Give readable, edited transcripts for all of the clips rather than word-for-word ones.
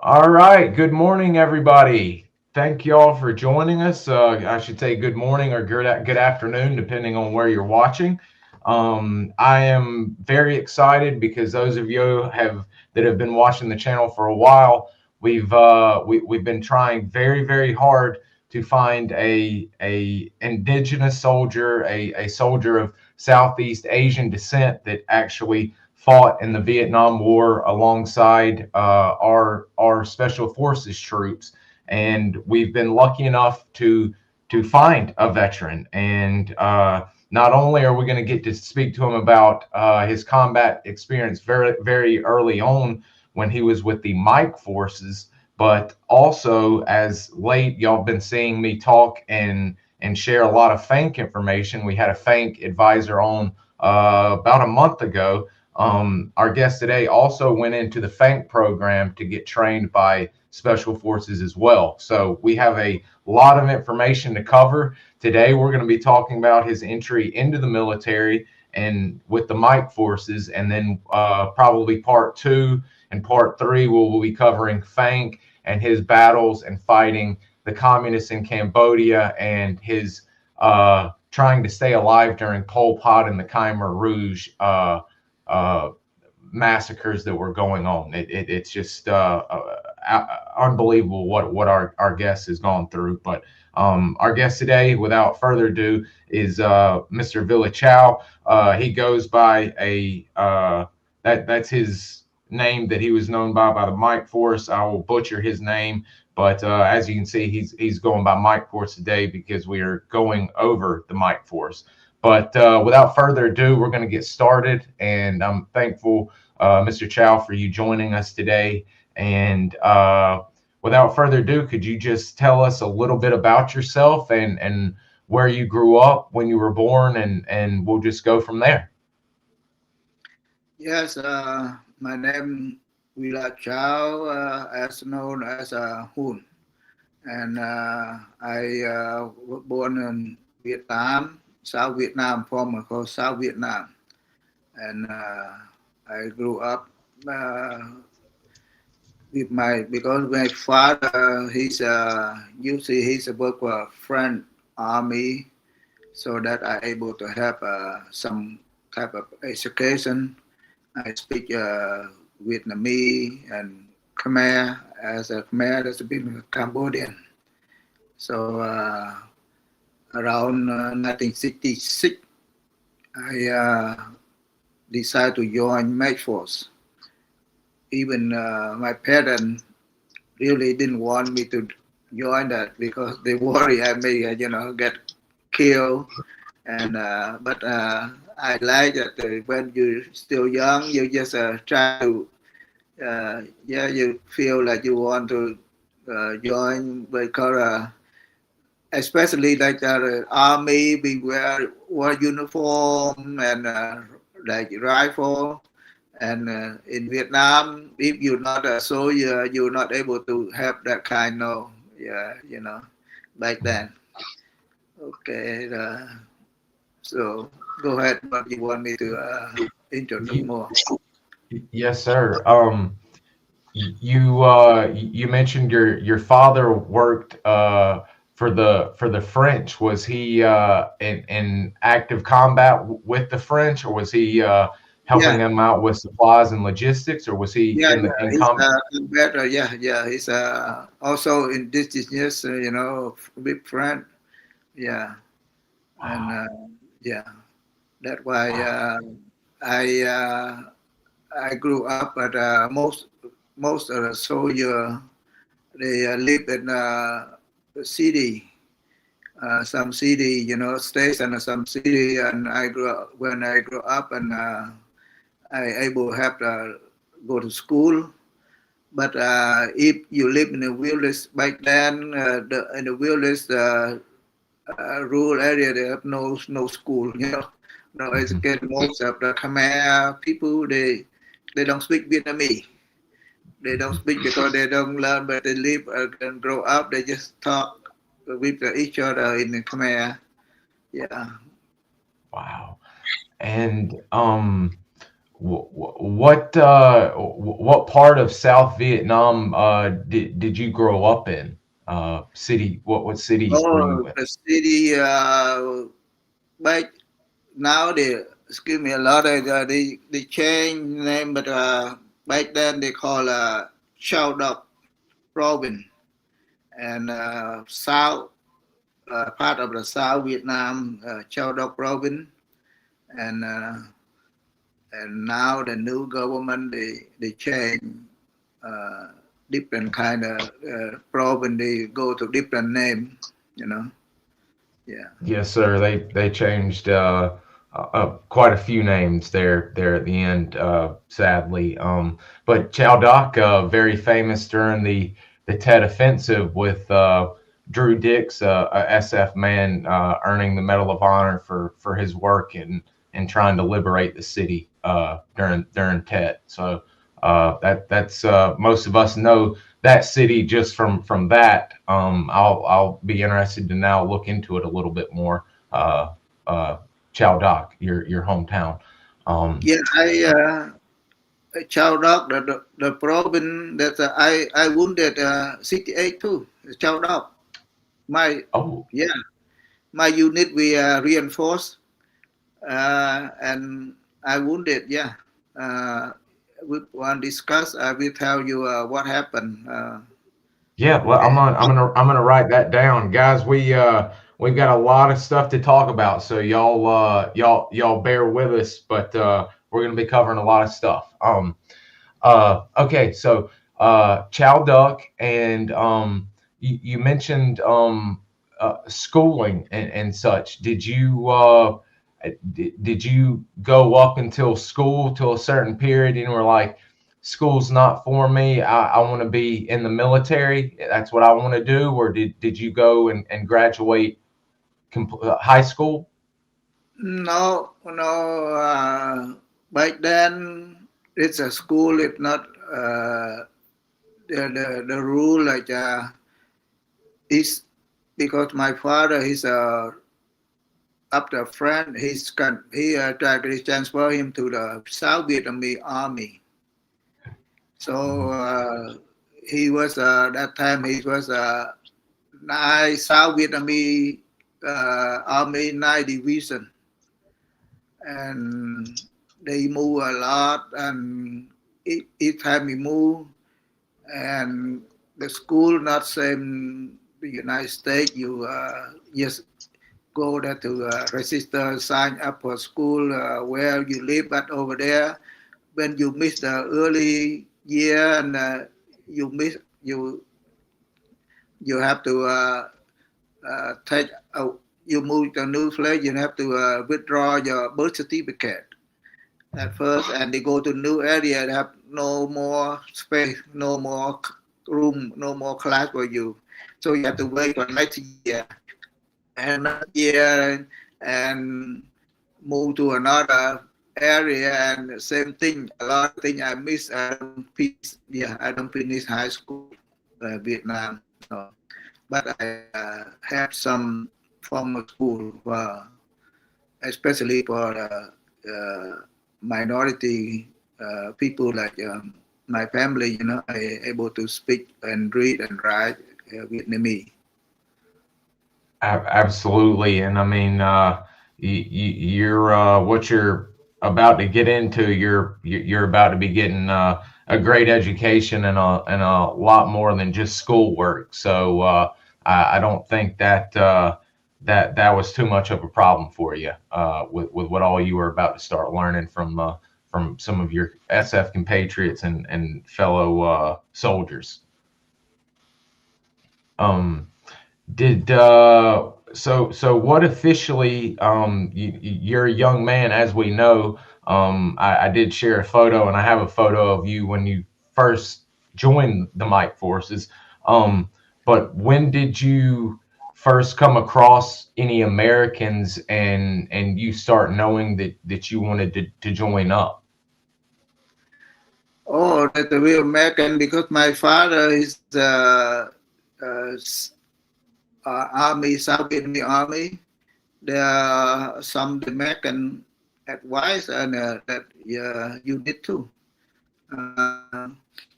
All right. Good morning, everybody. Thank you all for joining us. I should say good morning or good afternoon, depending on where you're watching. I am very excited because those of you that have been watching the channel for a while, we've been trying very hard to find a indigenous soldier, a soldier of Southeast Asian descent that actually fought in the Vietnam War alongside our special forces troops, and we've been lucky enough to find a veteran. And not only are we going to get to speak to him about his combat experience very early on when he was with the Mike forces, but also as late y'all been seeing me talk and share a lot of FANK information. We had a FANK advisor on about a month ago. Our guest today also went into the FANK program to get trained by special forces as well. So we have a lot of information to cover. Today, we're going to be talking about his entry into the military and with the Mike forces. And then probably part two and part three, we'll be covering FANK and his battles and fighting the communists in Cambodia and his trying to stay alive during Pol Pot and the Khmer Rouge uh, massacres that were going on. It's just unbelievable what our guest has gone through. But our guest today, without further ado, is Mr. Vila Chau. He goes by that's his name that he was known by the Mike Force. I will butcher his name, but as you can see, he's going by Mike Force today because we are going over the Mike Force. But without further ado, we're going to get started. And I'm thankful, Mr. Chau, for you joining us today. And without further ado, could you just tell us a little bit about yourself and where you grew up, when you were born, and we'll just go from there. Yes, my name Vila Chau, as known as Huon, and I was born in Vietnam, South Vietnam, former called South Vietnam, and I grew up with my because my father he's usually he's a work for French army, so that I able to have some type of education. I speak Vietnamese and Khmer as a Khmer that's been Cambodian. So around 1966, I decided to join Match Force. Even my parents really didn't want me to join that because they worry I may, get killed. And but I like that when you're still young, you just try to yeah, you feel like you want to join because especially like the army, we wear uniform and like rifle. And in Vietnam, if you're not a soldier, you're not able to have that kind of yeah, back then. Okay, so go ahead. What you want me to introduce more? Yes, sir. You mentioned your father worked for the French. Was he in active combat with the French, or was he helping Yeah, them out with supplies and logistics, or was he yeah, in the yeah. in He's com? better. Yeah, yeah. He's also indigenous. With friend. Yeah, and Wow, yeah. That's why wow, I uh, I grew up at most of the soldier they live in the city. Some city, station or some city, and I grew up when I grew up, and I able to have to go to school. But if you live in a village back then, in the village, rural area, they have no school, no mhm. education. Most of the Khmer people, they don't speak Vietnamese. They don't Mhm. speak because they don't learn, but they live and grow up. They just talk with each other in the Khmer. Yeah. Wow. And what part of South Vietnam did you grow up in? City, what city were you Oh, in? the city. Back now they excuse me a lot. They change name, but back then they call Chao province and south part of the South Vietnam, Chao province, and uh, and now the new government they change uh, different kind of province. They go to different name, you know. Yeah. Yes, sir. They changed quite a few names there at the end, sadly. But Chow Doc, very famous during the Tet Offensive with Drew Dix, a SF man, earning the Medal of Honor for his work in trying to liberate the city during Tet. So that's most of us know that city just from that. I'll be interested to now look into it a little bit more. Uh, Chow Doc, your hometown. Um, Yeah, Chao the province that I wounded 68 too. Chao Dog. My oh, yeah, my unit we reinforced and I wounded. Yeah, we want to discuss. I will tell you what happened. yeah. Well, Okay. I'm gonna write that down, guys. We've got a lot of stuff to talk about, so y'all bear with us, but we're gonna be covering a lot of stuff. Okay, so Chow Duck, and you mentioned schooling and such. Did you go up until school till a certain period and were like, school's not for me. I want to be in the military. That's what I want to do. Or did you go and graduate high school? No, no. Back then, it's a school. It's not the rule like is because my father he's a after a friend he tried to transfer him to the South Vietnamese army. So Mhm. he was that time he was South Vietnamese army 9 division, and they move a lot, and each time we move, and the school not same the United States. You just go there to register, sign up for school where you live. But over there, when you miss the early year and you miss you have to take you move to a new place. You have to withdraw your birth certificate at first, and they go to new area. They have no more space, no more room, no more class for you. So you have to wait for next year and another year and move to another area and same thing. A lot of things I miss. I don't finish. Yeah, I don't finish high school, Vietnam. No, but I have some formal school, especially for minority people like my family. You know, I able to speak and read and write Vietnamese. Absolutely, and I mean, you're what you're about to get into. You're about to be getting a great education and a lot more than just schoolwork. So I don't think that was too much of a problem for you with what all you were about to start learning from some of your SF compatriots and fellow soldiers. Um, Did so what officially you're a young man, as we know. I did share a photo, and I have a photo of you when you first joined the Mike forces. But when did you first come across any Americans and you start knowing that you wanted to join up? Oh, that's a real American because my father is uh, army, South Vietnamese army. There are some American advice and that you need to.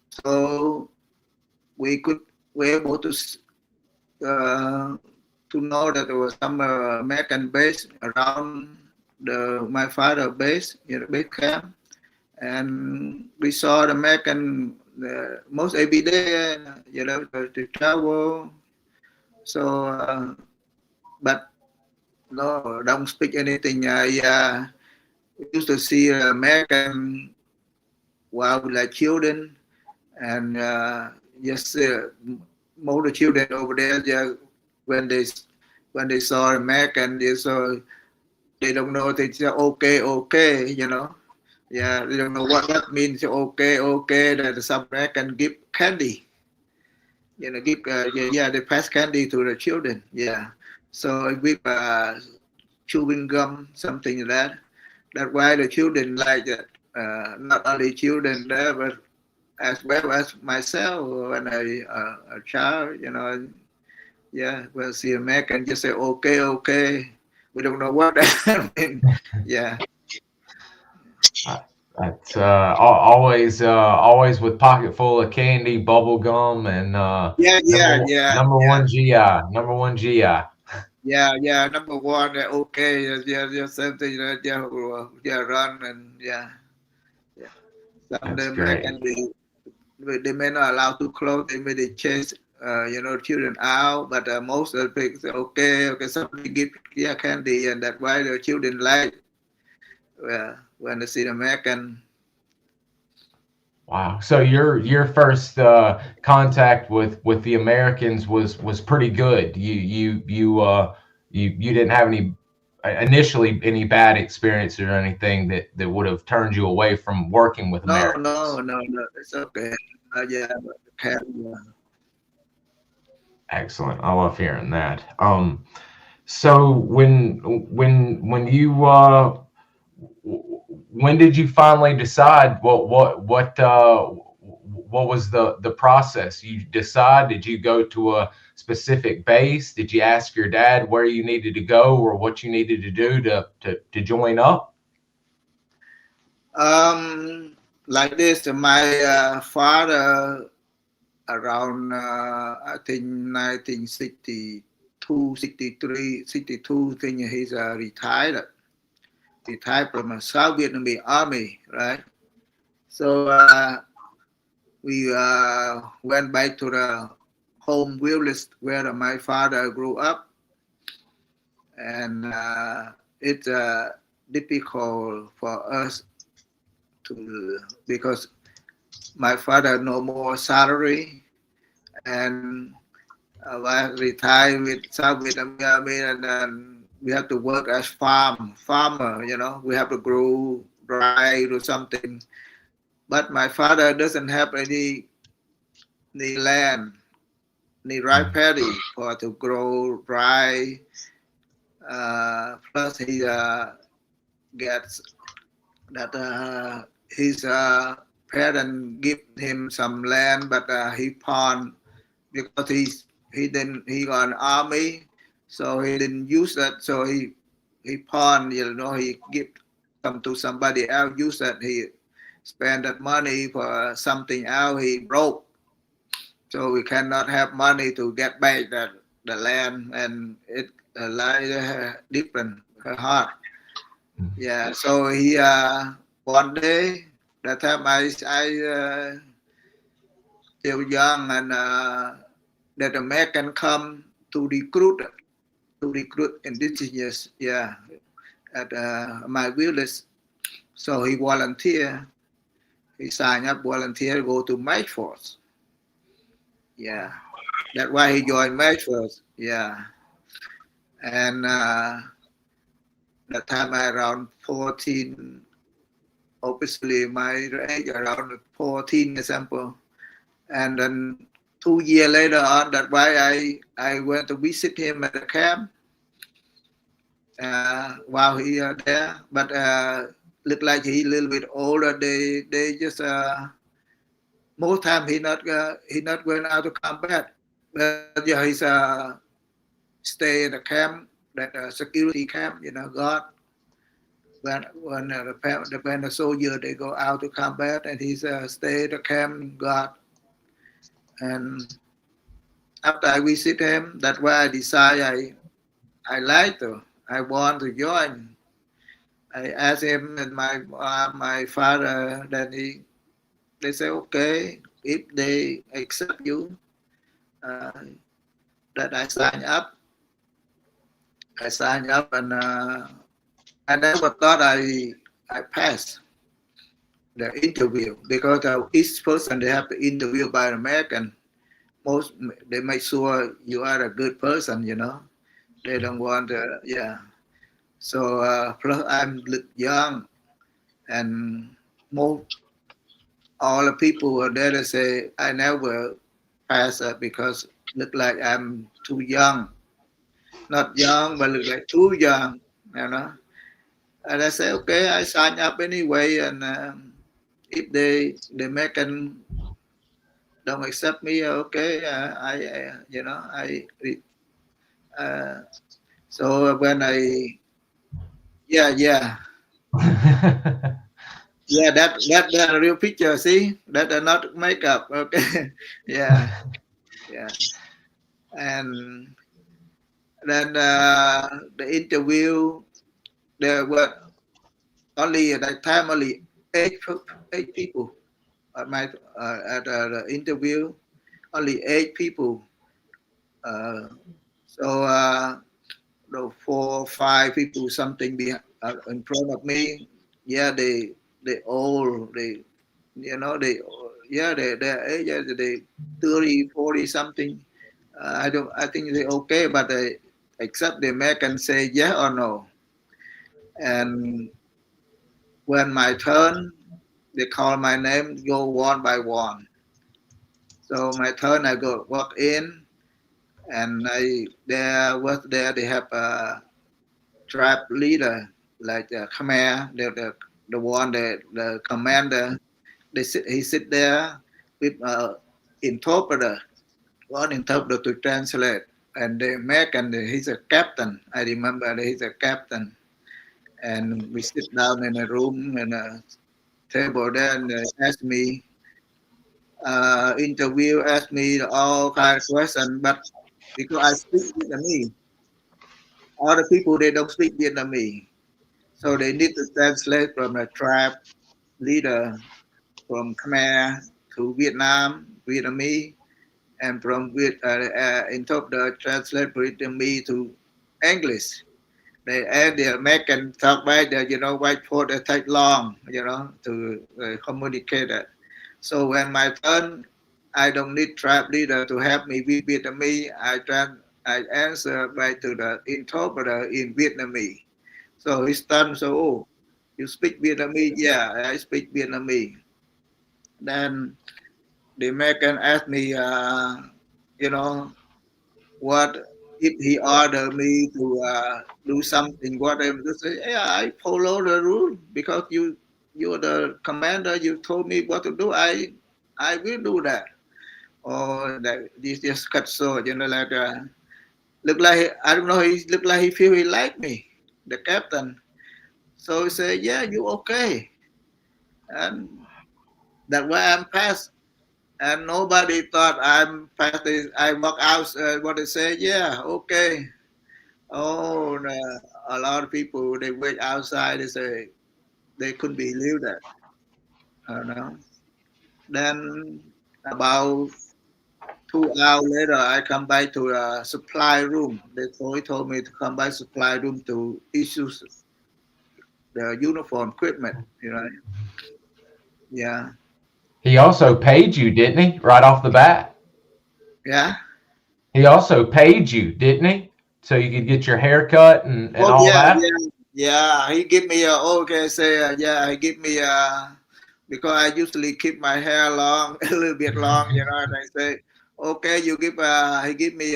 So we could were able uh, to know that there was some American base around my father base, base camp, and we saw the American most every day, to travel. So, but no, don't speak anything. We used to see American while we like children, and just most of the children over there, just when they when they saw American, they don't know. They say okay, okay, Yeah, they don't know what that means. Okay, okay. That some American give candy. Give they pass candy to the children. Yeah, so with chewing gum, something like that. That's why the children like that. Not only children there, but as well as myself when I a child. Yeah, well, see American just say okay, okay. We don't know what that means. Yeah. That's always with pocket full of candy, bubble gum, and Yeah, yeah, yeah, number yeah. one GI, number one GI. Yeah. Number one, okay. Yeah, same thing. Yeah, run and yeah. Some of That's them great. can be, they may not allow too close. They may chase, children out. But most of the people say, okay, okay. Somebody give candy, and that's why the children like when they see the American. Wow. So your first contact with the Americans was pretty good. You didn't have any initially any bad experiences or anything that would have turned you away from working with No, Americans. no, no, no. It's okay. Yeah, but Excellent. I love hearing that. So when you when did you finally decide what was the process? You decide, did you go to a specific base? Did you ask your dad where you needed to go or what you needed to do to join up? Like this, my father around I think 1962, 63, 62, think he's retired from a South Vietnamese army, right? So we went back to the home village where my father grew up, and it's difficult for us to because my father no more salary, and I retired with South Vietnamese army, and then we have to work as farmer. We have to grow rye or something. But my father doesn't have any land, any rye paddy for to grow rye. Plus, he gets that his parent give him some land, but he pawned because he got an army, so he didn't use that. So he pawned, he give some to somebody else, use that. He spend that money for something else. He broke, so we cannot have money to get back the land, and it like different hard. Yeah, so he one day that time I still young, and that American come to recruit indigenous, at my village. So he volunteer. He signed up, volunteer, go to match force. Yeah, that's why he joined match force. Yeah, and that time I around 14. Obviously, my age around 14 example, and then 2 years later on, that's why I went to visit him at the camp while he there. But look like he a little bit older. They just most time he not going out to combat. But yeah, he's stay in the camp, that security camp. God. when the soldier they go out to combat, and he's stay at the camp guard. And after I visit him, that's why I decide I like to, I want to join. I asked him and my father. Then they say okay, if they accept you, uh, that I sign up. I signed up, and I never thought I passed the interview, because each person they have to interview by an American. Most they make sure you are a good person, you know. They don't want yeah. So plus I'm young, and most all the people were there to say I never pass because look like I'm too young, not young, but look like too young, you know. And I say okay, I sign up anyway, and if they make an don't accept me, okay, you know uh, so when I yeah yeah that a real picture, see that are not makeup, okay. yeah yeah and then the interview, there were only at that time only eight people at my at the interview, only 8 people, uh, so the 4 or 5 people something in front of me. Yeah, they all they you know they yeah they 30, 40 something. I think they okay, but they except the American say yeah or no. And when my turn, they call my name, go one by one. So my turn, I go walk in, and I there was there they have a tribe leader like Khmer, the one the commander. He sit there with interpreter, one interpreter to translate. And the American, he's a captain. I remember that he's a captain. And we sit down in a room and a table there, and they ask me interview, ask me all kind of questions. But because I speak Vietnamese, other people they don't speak Vietnamese. So they need to translate from a tribe leader from Khmer to Vietnamese, and from in top the translate Vietnamese to English. They and the American talk by the white for they take long to communicate it. So when my turn, I don't need tribe leader to help me with Vietnamese. I answer by to the interpreter in Vietnamese. So he stunned. So, oh, you speak Vietnamese? Yeah, I speak Vietnamese. Then the American asked me, you know, what if he order me to do something? Whatever. They say, yeah, I follow the rule because you're the commander. You told me what to do. I will do that. Or that this just cut so like look like I don't know. He look like he feel he like me, the captain. So he said, yeah, you okay, and that way I'm passed. And nobody thought I'm passed. I walk out. What they say? Yeah, okay. Oh, a lot of people they wait outside. They say they couldn't believe that. You know. Then about 2 hours later, I come back to a supply room. He told me to come by supply room to issue the uniform equipment. Yeah, He also paid you, didn't he? Right off the bat. yeah. He also paid you, didn't he? So you could get your hair cut and Oh all yeah, that. yeah, yeah. He give me okay. Say yeah. He give me because I usually keep my hair long, a little bit long. And I say okay. You give he give me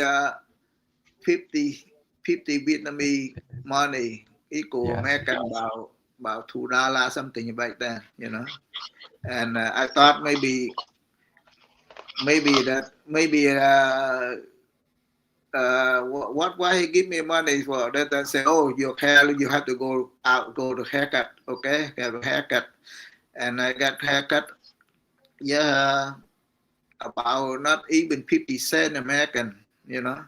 50 Vietnamese money equal Yes. American about $2 something like that. And I thought maybe why he give me money for that? I say, oh, your hair, you have to go out, go to haircut, okay? Have a haircut, and I got haircut. Yeah, about not even 50 cents American, you know,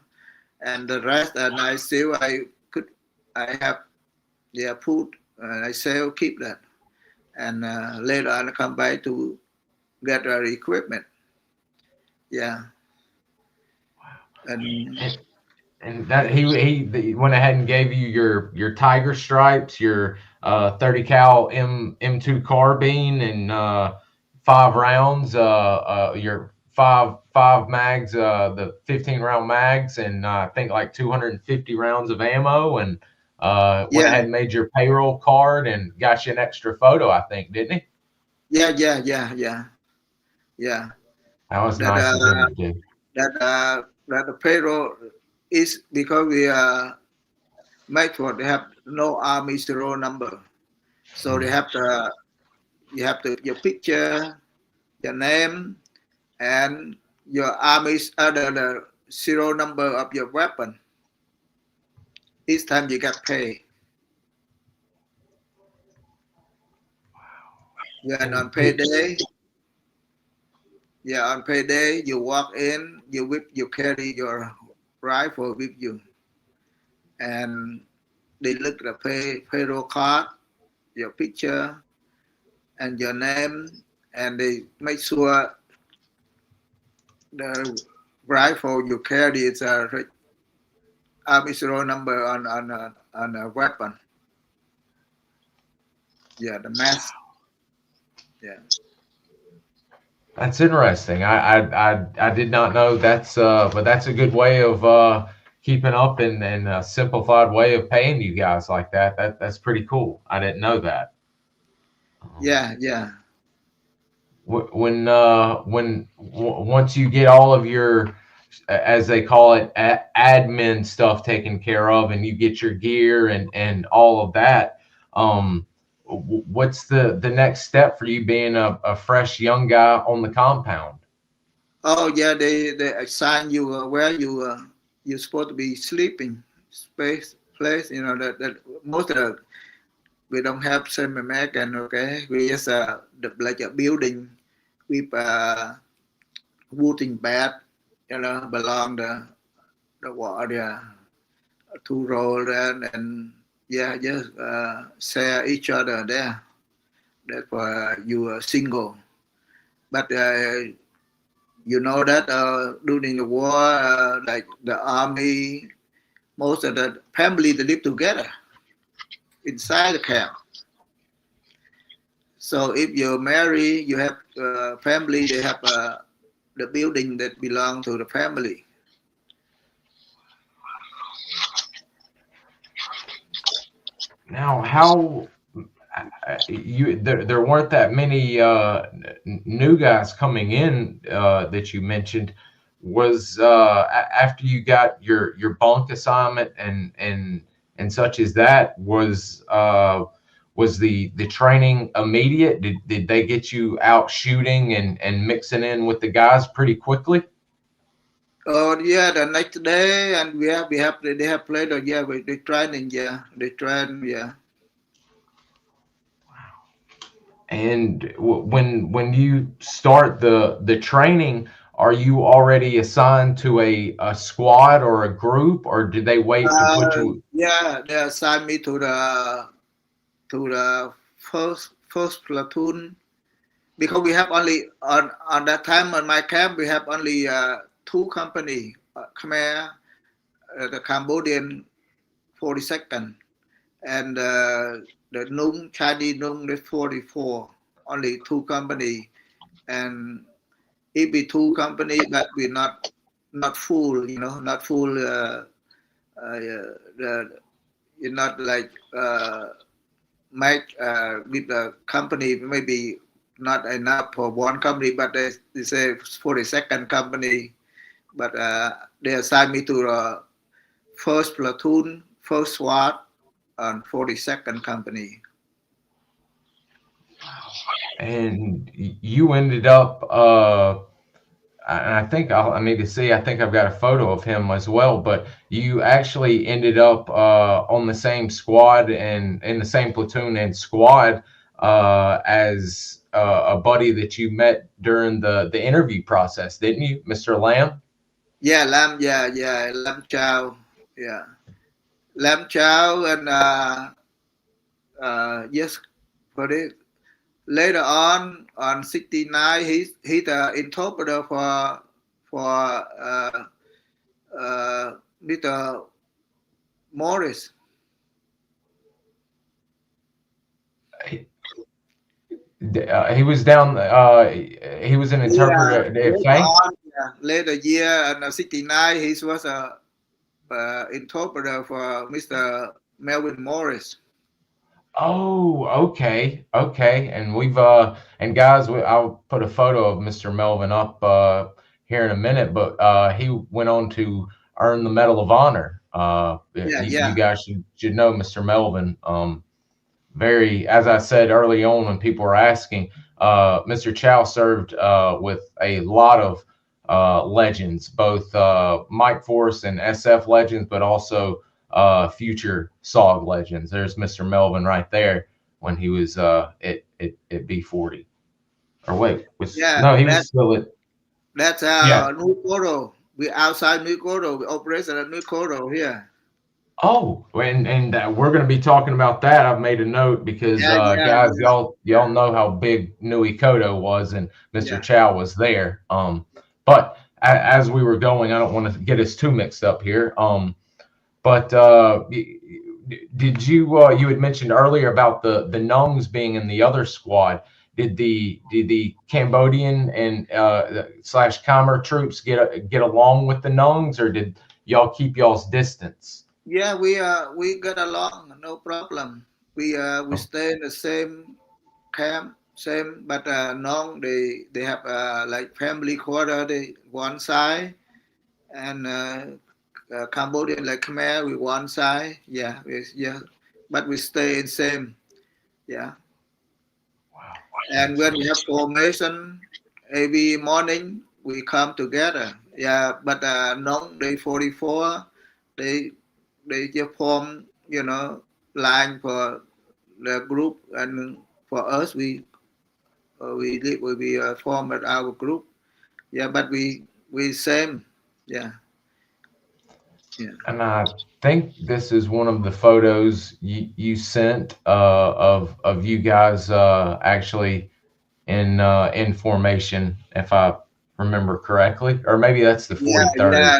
and the rest, and I still I have food, and I say keep that, and later on I come back to get equipment. Yeah, and And that he went ahead and gave you your tiger stripes, your 30 cal M2 carbine, and 5 rounds, your five mags, the 15 round mags, and I think like 250 rounds of ammo, and went yeah, ahead and made your payroll card and got you an extra photo, I think, didn't he? yeah. That was That nice of him to do. that the payroll is because we make for they have no army serial number, so they have to you have to your picture, your name, and your army's other the serial number of your weapon. Each time you get paid. Yeah, and on payday, you walk in, you carry your rifle with you, and they look at the payroll card, your picture, and your name, and they make sure the rifle you carry is a army serial number on a weapon. Yeah, the mask. Yeah. That's interesting. I did not know that's but that's a good way of keeping up and a simplified way of paying you guys like that. That's pretty cool. I didn't know that. Yeah. Once you get all of your, as they call it, admin stuff taken care of, and you get your gear and all of that, what's the next step for you being a fresh young guy on the compound? Oh yeah, they assign you where you're supposed to be sleeping space place. You know that most of we don't have same American. Okay, we just like a building with wooden bed. You know, belong the wall there, two roll and yeah, just share each other there. That's why you are single. But you know that during the war, like the army, most of the family they live together inside the camp. So if you're married, you have family. They have the building that belong to the family. Now, how there weren't that many new guys coming in that you mentioned. Was after you got your bunk assignment and such as that, was the training immediate? Did they get you out shooting and mixing in with the guys pretty quickly? Oh yeah, the next day, and they have played. Yeah, they training. Yeah, they train. Yeah. And when you start the training, are you already assigned to a squad or a group, or did they wait to put you? Yeah, they assigned me to the first platoon because we have only on that time on my camp we have only two company, Khmer, the Cambodian 42nd, and the Nung Chinese Nungs the 44. Only two company, and it be two company, but we're not full, you know, not full. You're not like make with the company maybe not enough for one company, but they say for the second company, but they assigned me to the first platoon, first SWAT, and 42nd company. And you ended up and I think I need to see. I think I've got a photo of him as well. But you actually ended up on the same squad and in the same platoon and squad as a buddy that you met during the interview process, didn't you, Mr. Lam? Yeah, Lam Chau. Yeah, Lam Chau, and yes, for it. Later on 69, he's the interpreter for Mr. Morris. He was down. He was an interpreter at FANK. Later year in 69, he was a interpreter for Mr. Melvin Morris. Oh, okay, okay. And we've and guys, I'll put a photo of Mr. Melvin up here in a minute, but he went on to earn the Medal of Honor. You guys should know Mr. Melvin. Very, as I said early on when people were asking, Mr. Chao served with a lot of legends, both Mike Force and SF legends, but also future SOG legends. There's Mr. Melvin right there when he was at B40. Or wait, no, he was still at. That's our New Koro. We outside New Koro. We operate at New Koro here. Oh, and we're going to be talking about that. I've made a note because guys, y'all know how big Nui Kodo was, and Mr. Chao was there. But as we were going, I don't want to get us too mixed up here. But did you had mentioned earlier about the Nungs being in the other squad? Did the Cambodian and / Khmer troops get along with the Nungs, or did y'all keep y'all's distance? Yeah, we got along, no problem. We stay in the same camp, same, but Nong they have like family quarter one side, and Cambodian like Khmer with one side. Yeah, but we stay in same. Yeah. Wow. And when we have formation every morning, we come together. Yeah, but Nong day 44, they just form, line for the group, and for us, we form at our group. Yeah, but we same. Yeah. And I think this is one of the photos you sent of you guys actually in formation, if I remember correctly, or maybe that's the 43rd.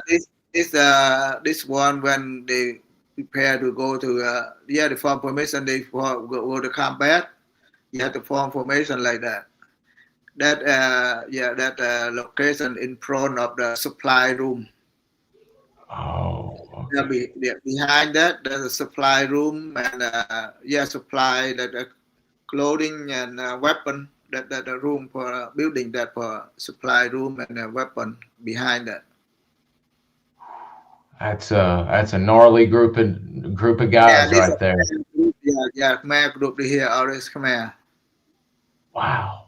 Yeah, this one when they prepare to go to the form formation, they go to combat. You have to form formation like that. That location in front of the supply room. Oh, okay. Behind that there's a supply room, and supply that clothing and weapon. That the room for building that for supply room and a weapon behind that. That's a gnarly group of guys right there. Khmer group here, always Khmer. Wow,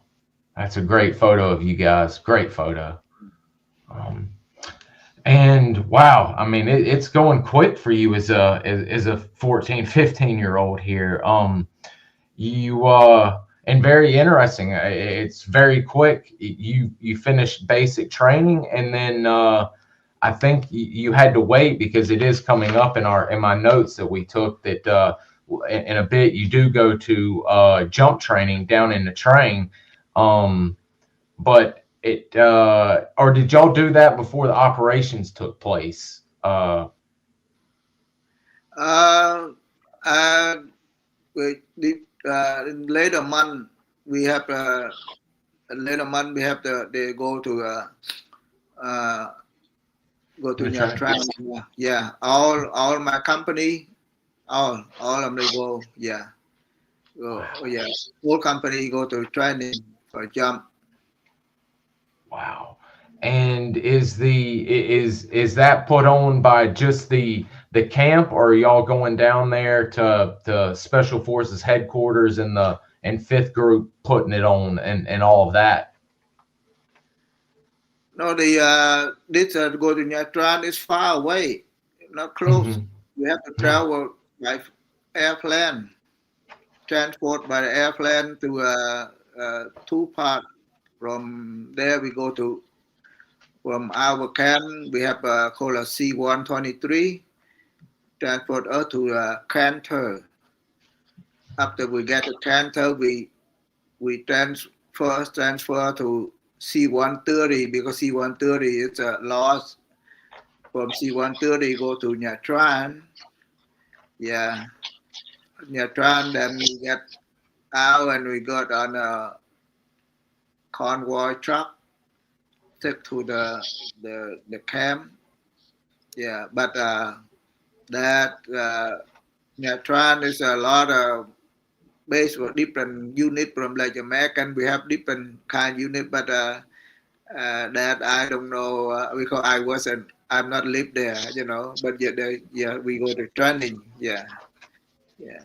that's a great photo of you guys. Great photo. And wow, I mean, it's going quick for you as a 14, 15-year-old here. And very interesting. It's very quick. You finished basic training, and then I think you had to wait because it is coming up in my notes that we took that in a bit you do go to jump training down in the train. But or did y'all do that before the operations took place? In later month we have they go to the training. Yeah, all my company, all of them go. Yeah, whole company go to training for jump. Wow. And is that put on by just the camp, or are y'all going down there to the Special Forces headquarters and 5th group putting it on and all of that? No, the this go to Nha Trang is far away, not close. We have to travel by airplane, transport by airplane to two parts. From there we go to from our camp. We have called a C-123. Transport us to Canter. After we get to Canter, we transfer to C-130 because C-130 is lost. From C-130 go to Nha Trang. Yeah, Nha Trang. Then we get out and we got on a convoy truck take to the camp. Yeah, but that Nha Trang is a lot of base for different unit from like American. We have different kind unit, but that I don't know because I'm not live there, you know. But yeah, we go to training. Yeah. Wow.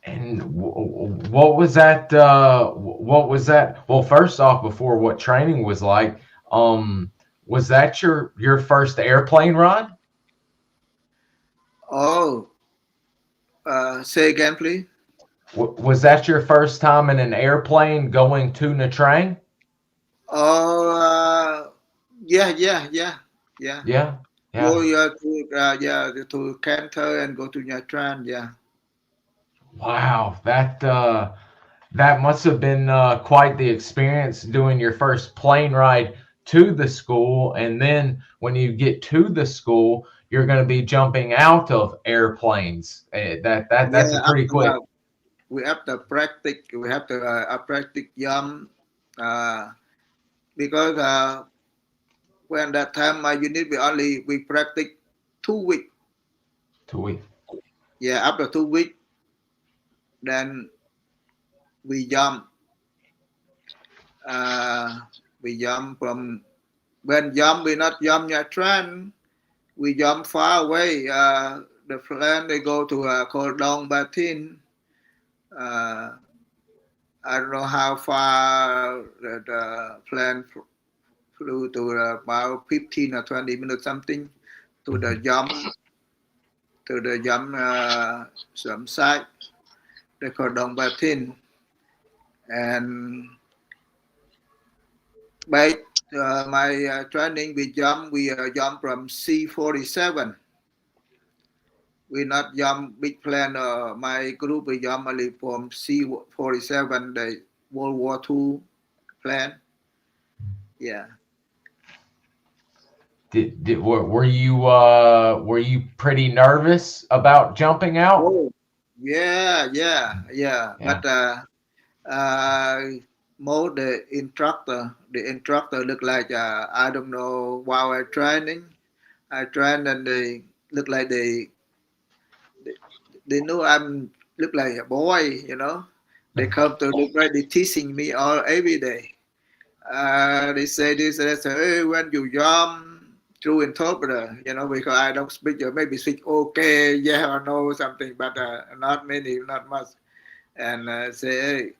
And what was that? What was that? Well, first off, before what training was like, was that your first airplane ride? Oh, say again, please. Was that your first time in an airplane going to Nha Trang? Oh, yeah. Yeah, Go yeah. to Canter and go to Nha Trang. Yeah. Wow, that must have been quite the experience doing your first plane ride to the school, and then when you get to the school, you're going to be jumping out of airplanes. That's a Yeah. pretty quick. We have to practice. We have to practice jump uh, because when that time my unit we practice 2 weeks. To Yeah, after 2 weeks, then we jump. We jump from when jump we not jump Nha Trang. We jump far away. The plane they go to called Dong Batin. Uh, I don't know how far the plane flew to about 15 or 20 minutes something to the jump some site they call Dong Batin. And by my training we jump from C-47. We not jump big plane. My group we jump only from C-47, the World War II plane. Yeah. were you pretty nervous about jumping out? Oh, yeah. Yeah. But more the instructor look like I don't know while I train and they look like they know I'm look like a boy, you know. They come to look like they teasing me all every day. They say this, they say, hey, when you jump through interpreter, you know, because I don't speak, maybe speak okay, yeah or no, something, but not many, not much. And say, hey,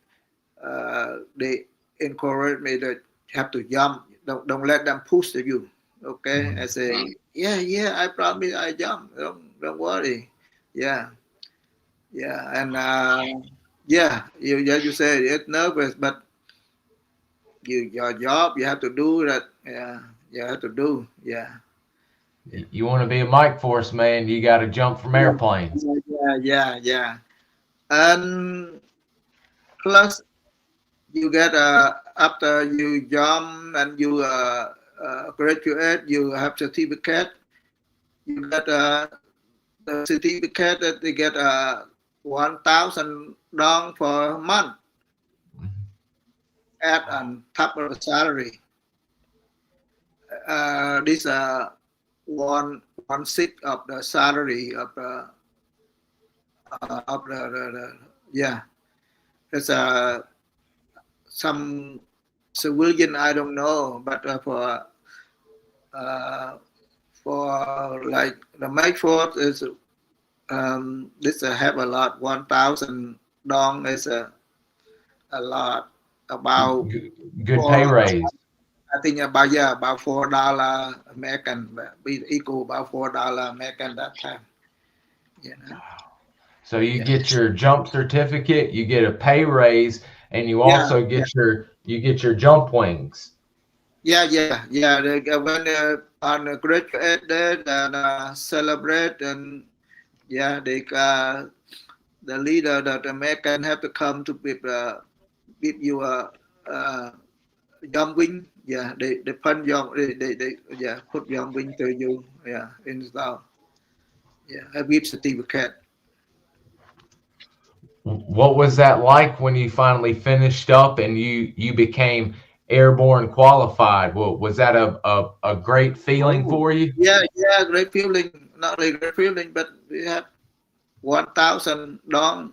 they encourage me to have to jump. Don't let them push you. Okay, I say, yeah, I promise I jump. Don't worry. Yeah, and you say it's nervous, but your job you have to do that. Yeah, you have to do. Yeah. You want to be a Mike Force man, you got to jump from airplanes. Yeah. And plus, you get after you jump and you graduate, you have certificate. You get the certificate that they get $1,000 for a month add on top of the salary. This one sixth of the salary of the yeah. It's some civilian I don't know, but for like the Mike Force is this have a lot. $1,000 is a lot. About Good pay raise. I think about $4 American, equal about $4 American that time. You know. So you Yeah. get your jump certificate, you get a pay raise, and you Yeah. also get your jump wings. Yeah. When on the graduate day and celebrate, and yeah, the leader, the American, have to come to give you a jump wing. Yeah, they put jump, they put jump wing to you. Yeah, install. Yeah, a gift certificate. What was that like when you finally finished up and you became airborne qualified? Well, was that a great feeling Oh, for you? yeah, great feeling. Not only great feeling, but we have 1,000 dong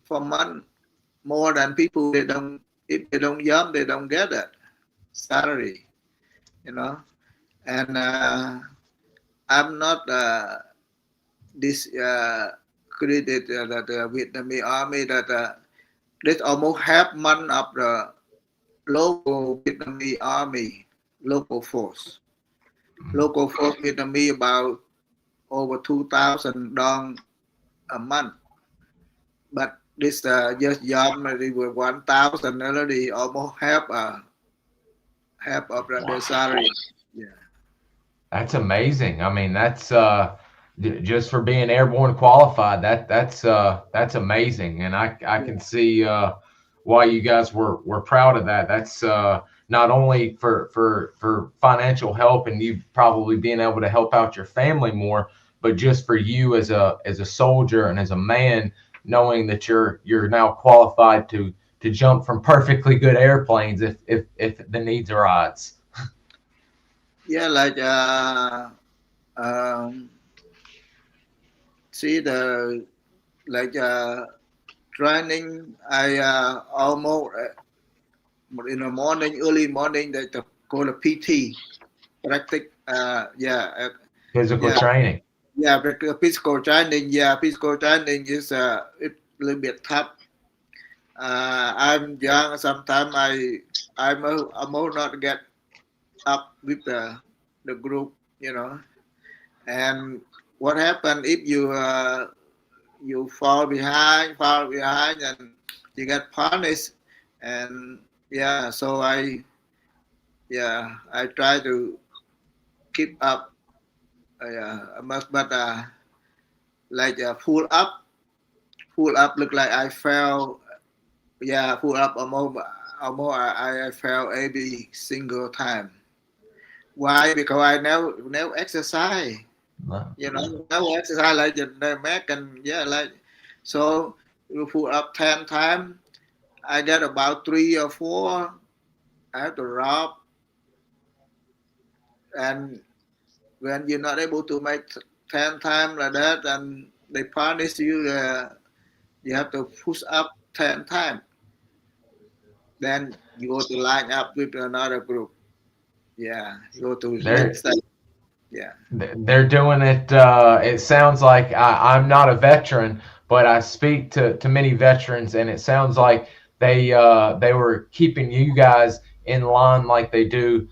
for month, more than people. They don't, if they don't jump, they don't get that salary. You know, and I'm not this credited that the Vietnamese army that this almost half month of the local Vietnamese army, local force. Local force Vietnamese about over 2,000 dong a month. But this just job maybe with 1,000 already, almost half of their salary. Yeah. That's amazing. I mean, that's just for being airborne qualified. That's amazing, and I can see why you guys were proud of that. That's not only for financial help and you probably being able to help out your family more, but just for you as a soldier and as a man, knowing that you're now qualified to jump from perfectly good airplanes if the needs arise. Yeah, like um, see the like training. I almost in the morning, early morning, they call a PT, practice. Physical Yeah, training. yeah, physical training. Yeah, physical training is it's a little bit tough. I'm young. Sometimes I'm not get up with the group, you know. And what happened if you fall behind, and you get punished. And yeah, so I try to keep up. But like full up look like I fell. Yeah, full up almost I fell every single time. Why? Because I never exercise. You know, never exercise like the American. Yeah, like so. You pull up 10 times. I get about 3 or 4. I have to drop, and when you're not able to make 10 times like that, and they punish you, you have to push up 10 times. Then you go to line up with another group. Yeah, you go to They're next step. Yeah. they're doing it. It sounds like I'm not a veteran, but I speak to many veterans, and it sounds like they were keeping you guys in line like they do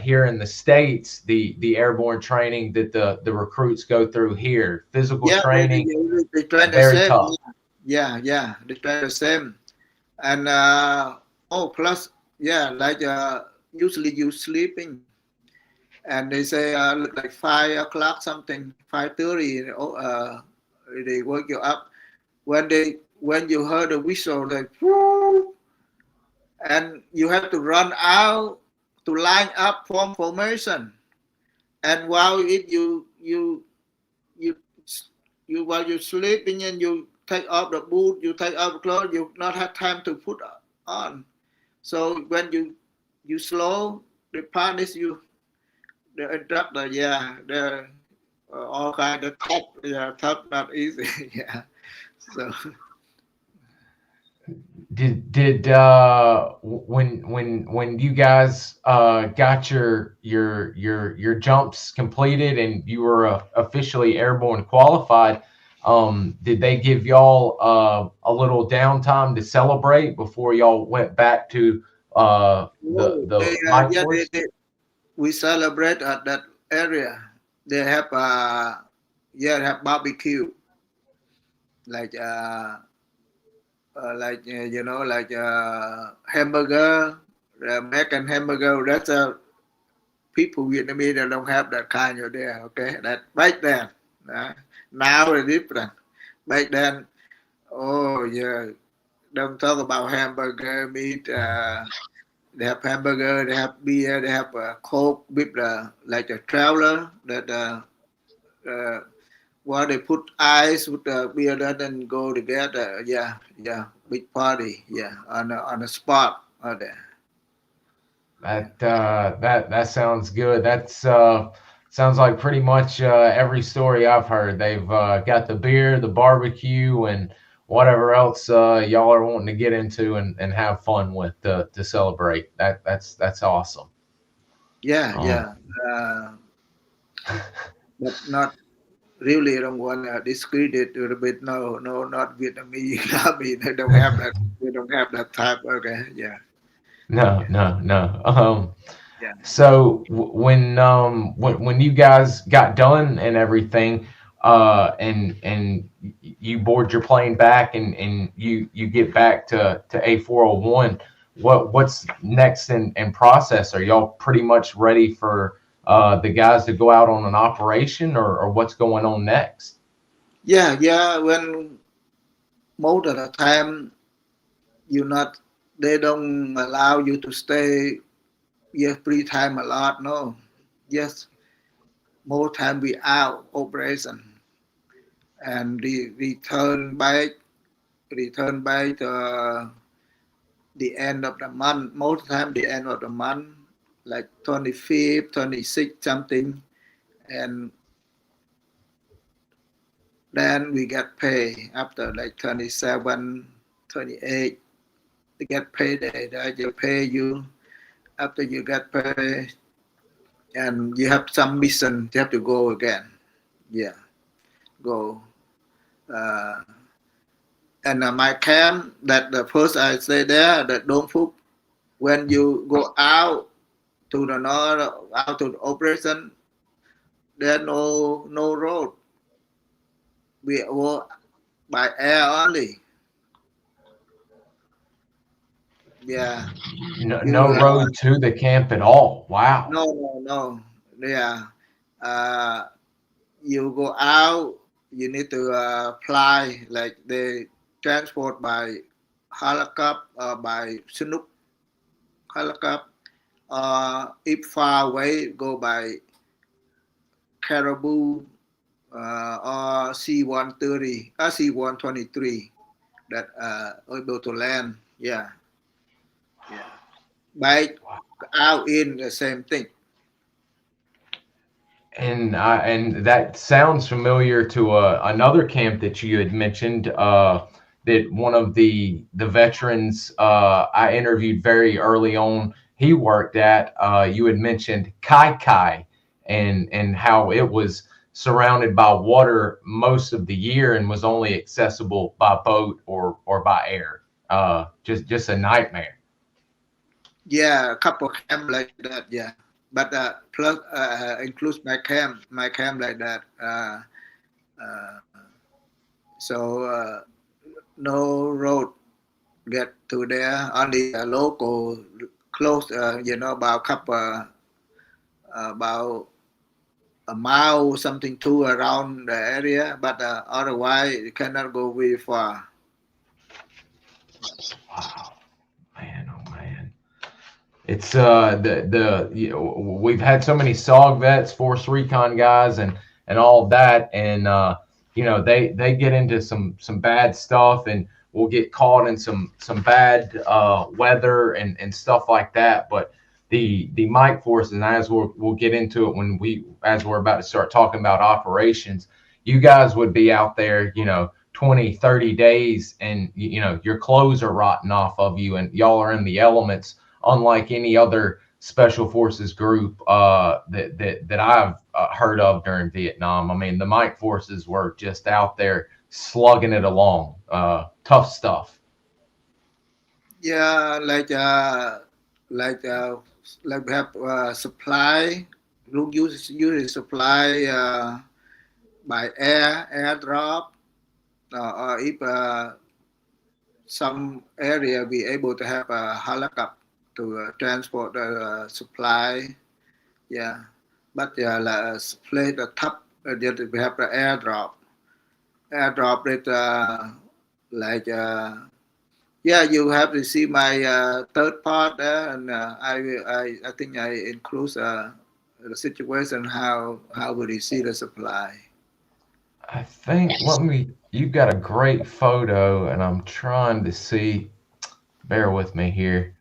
here in the States. The airborne training that the recruits go through here, physical Yeah, training, they train the very same. tough. Yeah, they train the same. And plus, yeah, like usually you sleeping, and they say look like 5 o'clock something, 5:30. They wake you up when you heard the whistle, like whoo, and you have to run out to line up, form formation. And while you while you're sleeping and you take off the boot, you take off the clothes, you not have time to put on. So when you slow, they punish you. The instructor, yeah, the all kind of tough, yeah, tough, not easy, yeah. So Did when you guys got your jumps completed and you were officially airborne qualified, did they give y'all a little downtime to celebrate before y'all went back to The Mike Yeah, Force? we celebrate at that area. They have have barbecue like hamburger, American hamburger. That's people Vietnamese they don't have that kind of there. Okay, that back then. Now it's different. Back then, oh yeah, don't talk about hamburger meat. They have hamburger, they have beer, they have coke with like a traveler that uh, where they put ice with the beer that and go together. Yeah, big party. Yeah, on a spot out there. That sounds good. That's sounds like pretty much every story I've heard. They've got the beer, the barbecue, and whatever else y'all are wanting to get into and have fun with to celebrate. That's awesome. Um, Yeah. But not really. I don't want to discredit a little bit. No, not Vietnamese. I mean, they don't have that. They don't have that type. Okay, yeah, no, yeah, no, no. yeah. So when you guys got done and everything, and you board your plane back and you get back to A401, what's next in process? Are y'all pretty much ready for the guys to go out on an operation, or what's going on next? Yeah. When most of the time you not, they don't allow you to stay. You have free time a lot. No, yes, more time we out operation and return back to the end of the month. Most time the end of the month, like 25th, 26th, something, and then we get pay after like 27, 28. They get payday. They pay you after you get paid, and you have some mission. You have to go again. Yeah, go. Uh, and my camp, that the first I say there, that Dong Phuc, when you go out to the north, out to the operation, there no road. We go by air only. Yeah, No you road to the camp at all. Wow. no. Yeah, uh, you go out. You need to fly like they transport by helicopter by Chinook helicopter. If far away, go by Caribou or C-130, C-123 that able to land. Yeah. By out in the same thing. And that sounds familiar to another camp that you had mentioned. That one of the veterans I interviewed very early on, he worked at. You had mentioned Kai Kai, and how it was surrounded by water most of the year and was only accessible by boat or by air. Just a nightmare. Yeah, a couple of camp like that. Yeah, but plus includes my camp like that. Uh, so no road get to there. Only a local close. About couple about a mile or something too around the area, but otherwise you cannot go very far. Wow, man, oh man. It's we've had so many SOG vets, force recon guys, and all of that, and they get into some bad stuff, and will get caught in some bad weather and stuff like that. But the Mike forces, and as we'll get into it as we're about to start talking about operations, you guys would be out there, 20, 30 days, and your clothes are rotting off of you, and y'all are in the elements unlike any other special forces group that I've heard of during Vietnam. I mean, the Mike forces were just out there slugging it along. Tough stuff. Yeah, like like we have supply, usually supply by airdrop, or if some area be able to have a helicopter to transport the supply. Yeah, but là play the top. We have the airdrop. Airdrop it like yeah. You have to see my third part there, and I think I include the situation how would you see the supply. I think you've got a great photo, and I'm trying to see. Bear with me here.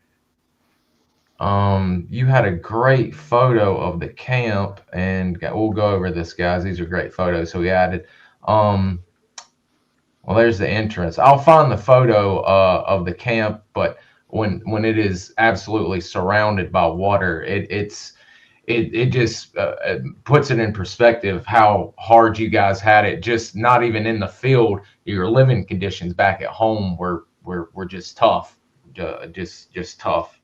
You had a great photo of the camp, and we'll go over this, guys. These are great photos. So we added, well, there's the entrance. I'll find the photo of the camp, but when it is absolutely surrounded by water, it just puts it in perspective how hard you guys had it. Just not even in the field, your living conditions back at home were just tough, just tough.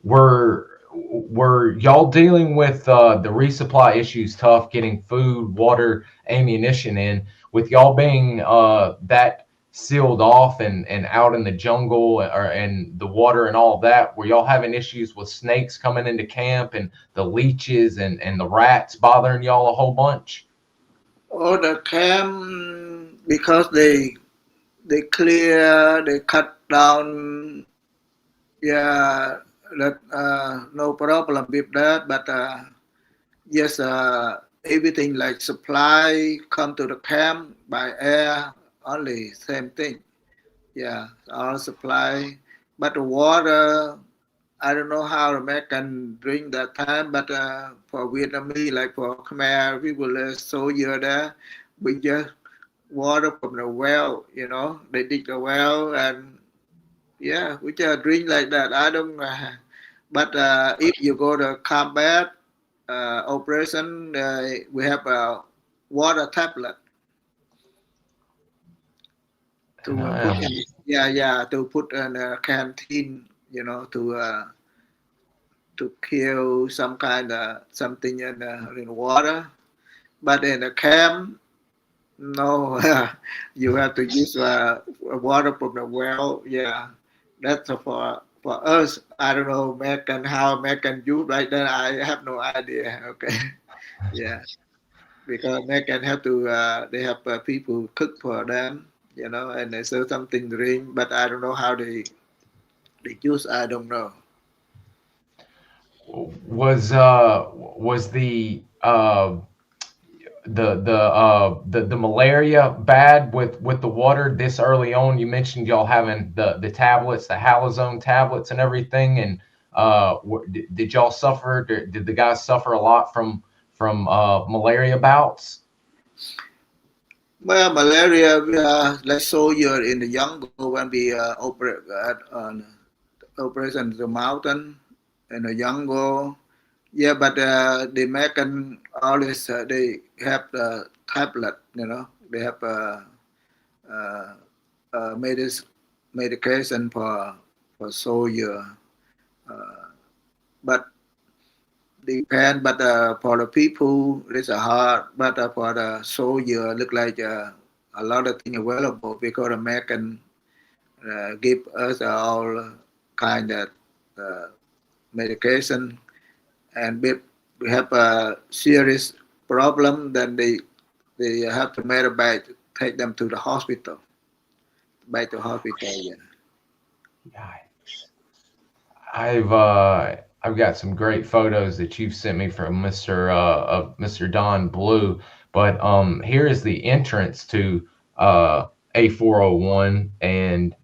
Were y'all dealing with the resupply issues tough, getting food, water, ammunition in, with y'all being that sealed off and out in the jungle and the water and all of that? Were y'all having issues with snakes coming into camp and the leeches and the rats bothering y'all a whole bunch? Oh, the camp, because they cut down. Yeah, that no problem with that. But yes, everything like supply come to the camp by air only, same thing. Yeah, all supply. But the water, I don't know how American drink that time. But for Vietnamese, like for Khmer, we will soldier there. We just water from the well. They dig the well, and yeah, we just drink like that. I don't. But if you go to combat operation, we have a water tablet to put in, to put in a canteen, to kill some kind of something in water. But in the camp, no, you have to use water from the well. Yeah, that's for us. I don't know American how American use like that. I have no idea. Okay, yeah, because American have to they have people cook for them, and they sell something to drink. But I don't know how they use. I don't know. Was the malaria bad with the water this early on? You mentioned y'all having the tablets, the halazone tablets and everything, and did y'all suffer? Did the guys suffer a lot from malaria bouts? Well, malaria, like soldier in the jungle when we operate on operation the mountain in the jungle. Yeah, but the American always they have the tablet. They have medication for soldier. But depend. But for the people, it's hard. But for the soldier, look like a lot of things available because American give us all kind of medication. And if we have a serious problem, then they have to Medevac, take them to the hospital. Back to hospital. Yeah. I've got some great photos that you've sent me from Mr. Don Blue, but here is the entrance to A401 and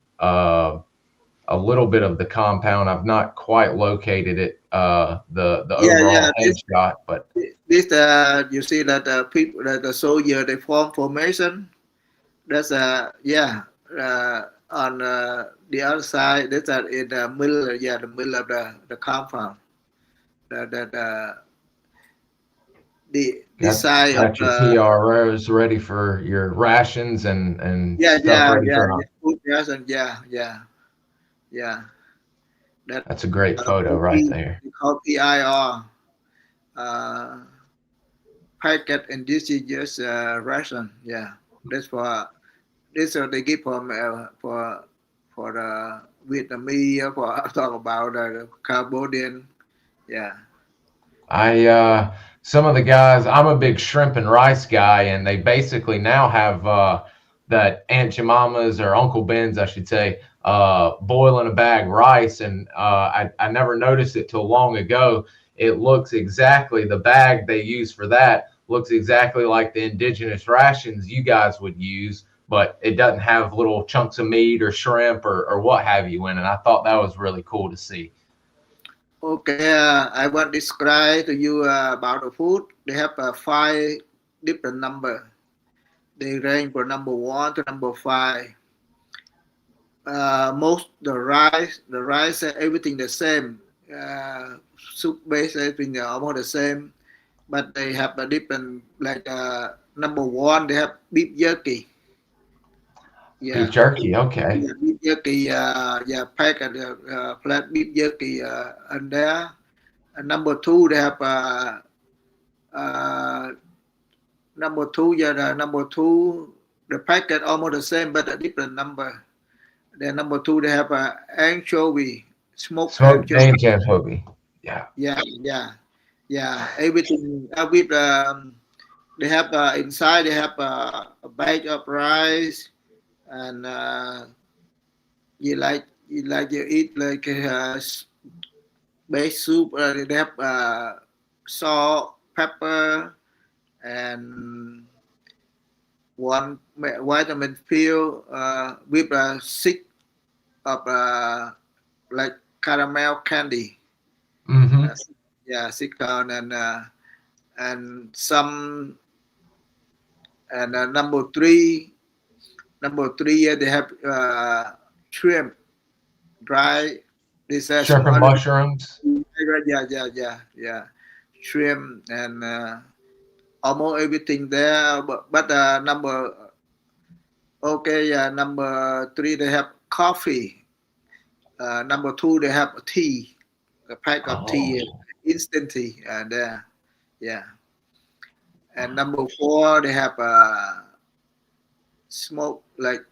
a little bit of the compound. I've not quite located it, the overall headshot, but this you see that people, that the soldier, they form formation. That's on the other side. That's in the middle, the middle of the compound. This side got your PROs ready for your rations and stuff ready for food ration, yeah. That's a great photo right there. We call PIR, uh, packet indigenous ration. Yeah, that's for this they give for the Vietnamese for talk about the Cambodian. Yeah. Some of the guys, I'm a big shrimp and rice guy, and they basically now have that Aunt Jemima's or Uncle Ben's, I should say, boiling a bag rice, and I never noticed it till long ago. It looks exactly, the bag they use for that looks exactly like the indigenous rations you guys would use, but it doesn't have little chunks of meat or shrimp or what have you in it. I thought that was really cool to see. Okay, I want to describe to you about the food. They have 5 different number. They range from number 1 to number 5. Most the rice, everything the same. Soup base, everything almost the same. But they have a different, like number 1, they have beef jerky. Beef jerky, okay. Yeah, beef jerky, pack flat beef jerky and there. And number 2, they have number 2, number 2, the packet almost the same, but a different number. Then number 2, they have anchovy, smoked anchovy. Yeah. Everything with they have inside. They have a bag of rice, and you eat like base soup. They have salt, pepper, and one vitamin pill with a stick of like caramel candy. Mm-hmm. Silicone and some and number 3 they have shrimp, dry. This shrimp and mushrooms. Yeah. Shrimp and almost everything there. But number 3 they have coffee. Number 2 they have tea, a pack of tea, instant tea, and and number 4 they have smoke like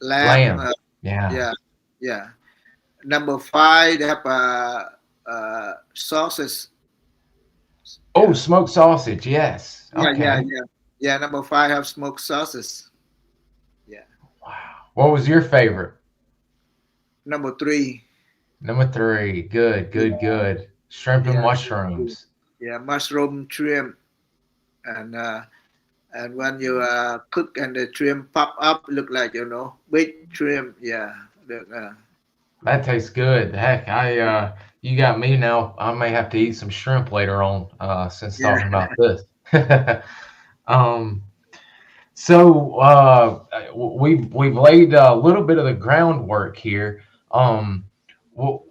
lamb. Yeah. Number 5 they have sauces. Oh, smoked sausage, yes. Okay. Yeah. Number 5 have smoked sauces. Yeah. Wow. What was your favorite? Number 3. Number 3. Good. Shrimp and mushrooms. Yeah, mushroom shrimp, and when you cook and the shrimp pop up, look like big shrimp. Yeah. That tastes good. Heck, you got me now. I may have to eat some shrimp later on since talking about this. So we've laid a little bit of the groundwork here. Well,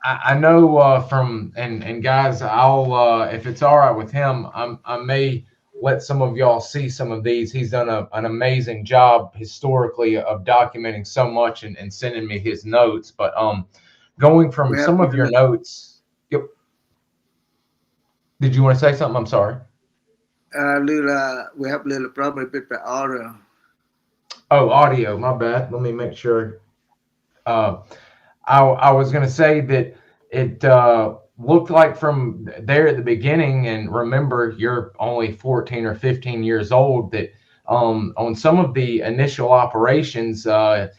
I know from and guys, I'll if it's all right with him, I may let some of y'all see some of these. He's done an amazing job historically of documenting so much and sending me his notes. But going from some of your notes. Yep. Did you want to say something? I'm sorry. We have a little problem with the audio. Oh, audio. My bad. Let me make sure. I was going to say that it looked like from there at the beginning, and remember, you're only 14 or 15 years old, that on some of the initial operations that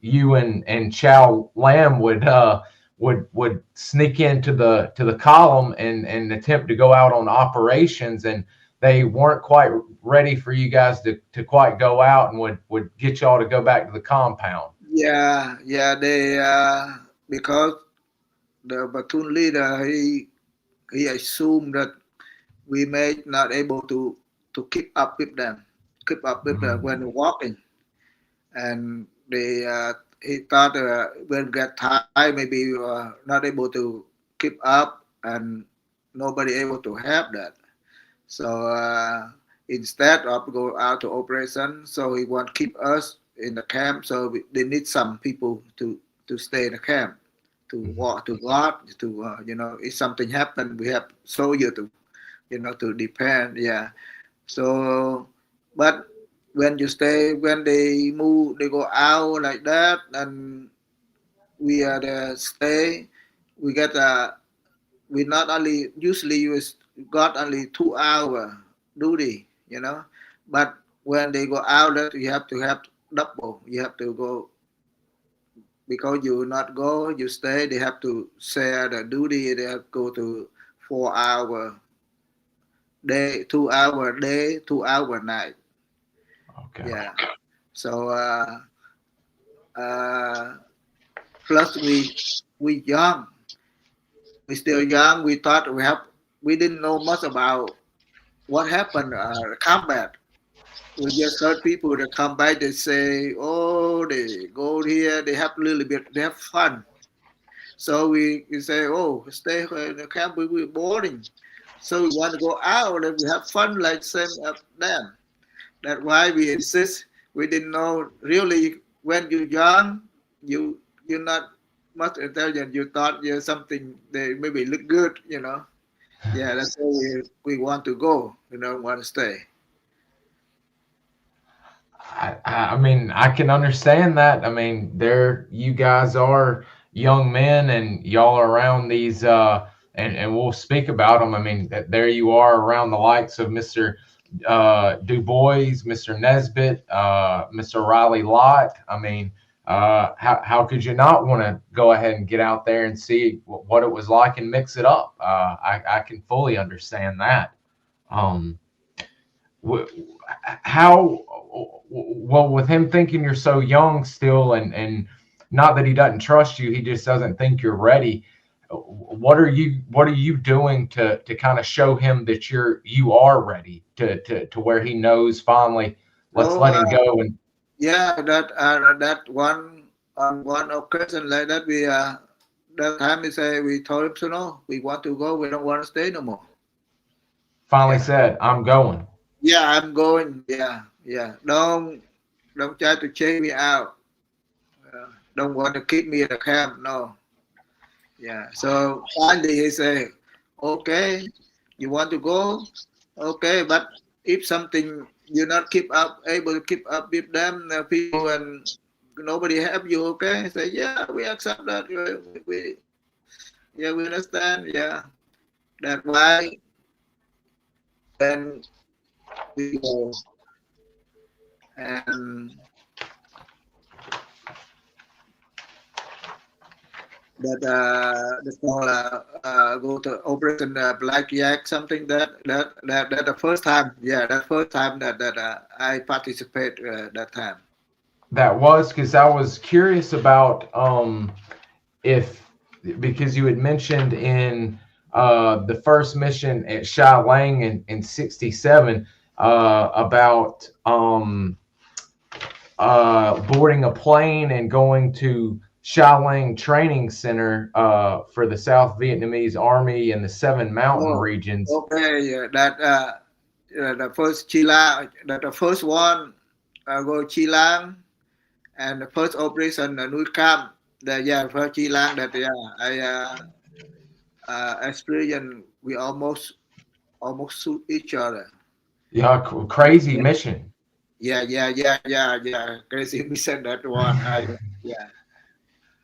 you and Chao Lam would sneak into the column and attempt to go out on operations, and they weren't quite ready for you guys to quite go out, and would get y'all to go back to the compound. Yeah, they because the platoon leader he assumed that we may not able to keep up with them when walking, and they he thought when get tired maybe we were not able to keep up and nobody able to help that. So instead of go out to operation, so he want to keep us in the camp. So they need some people to to stay in the camp, to walk to God, to if something happened, we have soldier to to depend. Yeah. So, but when you stay, when they move, they go out like that, and we are there stay. We get we not only usually you got only 2 hour duty, but when they go out, that you have to have double. You have to go because you not go, you stay. They have to share the duty. They have to go to 4 hour day, 2 hour day, 2 hour night. Okay. Yeah. So plus we young, we still young. We thought we didn't know much about what happened combat. We just heard people that come by. They say, "Oh, they go here. They have a little bit. They have fun." So we say, "Oh, stay in the camp. We're boring." So we want to go out and we have fun like same as them. That's why we insist. We didn't know really when you're young, you're not much intelligent. You thought you're something they maybe look good. Yeah, that's why we want to go. We don't want to stay. I mean, I can understand that. I mean, you guys are young men and y'all are around these, and we'll speak about them. I mean, there you are around the likes of Mr. Du Bois, Mr. Nesbitt, Mr. Riley Lott. I mean, how could you not want to go ahead and get out there and see what it was like and mix it up? I can fully understand that. Um, how well with him thinking you're so young still, and not that he doesn't trust you, he just doesn't think you're ready. What are you doing to kind of show him that you are ready to where he knows finally, let's So let him go? And yeah, that one occasion like that that time we told him, so no, we want to go, we don't want to stay no more. finally Yeah. said, I'm going. Yeah, I'm going. Yeah. Don't try to chase me out. Don't want to keep me in the camp. No. Yeah. So finally he say, okay, you want to go? Okay, but if something you're not able to keep up with them, people, and nobody help you, okay? Say, yeah, we accept that. We understand. Yeah. That's why then we go and that call go to Operation Blackjack, something that the first time, that first time that I participate that time. That was because I was curious about if, because you had mentioned in the first mission at Chilang in 67 about boarding a plane and going to Chilang Training Center for the South Vietnamese Army and the Seven Mountain Oh, regions. okay, the first Chilang, the first one go Chilang, and the first operation Nui Cam. First Chilang that I experienced. We almost shoot each other. Yeah, crazy mission. Yeah. Crazy mission that one. Yeah,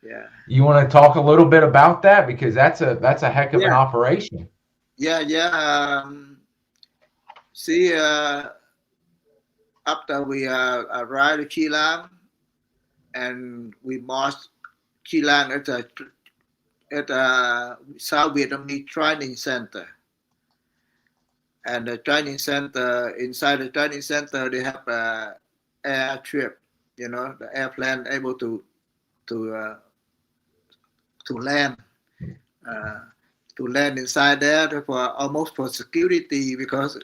yeah, You want to talk a little bit about that, because that's a heck of an yeah, operation. yeah. See, after we arrived at Chilang and we marched Chilang at a South Vietnamese training center. And the training center, inside the training center, they have a air trip. The airplane able to land. To land inside there for almost for security, because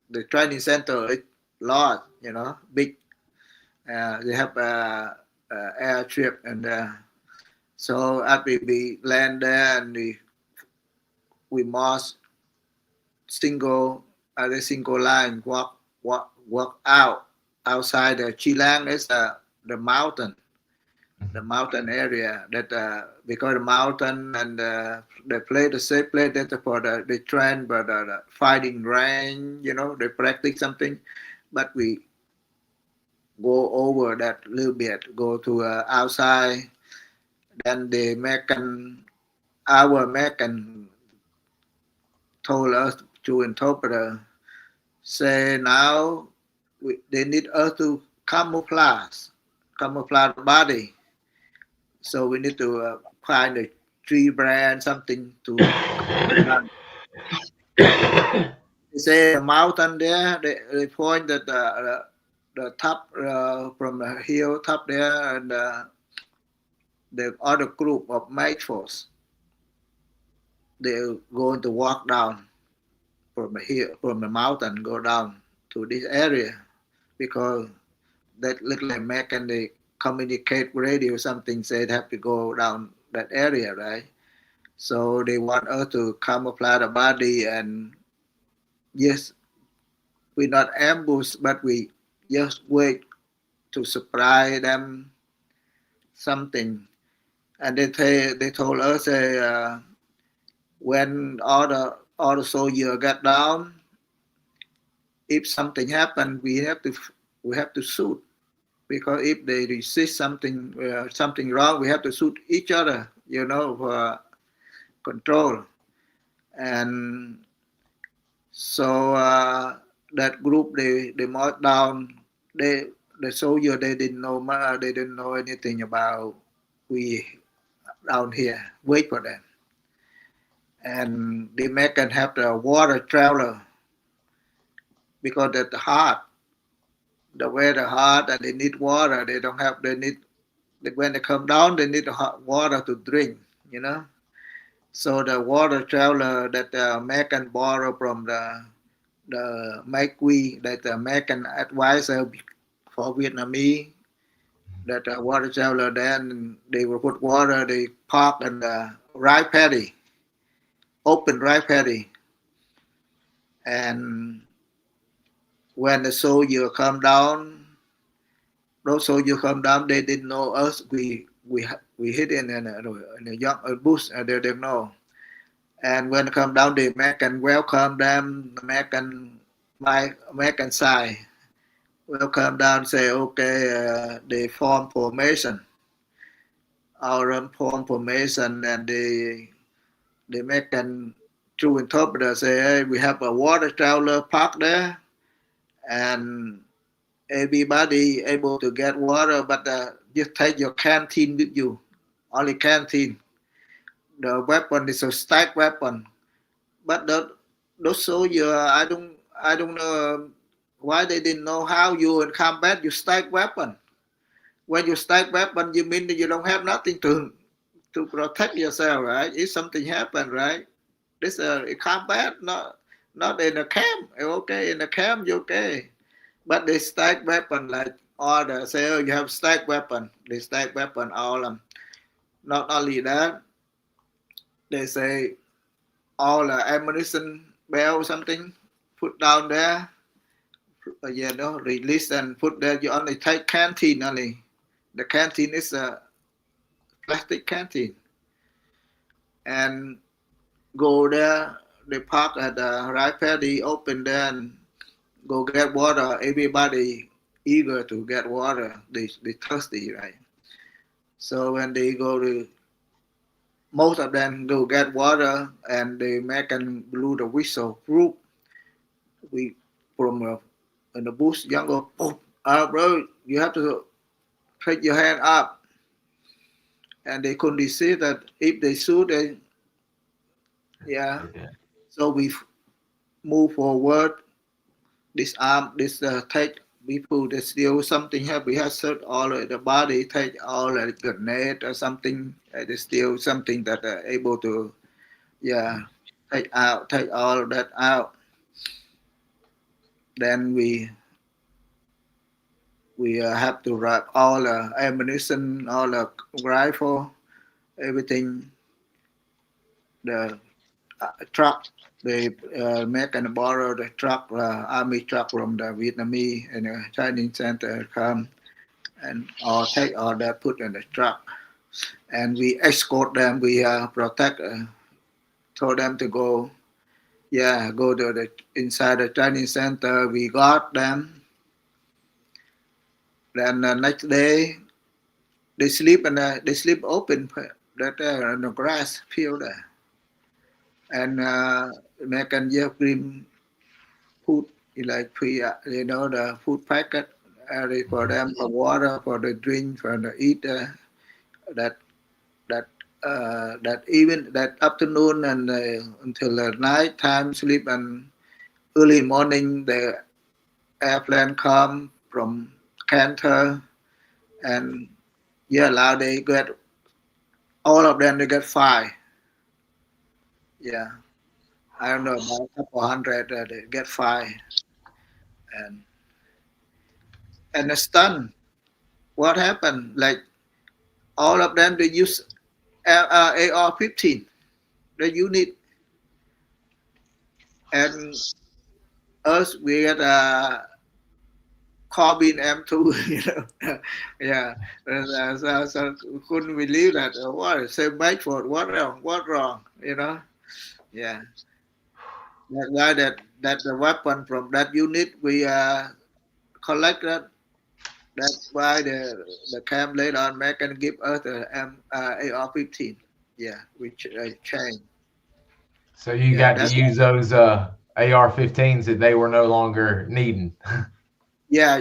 the training center is large, big. They have a air trip, and so after we land there and we march single line, walk out outside the Chilang is the mountain. the mountain area that because the mountain and they play the safe play that for the train but the fighting range, they practice something, but we go over that little bit, go to outside. Then the our American told us to interpreter say now they need us to camouflage the body. So we need to find a tree branch, something to. They say the mountain there. They point that the top from the hill top there, and the other group of mate force. They're going to walk down from the hill, from the mountain, go down to this area because that look like American they communicate radio something said have to go down that area, right? So they want us to camouflage the body and yes, we not ambush, but we just wait to surprise them something. And they told us when all the soldiers got down, if something happened, we have to shoot because if they resist something wrong, we have to shoot each other, for control. And so that group they marched down. The soldier they didn't know anything about we down here. Wait for them. And the American have the water traveler because that's hard. The weather hard and they need water. They need when they come down they need hot water to drink. So the water traveler that the American borrow from the MACV, that the American advisor for Vietnamese, that the water traveler then they will put water, they park in the rice paddy, open rice paddy. And when the soldier come down, those soldiers come down, they didn't know us. We hid in a young bush, and they didn't know. And when they come down, the American welcome them, American side welcome down, say, okay, they form formation. Our form formation, and the American true interpreter say, hey, we have a water traveler park there, and everybody able to get water, but just take your canteen with you, only canteen. The weapon is a stack weapon, but those soldiers, I don't know why they didn't know how you in combat you stack weapon. When you stack weapon, you mean that you don't have nothing to protect yourself, right? If something happen, right? This is combat, not in a camp. Okay, in a camp, you okay. But they stack weapon like order. Say, oh, you have stack weapon. They stack weapon all of them. Not only that, they say all the ammunition bell something put down there. Release and put there. You only take canteen only. The canteen is a plastic canteen. And go there. They park at the right paddy, open there and go get water. Everybody eager to get water. They thirsty, right? So when they go to, most of them go get water, and the American blew the whistle. Group, we from in the bush, young go, oh, bro, you have to take your hand up, and they couldn't see that if they shoot, Okay. So we move forward. Disarm, take people that steal something have we have searched all of the body, take all the grenade or something, they steal something that are able to take all of that out. Then we have to wrap all the ammunition, all the rifle, everything, the truck. They make and borrow the truck, army truck from the Vietnamese and the Chinese center come, and or take or they put in the truck, and we escort them. We protect, told them to go. Yeah, go to the inside the training center. We got them. Then the next day they sleep and they sleep open that in the grass field there. And American give them food like free, the food packet for them, for water, for the drink, for the eat. That that that even that afternoon and until the night time sleep, and early morning the airplane come from Cantor, and yeah, now they get all of them. They get 5. Yeah, I don't know, about a couple hundred. They get 5, and the stun. What happened? Like all of them, they use AR-15. The unit, and us we get a carbine M2. Yeah. So couldn't believe that. What? Same Bedford. What wrong? What wrong? Yeah. That's why that the weapon from that unit we collect that. That's why the camp later on American give us the AR-15. Yeah, which changed. So you Yeah, got to use those AR-15s that they were no longer needing. yeah.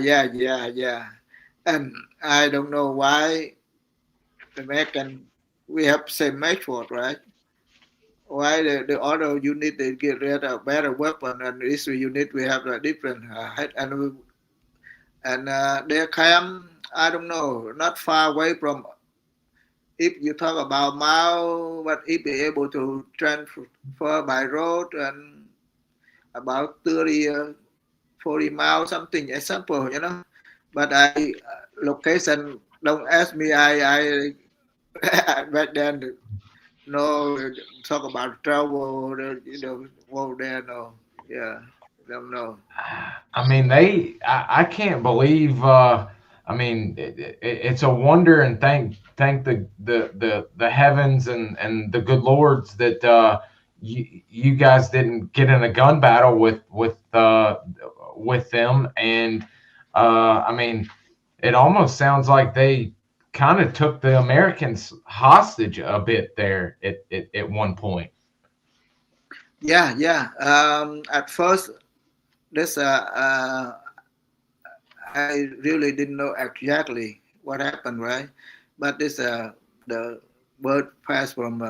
And I don't know why the American we have same method, right? Why the other unit they get rid of better weapon, and this unit we have a different head, and their camp, I don't know, not far away from. If you talk about Mao, but if be able to transfer by road and about 30, 40 miles, something example, But location, don't ask me. I back then, no, talk about travel, go there, no. Yeah, don't know. I mean, I can't believe. I mean, it's a wonder, and thank the heavens and the good lords that you guys didn't get in a gun battle with them. And I mean, it almost sounds like they kind of took the Americans hostage a bit there at one point. Yeah. At first, this I really didn't know exactly what happened, right? But this the word passed from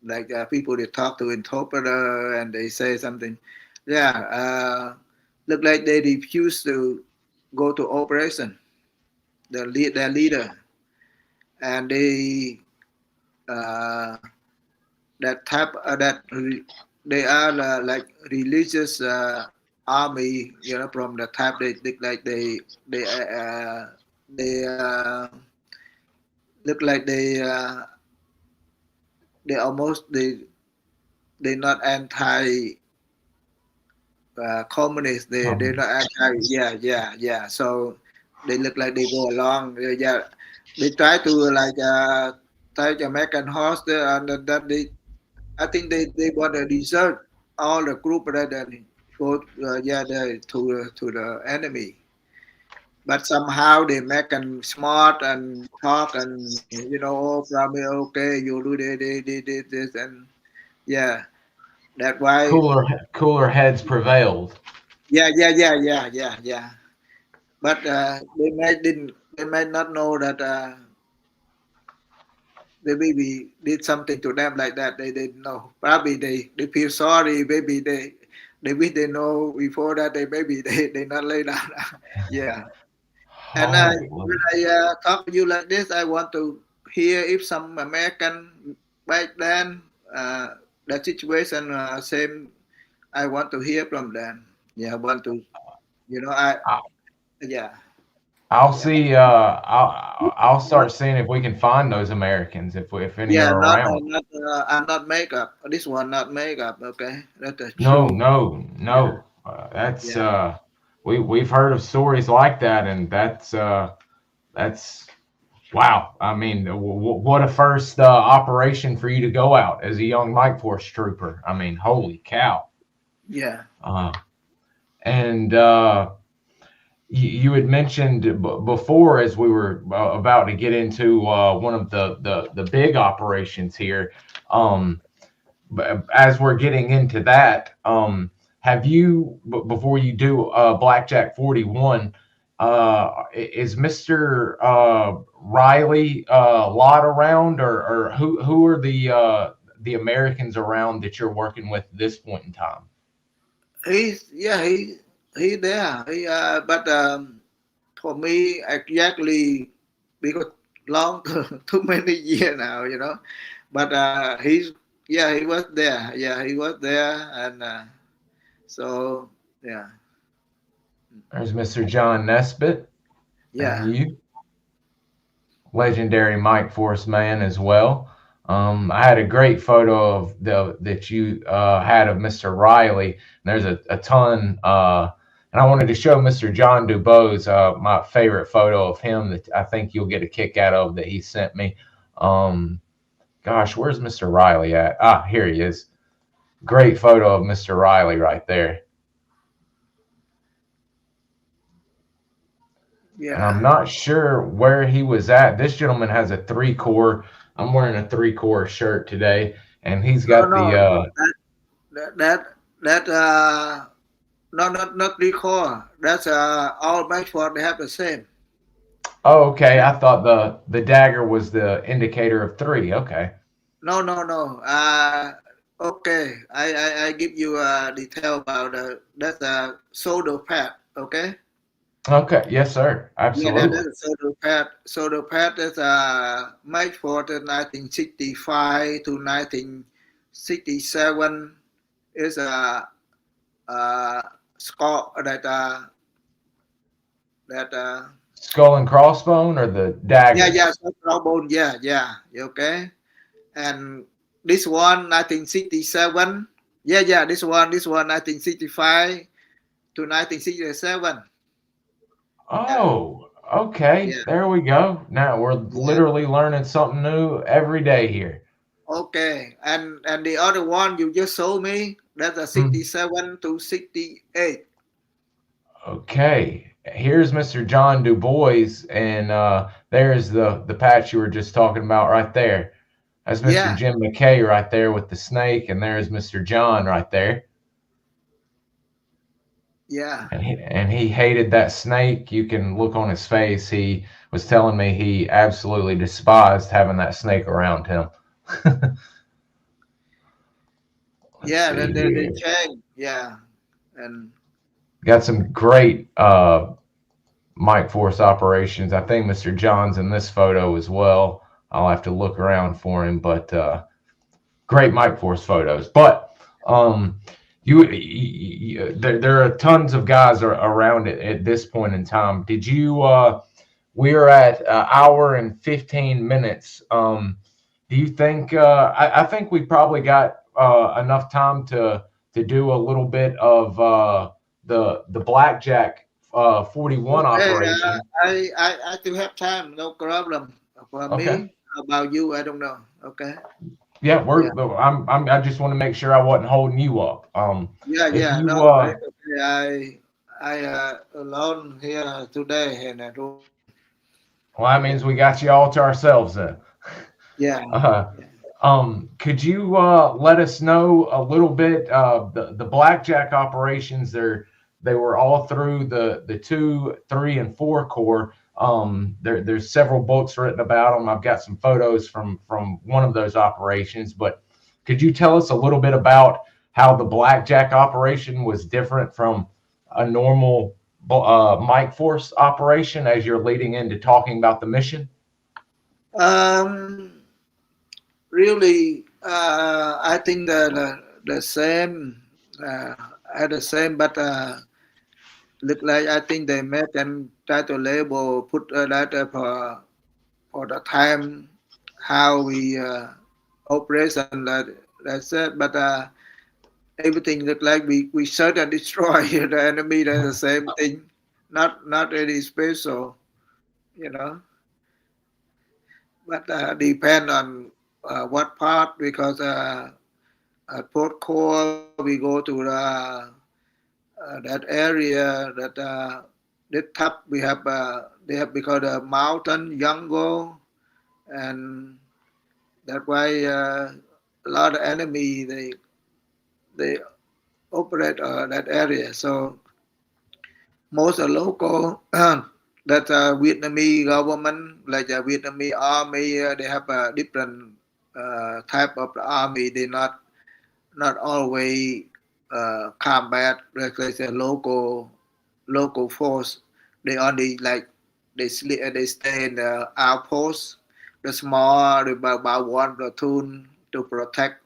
like people they talk to interpreter and they say something. Yeah, look like they refused to go to operation. Their leader, and they uh, that type they are like religious army, from the type they look like they look like they almost they not anti communist. They're not anti. Yeah. So they look like they go along. Yeah, they try to like try to make an host and that I think they want to desert all the group that then go to the enemy. But somehow they make them smart and talk and oh, probably okay, you do this and yeah, that's why. Cooler heads prevailed. Yeah. But they might not know that they maybe did something to them like that. They didn't know. Probably they feel sorry. Maybe they wish they know before that. They not lay down. Yeah. And when I talk to you like this, I want to hear if some American back then the situation same. I want to hear from them. Yeah, I want to. I yeah. I'll see. I'll start seeing if we can find those Americans if any Yeah, are around. I'm not makeup. This one not makeup. Okay, that's a No, true. no, Yeah, no. That's yeah, we've heard of stories like that, and That's wow. I mean, what a first operation for you to go out as a young Mike Force trooper. I mean, holy cow. Yeah. And you had mentioned before, as we were about to get into one of the big operations here. As we're getting into that, have you, before you do Blackjack 41, is Mr. Riley Lott around, or who are the Americans around that you're working with at this point in time? He there. But for me exactly because long too many years now, you know. But he was there. Yeah, he was there, and so yeah. There's Mr. John Nesbitt. Yeah. And you, legendary Mike Force man as well. I had a great photo of that you had of Mr. Riley. And there's a ton, and I wanted to show Mr. John Dubose my favorite photo of him that I think you'll get a kick out of that he sent me. Gosh, where's Mr. Riley at? Ah, here he is. Great photo of Mr. Riley right there. Yeah. And I'm not sure where he was at. This gentleman has a 3-corps. I'm wearing a 3-corps shirt today, and he's got not 3-corps. That's all Mike Force. They have the same. Oh, okay. I thought the dagger was the indicator of 3. Okay. No. Okay. I give you detail about that's a shoulder pad. Okay. Okay. Yes, sir. Absolutely. Yeah, that's a shoulder pad. Shoulder pad is made for the 1965 to 1967. Is a skull that skull and crossbone or the dagger? Yeah, crossbone. Yeah. Okay. And this one 1967. Yeah. This one 1965 to 1967. Oh, okay. Yeah. There we go. Now we're literally learning something new every day here. Okay. And the other one you just showed me, that's a 67 to 68. Okay. Here's Mr. John Dubois, and there's the patch you were just talking about right there. That's Mr. Jim McKay right there with the snake, and there's Mr. John right there. Yeah. And he hated that snake. You can look on his face. He was telling me he absolutely despised having that snake around him. Yeah, the chain. Yeah. And got some great Mike Force operations. I think Mr. John's in this photo as well. I'll have to look around for him, but great Mike Force photos. But there are tons of guys around it at this point in time. Did you? We are at an hour and 15 minutes. Do you think? I think we probably got enough time to do a little bit of the Blackjack 41 operation. I still have time. No problem. For me, about you, I don't know. Okay. Yeah, I just want to make sure I wasn't holding you up. Yeah. I alone here today in a room. Well, that means we got you all to ourselves then. Yeah. Could you let us know a little bit the Blackjack operations? They were all through the 2, 3, and 4 corps. There's several books written about them. I've got some photos from one of those operations, but could you tell us a little bit about how the Blackjack operation was different from a normal Mike Force operation as you're leading into talking about the mission? Really, I think the same, at the same, but look like I think they made and try to label, put that for the time how we operation that's it. But everything look like we search and destroy the enemy. That's the same thing. Not really special, you know. but depend on what part, because at Port Call we go to that area that top we have they have because the mountain jungle, and that's why a lot of enemy they operate that area. So most are local. That Vietnamese government, like the Vietnamese army, they have a different type of army. They not always combat. Like they say local force. They only like they stay in the outpost, the small about one platoon to protect,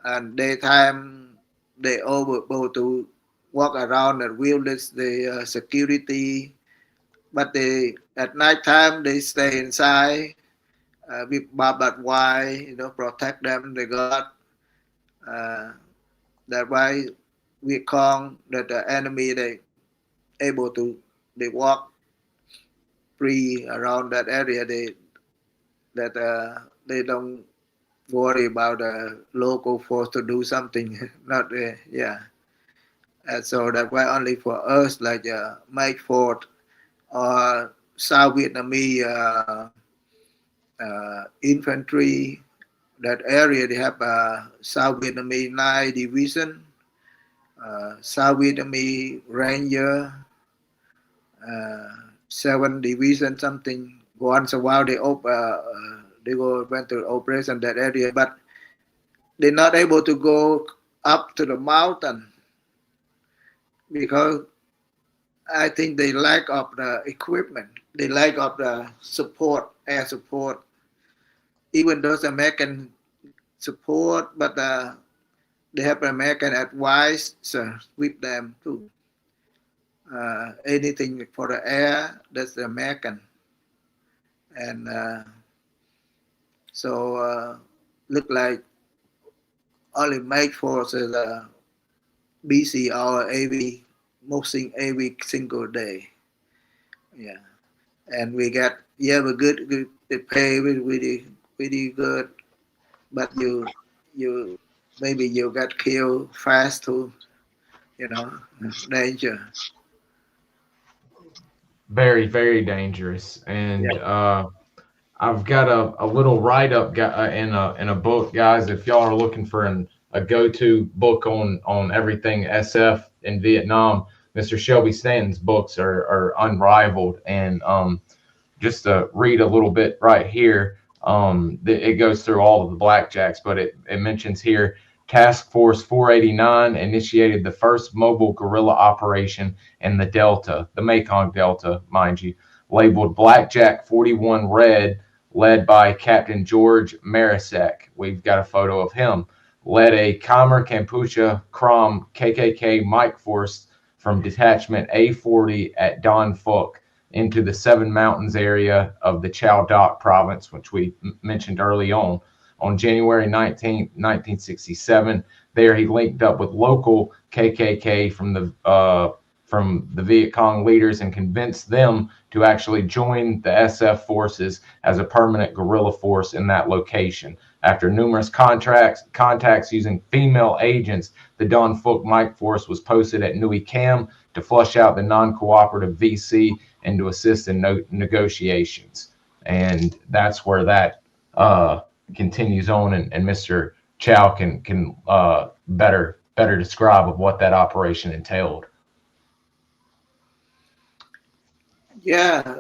and daytime they able to walk around and witness the security, but they at night time they stay inside with barbed wire, protect them. They got uh, that why we call that the enemy they able to they walk free around that area. They don't worry about the local force to do something. Not yeah. And so that's why only for us like Mike Ford or South Vietnamese infantry, that area they have South Vietnamese 9 division, South Vietnamese Ranger, 7 division something. Once a while they go went to operation that area, but they're not able to go up to the mountain because I think they lack of the equipment. They lack of the support, air support. Even those American support, but they have American advice with them too. Anything for the air, that's the American. And so look like only make forces busy hour every single day. Yeah. And we got we're good they pay really good, but you maybe you got killed fast too, danger. Very, very dangerous. And Yeah. I've got a little write up in a book, guys. If y'all are looking for a go to book on everything SF in Vietnam, Mr. Shelby Stanton's books are unrivaled. And just to read a little bit right here, it goes through all of the blackjacks, but it mentions here Task Force 489 initiated the first mobile guerrilla operation in the Delta, the Mekong Delta, mind you, labeled Blackjack 41 Red, led by Captain George Marisak. We've got a photo of him. Led a Khmer Kampuchea Krom KKK Mike Force from Detachment A40 at Don Phuoc into the Seven Mountains area of the Chao Doc province, which we mentioned early on January 19, 1967. There he linked up with local KKK from the Viet Cong leaders and convinced them to actually join the SF forces as a permanent guerrilla force in that location. After numerous contacts using female agents, the Don Phuoc Mike Force was posted at Nui Cam to flush out the non-cooperative VC and to assist in negotiations. And that's where that continues on, and Mr. Chao can better describe of what that operation entailed. Yeah.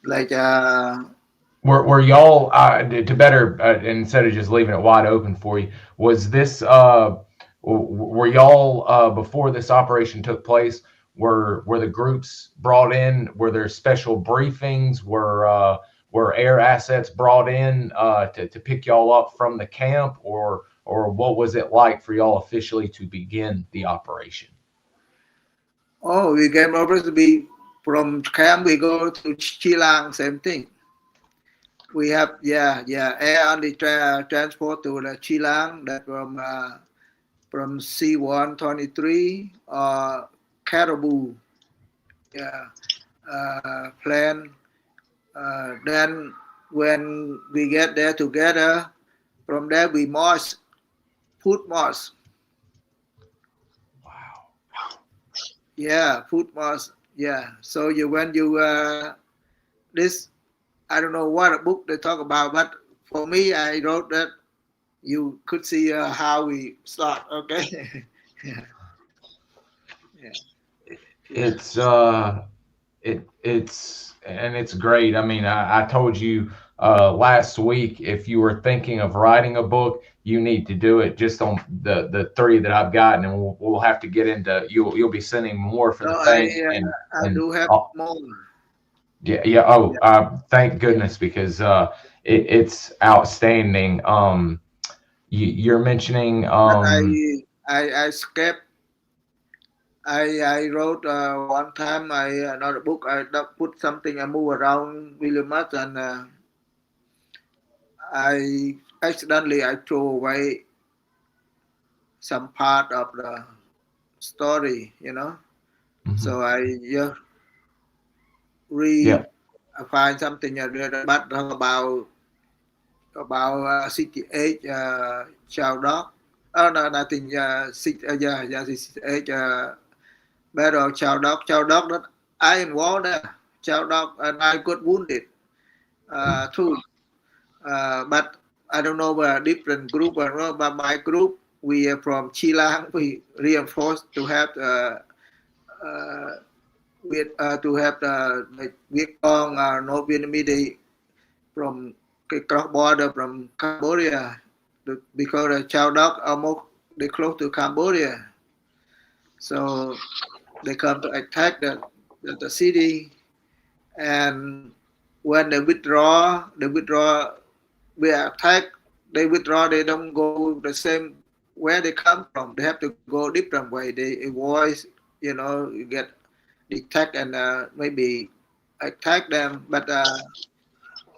Like Were y'all to better instead of just leaving it wide open for you? Was this were y'all before this operation took place? Were the groups brought in? Were there special briefings? Were air assets brought in to pick y'all up from the camp, or what was it like for y'all officially to begin the operation? we came over to be from camp. We go to Chilang, same thing. We have air on the transport to the Chilang that from C-123 or Caribou plane Then when we get there together, from there we march, foot march. Wow. Yeah, foot march. Yeah. So when you this, I don't know what book they talk about, but for me, I wrote that you could see how we start. Okay. Yeah. Yeah. It's it's great. I mean, I told you last week, if you were thinking of writing a book, you need to do it just on the three that I've gotten, and we'll have to get into. You'll be sending more for No, the FANK I and do have more. yeah. Oh, Yeah. thank goodness, because it's outstanding. You're mentioning But I skipped. I wrote one time. Another book. I put something. I move around really much, and I accidentally I throw away some part of the story. mhm. So I just re Yeah. I find something but talk about 68 Chao dog. Oh no, nothing. Yeah, 68 battle of Chao dog. Chao dog that I involved there. Chao dog and I got wounded too. But I don't know different group or not. But my group, we are from Chilang. We reinforced to have uh, to have the Viet Cong North Vietnamese from the cross border from Cambodia because the Chao dog almost they close to Cambodia, so they come to attack the city, and when they withdraw, we attack. They withdraw. They don't go the same where they come from. They have to go different way. They avoid, you get detect and maybe attack them, but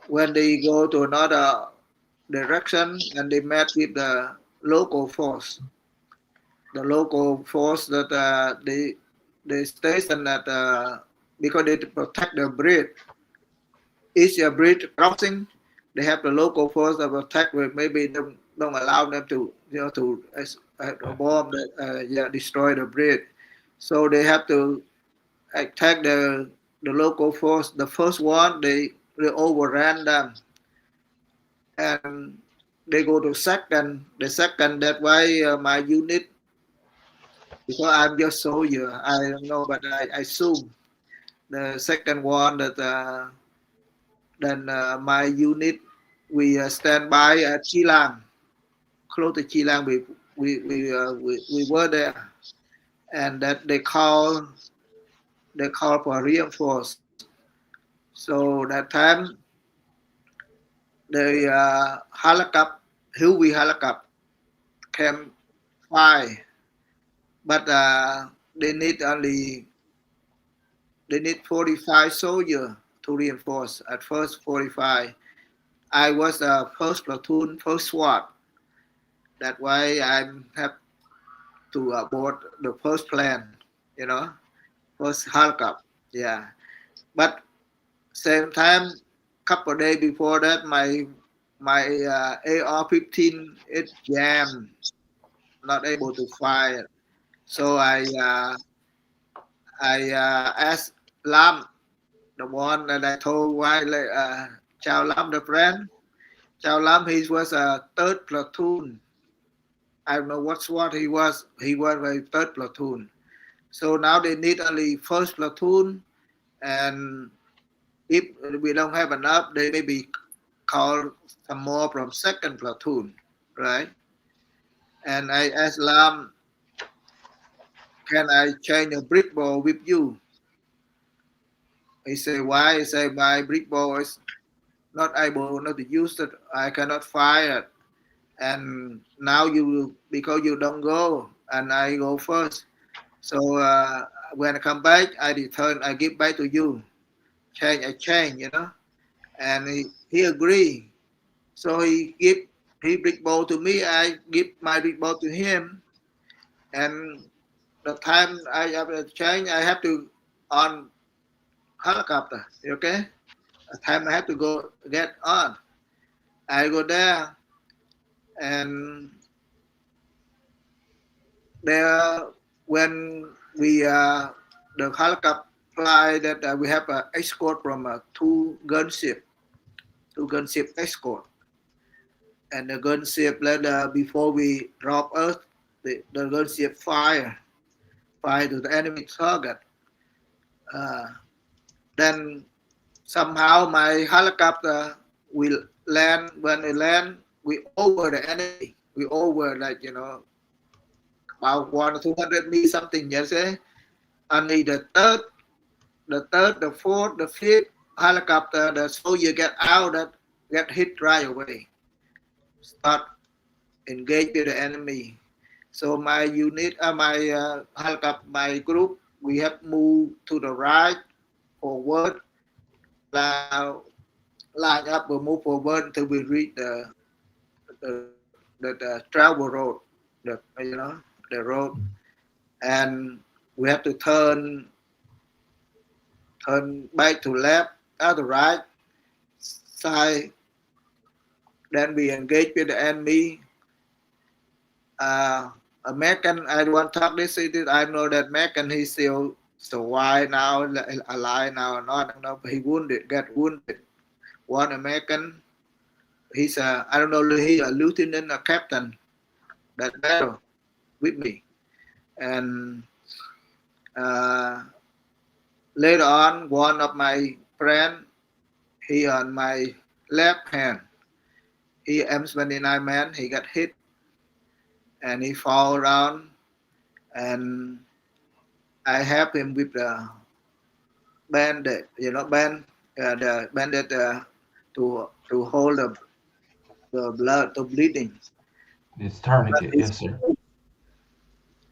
when they go to another direction and they met with the local force. The local force that they station that because they protect the bridge. Each bridge crossing, they have the local force that protect with maybe don't allow them to bomb that destroy the bridge. So they have to attack the local force. The first one they overran them and they go to second. The second that why my unit because I'm just soldier. I don't know, but I assume the second one that then my unit we stand by at Chilang, close to Chilang. We were there, and that they call for reinforce. So that time the helicopter, Huey helicopter came fly, but they need 45 soldiers to reinforce. At first 45. I was first platoon, first SWAT. That why I have to board the first plane, first helicopter. Yeah, but same time, couple of days before that, my AR-15 it jammed, not able to fire. So I asked Lam, the one that I told why Chao Lam, the friend. Chao Lam, he was a third platoon. I don't know what SWAT he was. He was a third platoon. So now they need only first platoon, and if we don't have enough, they maybe call some more from second platoon, right? And I asked Lam, can I change a brick ball with you? He said, why? He said, my brick ball is not able not to use it. I cannot fire it. And now because you don't go, and I go first. So when I come back, I give back to you. I change. And he agreed. So he big ball to me. I give my big ball to him. And the time I have to change, I have to on helicopter. Okay. time I have to go get on. I go there, and there when we the helicopter fly that we have an escort from two gunship escort, and the gunship later before we drop Earth, the gunship fire to the enemy target. Uh, then somehow my helicopter will land. When we land, we over the enemy. We over like about 100 or 200 meters something. Yes, only the fourth, the fifth helicopter, the soldier get out that get hit right away. Start engage with the enemy. So my unit, my helicopter, my group, we have moved to the right, forward, line up, we move forward until we reach the travel road, the road, and we have to turn back to left, to right side. Then we engage with the enemy. American, I want to talk this. I know that American, he's still survive now, alive now or not. I don't know, but he got wounded. One American, he's I don't know, he's a lieutenant, a captain, that battle with me. And later on, one of my friend, he on my left hand, he M79 man, he got hit, and he fall down, and I help him with the bandage, the bandage to hold the blood, the bleeding. It's tourniquet, yes, sir.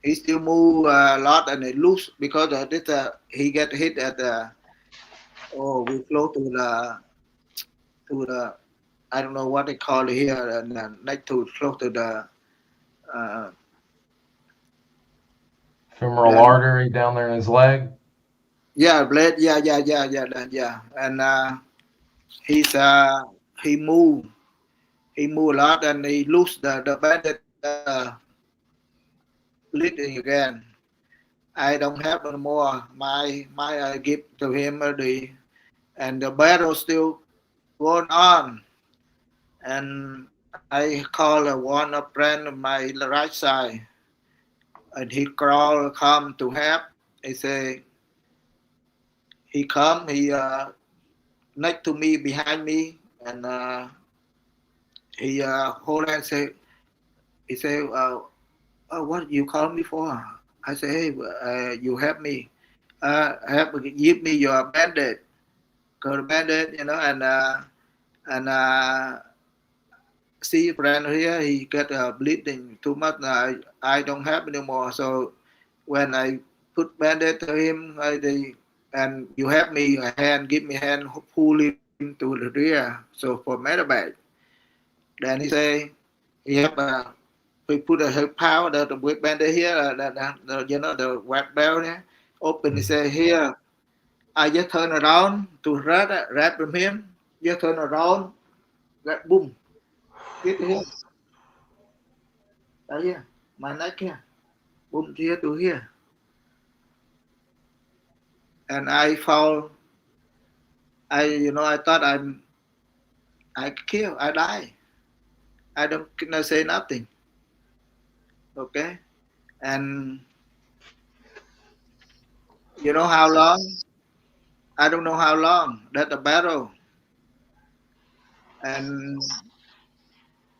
He still move a lot and it loose because he get hit at we flow to the I don't know what they call it here, and next to close to the Femoral artery down there in his leg. Yeah, blade. Yeah. And he move a lot, and he lose the bandit bleeding again. I don't have no more. My I give to him already, and the battle still going on. And I call one a friend of my right side, and he come to help. He say he come. He next to me, behind me, and he hold and say, he say, what you call me for? I say, hey, you help me, give me your bandage, and see friend here, he got bleeding too much. I don't have anymore. So when I put bandage to him, and you help me a hand, give me a hand, pull him to the rear. So for Medevac, then he say he have we put a power the with bandage here, the white belt here, open. He say here, I just turn around to wrap from him, just turn around, boom, hit him. Right here, my neck here, boom here to here, and I fall. I thought I kill, I die. I don't say nothing. Okay, and you know how long? I don't know how long that the battle. And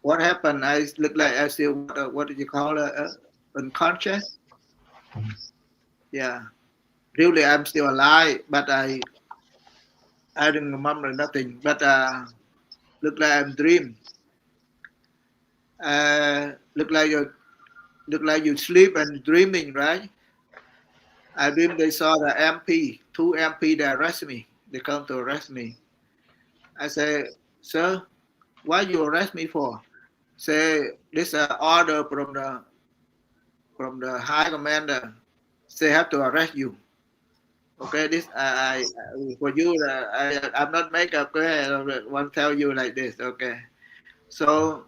what happened? I look like I still what did you call it? Unconscious. Yeah, really, I'm still alive, but I don't remember nothing. But look like I'm dream. Look like you sleep and dreaming, right? I dream they saw the MP, two MP that arrest me. They come to arrest me. I say, sir, why you arrest me for? Say this order from the high commander. Say have to arrest you. Okay, this I for you. I'm not makeup. Okay, I want to tell you like this. Okay, so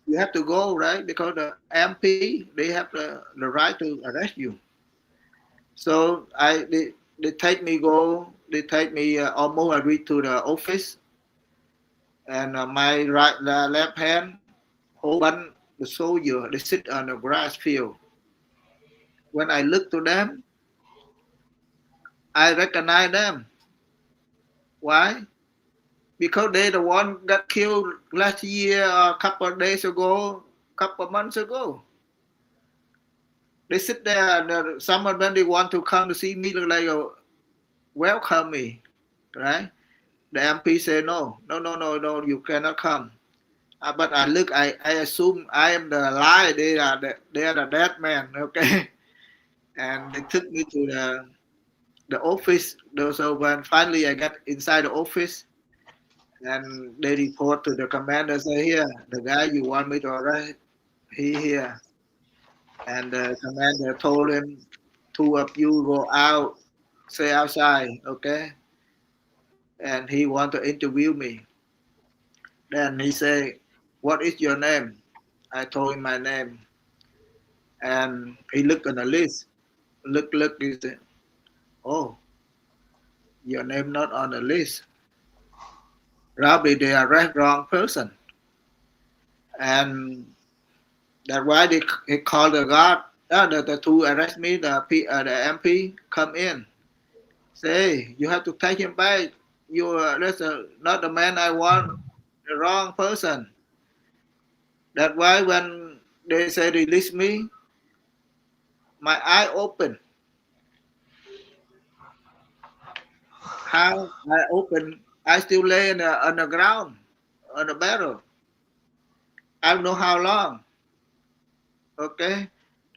you have to go, right? Because the MP they have the right to arrest you. So they take me go. They take me almost I reach to the office, and my left hand hold one the soldier. They sit on the grass field. When I look to them, I recognize them. Why? Because they the one got killed last year, a couple of days ago, couple of months ago. They sit there, and some of them they want to come to see me, like welcome me, right? The MP say no, no, no, no, no, you cannot come. But I look, I assume I am the lie. They are the dead man, okay? And they took me to the office. So when finally I got inside the office, and they report to the commander, say here, the guy you want me to arrest, he here. And the commander told him, two of you go out, stay outside, okay? And he want to interview me. Then he say, what is your name? I told him my name. And he looked on the list. Look, he said, oh, your name not on the list. Probably they arrest wrong person. And that's why they call the guard, the two arrest me, the MP come in. Say, you have to take him back. That's not the man I want, the wrong person. That's why when they say release me, my eye open. How I open, I still lay on the ground, on the barrel. I don't know how long. Okay,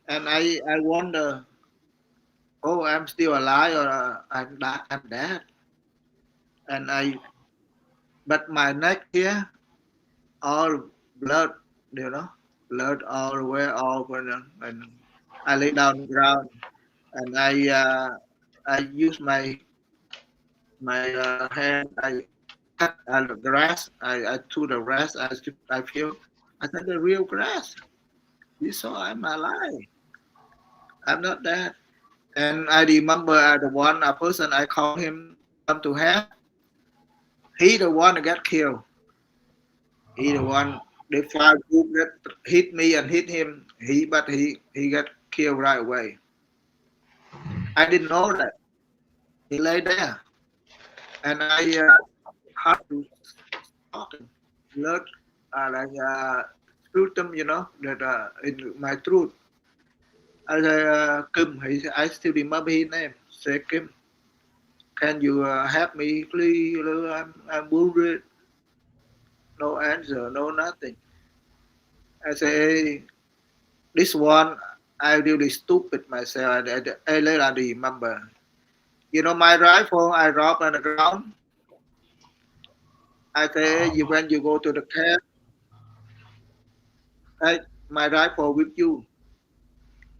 and I wonder, oh, I'm still alive or I'm dead. And but my neck here, all blood, you know, blood all the way over, and I lay down on the ground, and I use my hand, I cut the grass, I to the grass, I feel, I said the real grass. You saw I'm alive. I'm not dead. And I remember the one a person I call him come to help. He the one that got killed. He the one they fire group that hit me and hit him. He got killed right away. I didn't know that. He lay there, and I had to talking blood like sputum, that in my throat. I say Kim. I still remember his name. Say Kim. Can you help me, please? I'm wounded. No answer. No nothing. I say, hey, this one, I really stupid myself. I later remember. My rifle I drop on the ground. I say, when you go to the camp, take my rifle with you.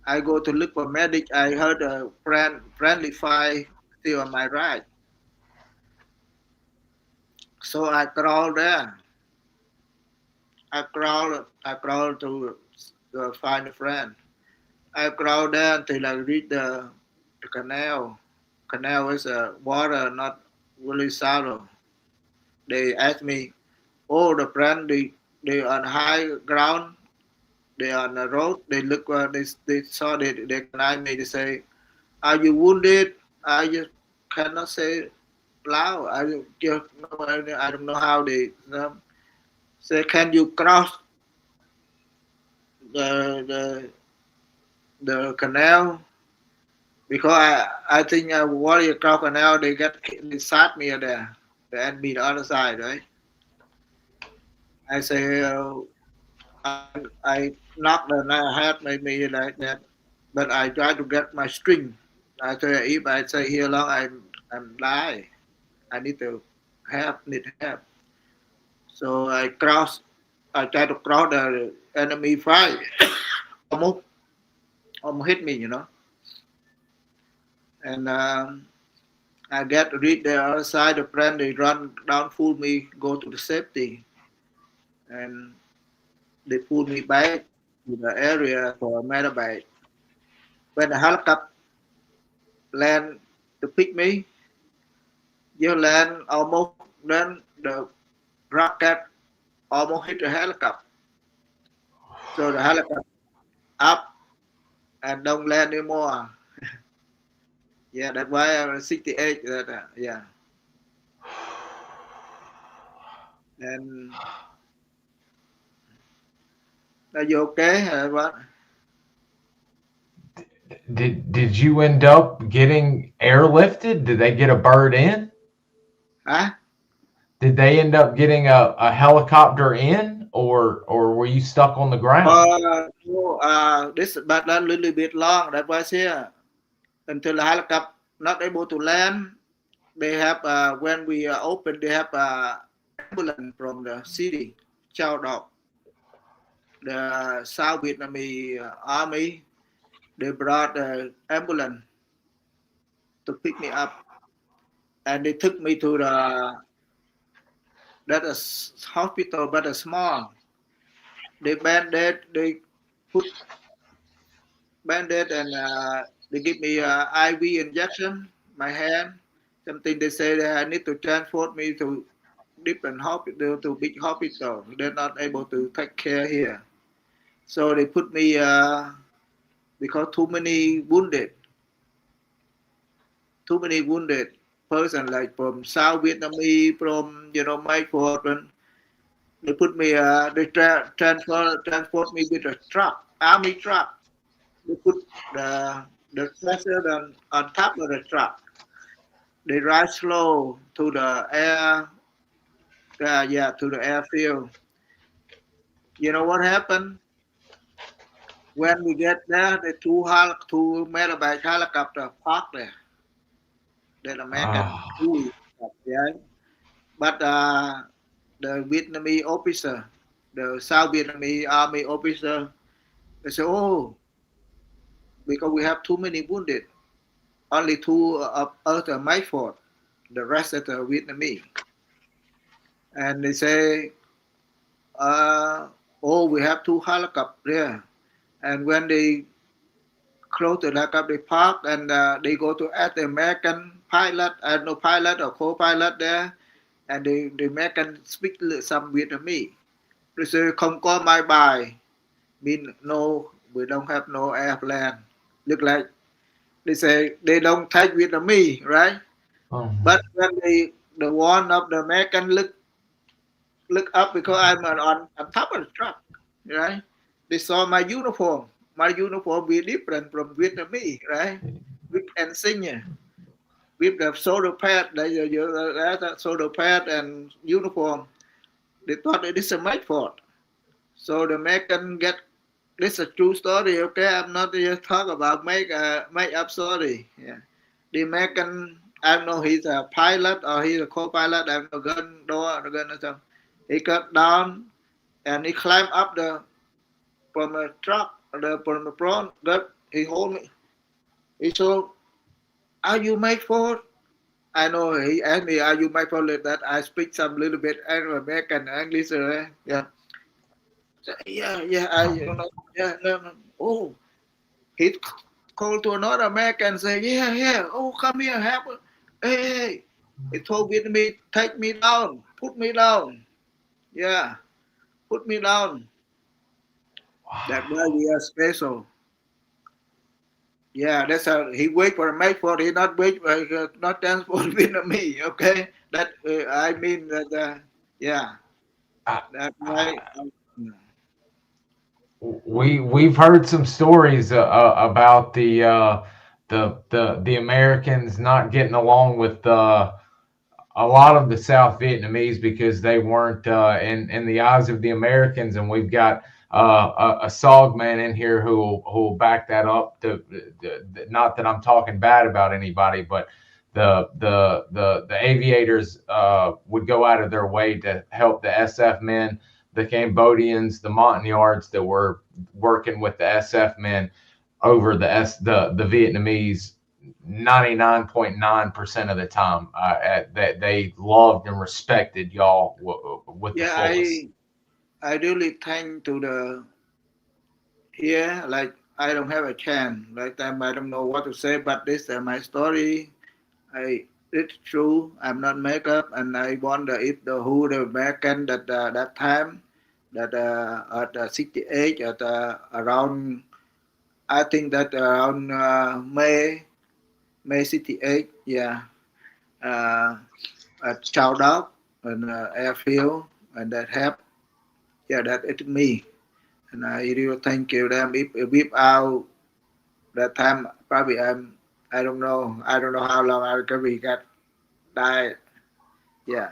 I go to look for medic. I heard a friendly fire still on my right. So I crawl there. I crawl to find a friend. I crawl there until I reach the canal. Canal is water, not really shallow. They asked me, oh, the friend, they on high ground, they on the road. They look, they saw, they recognize me. They say, are you wounded? I just cannot say loud. I don't know how they say. Can you cross the the the canal? Because I think warrior cross canal. They shot me there. They had me the other side, right? I say I knocked the head maybe like that, but I try to get my string. I say if I stay here long, I'm die. I need help. So I try to cross the enemy fight. almost almost hit me, and I get to reach the other side. The friend they run down, pull me, go to the safety, and they pull me back to the area for Medevac. When the helicopter land to pick me, you land almost. Then the rocket almost hit the helicopter. So the helicopter up and don't land anymore. Yeah, that's why I'm 68. Yeah, and are you okay? What? Did you end up getting airlifted? Did they get a bird in? Huh? Did they end up getting a helicopter in, or were you stuck on the ground? No, this but a little bit long. That was here until the helicopter not able to land. They have when we open, they have ambulance from the city, Chao dog. The South Vietnamese army. They brought the ambulance to pick me up, and they took me to the that is hospital, but a small. They banded, they put banded, and they give me IV injection, my hand. Something they say that I need to transport me to different hospital, to big hospital. They're not able to take care here, so they put me because too many wounded person like from South Vietnamese, from Mayford. They put me, they transport me with a truck, army truck. They put the treasure on top of the truck. They ride slow to the to the airfield. You know what happened? When we get there, the two Medevac helicopter parked there. That American Oh, two, yeah. But the Vietnamese officer, the South Vietnamese army officer, they say, "Oh, because we have too many wounded, only two of us are my fault, the rest are the Vietnamese." And they say, "Oh, we have two helicopters there." And when they close the helicopter, they park and they go to ask the American pilot, no pilot or co-pilot there, and the American speak some Vietnamese. They say, "Không có máy bay," mean no, we don't have no airplane. Look like they say they don't take Vietnamese, right? oh. But when the one of the American look up because I'm on top of the truck, right? They saw my uniform. My uniform be different from Vietnamese, right? With insignia, with the shoulder pad, the shoulder pad and uniform. They thought it is a my fault. So the American get this is a true story, okay? I'm not just talk about make up story. Yeah. The American, I don't know he's a pilot or he's a co-pilot, I have no gun door, no gun or something. He got down and he climbed up the from the truck, from the front, got he hold me. He said, "Are you made for?" I know he asked me, "Are you made for that?" I speak some little bit American English, yeah. So, yeah, yeah, no. Oh, he called to another American and say, yeah, oh, come here, help. Hey, he told me, take me down, put me down. Yeah, put me down. That's why we are special. Yeah, that's how he wait for a mate for he not wait for not transport Vietnamese. Okay, that I mean that. Yeah, I, that's why. I, we've heard some stories about the Americans not getting along with a lot of the South Vietnamese because they weren't in the eyes of the Americans, and we've got a SOG man in here who will back that up. Not that I'm talking bad about anybody, but the aviators would go out of their way to help the SF men, the Cambodians, the Montagnards that were working with the SF men over the Vietnamese 99.9% of the time, that they loved and respected y'all with the Yeah, fullest. I really thank to the here. Like I don't have a chance. Like time I don't know what to say, but this is my story. It's true. I'm not make up, and I wonder if the who the American that time that at 68 at around, I think that around May 68, yeah, uh, at Chao and airfield, and that helped. Yeah, that it's me, and I really thank you them. If without that time, probably I don't know. I don't know how long I could be got died. Yeah.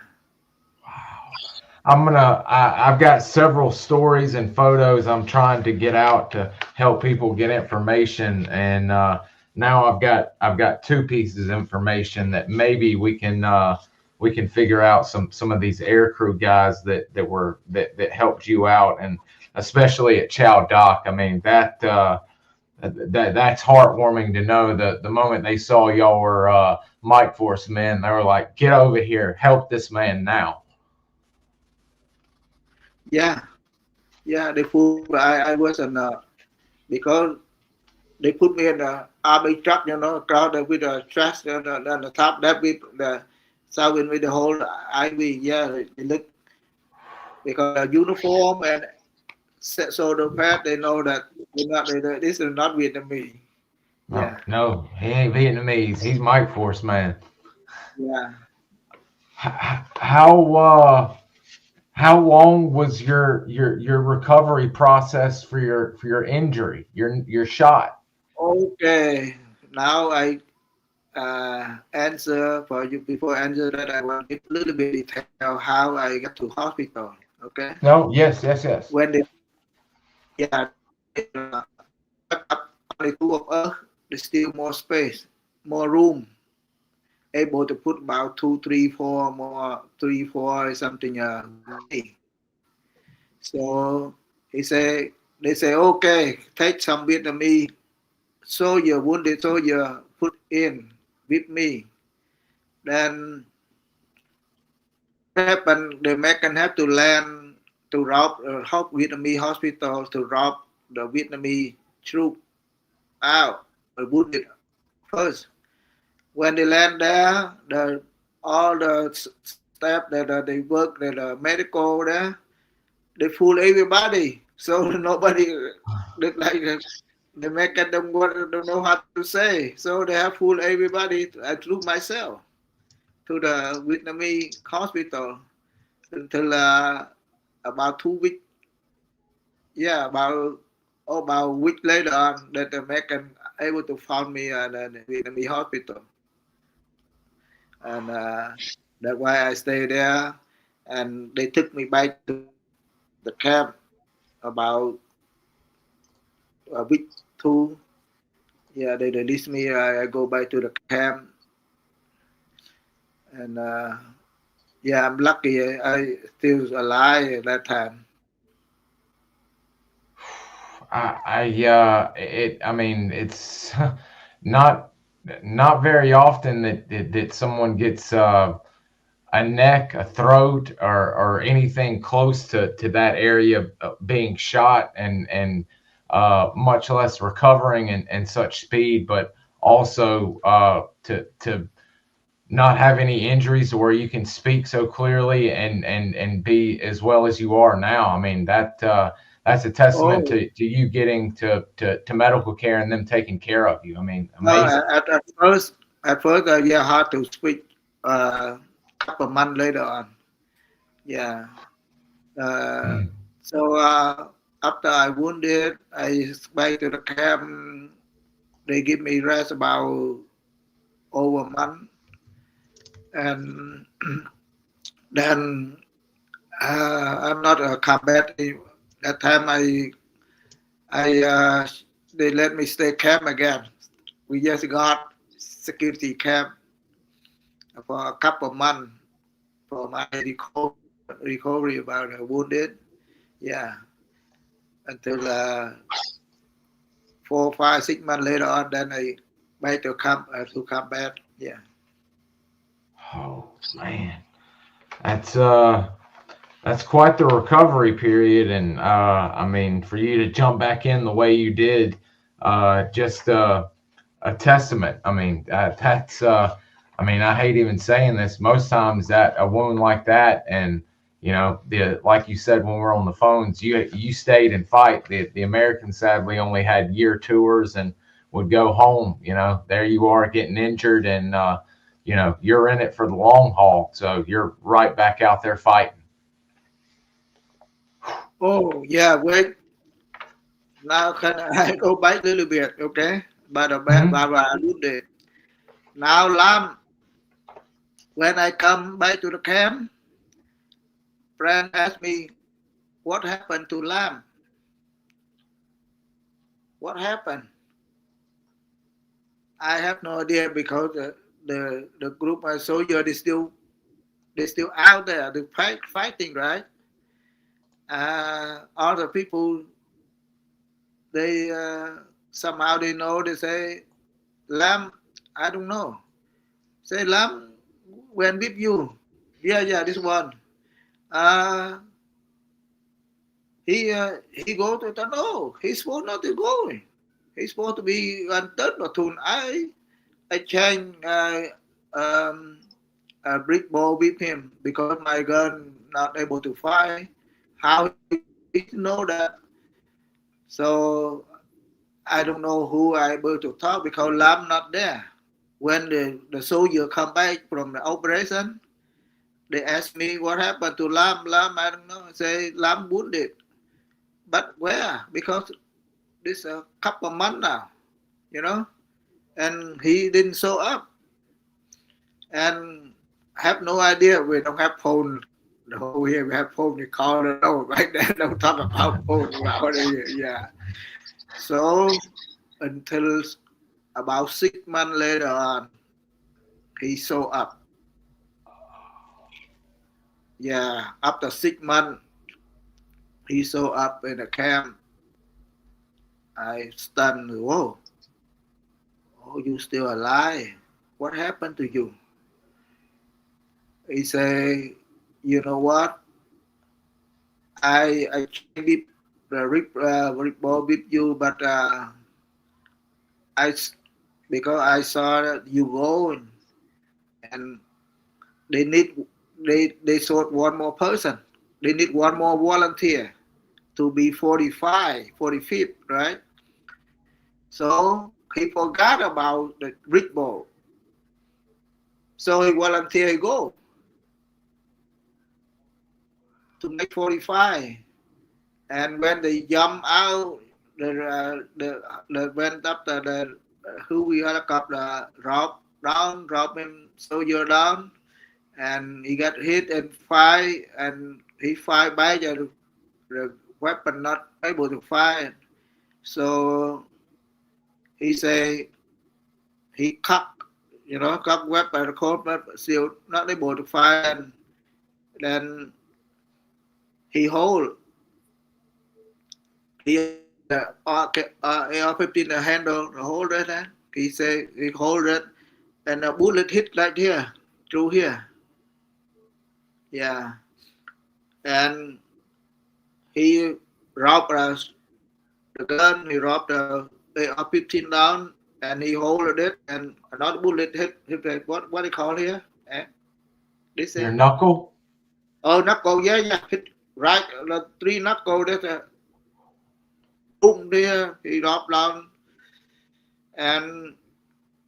I've got several stories and photos I'm trying to get out to help people get information. And now I've got two pieces of information that maybe we can figure out some of these aircrew guys that helped you out, and especially at Chao Dock. I mean, that's heartwarming to know that the moment they saw y'all were Mike Force men, they were like, get over here, help this man now. Yeah, yeah. They put I was in because they put me in the army truck, crowded with the trash on the top, that with the southern with the whole IV. Yeah, they look because the uniform and so the pad, they know that this is not Vietnamese. No, Yeah, no, he ain't Vietnamese. He's Mike Force, man. yeah. How long was your recovery process for your injury, your shot? Okay, now I answer for you. Before I answer that, I want to give a little bit detail how I got to hospital. Okay, No, yes, yes, yes. when they yeah up only two of us, there's still more space, more room, able to put about two, three, four more, three, four something. So he say they say okay, take some Vietnamese soldier, wounded soldier, put in with me. Then happened the American have to land to rob help Vietnamese hospital to rob the Vietnamese troop out, wounded first. When they land there, all the staff that they work, the medical there, they fool everybody. So nobody look like the American don't know how to say. So they have fooled everybody. I threw myself to the Vietnamese hospital until about 2 weeks. Yeah, about a week later on, that the American able to find me at the Vietnamese hospital, and that's why I stayed there. And they took me back to the camp about a week two. Yeah, they released me. I go back to the camp, and yeah, I'm lucky. I still alive at that time. I mean, it's not not very often that someone gets a neck, a throat, or anything close to that area being shot, and much less recovering and such speed, but also to not have any injuries where you can speak so clearly and be as well as you are now. I mean, that's a testament Oh to you getting to medical care and them taking care of you. I mean, no! amazing. At first, yeah, hard to speak. Couple months later on, yeah. Uh, so after I wounded, I back to the camp. They give me rest about over a month, and then I'm not a combat. That time I they let me stay camp again. We just got security camp for a couple of months for my recovery about wounded. Yeah, until 4, 5, 6 months later on, then back to come back. Yeah. Oh man, that's quite the recovery period, and I mean, for you to jump back in the way you did, just a testament. I mean, that's I mean, I hate even saying this. Most times that a wound like that, and you know, the like you said when we were on the phones, you stayed and fight. The Americans sadly only had year tours and would go home. You know, there you are getting injured, and you know, you're in it for the long haul. So you're right back out there fighting. Oh yeah. Wait. Now can I go back a little bit? Okay. But Mhm. I do that. Now Lam, when I come back to the camp, friend asked me what happened to Lam. What happened? I have no idea because the group of soldiers they still out there, they fighting, right? All the people they somehow they know. They say Lam, I don't know. Say Lam went with you. Yeah, yeah, this one. Uh, he go to the no. He's supposed not to go. He's supposed to be on third platoon. I changed a brick ball with him because my gun not able to fire. How he know that? So I don't know who I able to talk because Lam not there. When the soldier come back from the operation, they ask me what happened to Lam. Lam, I don't know. I say Lam wounded, but where? Because this a couple of months now, you know, and he didn't show up. And I have no idea. We don't have phone. The whole here we have phone. You call it over right there. Don't talk about phone nowadays. Yeah. So until about 6 months later on, he show up. Yeah. After 6 months, he show up in the camp. I stunned. Whoa. Oh, you still alive? What happened to you? He say, you know what? I can be report with you, but I because I saw that you go and they need they sought one more person. They need one more volunteer to be 45, 45th, right? So he forgot about the brick ball. So he volunteered to go to make 45. And when they jump out, the went up the who we helicopter drop him soldier down, and he got hit and fire, and he fire back, and the weapon not able to fire. So he say he cock, cock weapon, cold weapon, still not able to fire. And then he hold he AR-15 the handle, the hold it. He say he hold it, and a bullet hit right here, through here. Yeah, and he dropped the gun. He dropped the AR-15 down, and he hold it, and another bullet hit what do you call here? This Your is knuckle. knuckle. Yeah, yeah, hit right the three knuckle. That boom there. He dropped down, and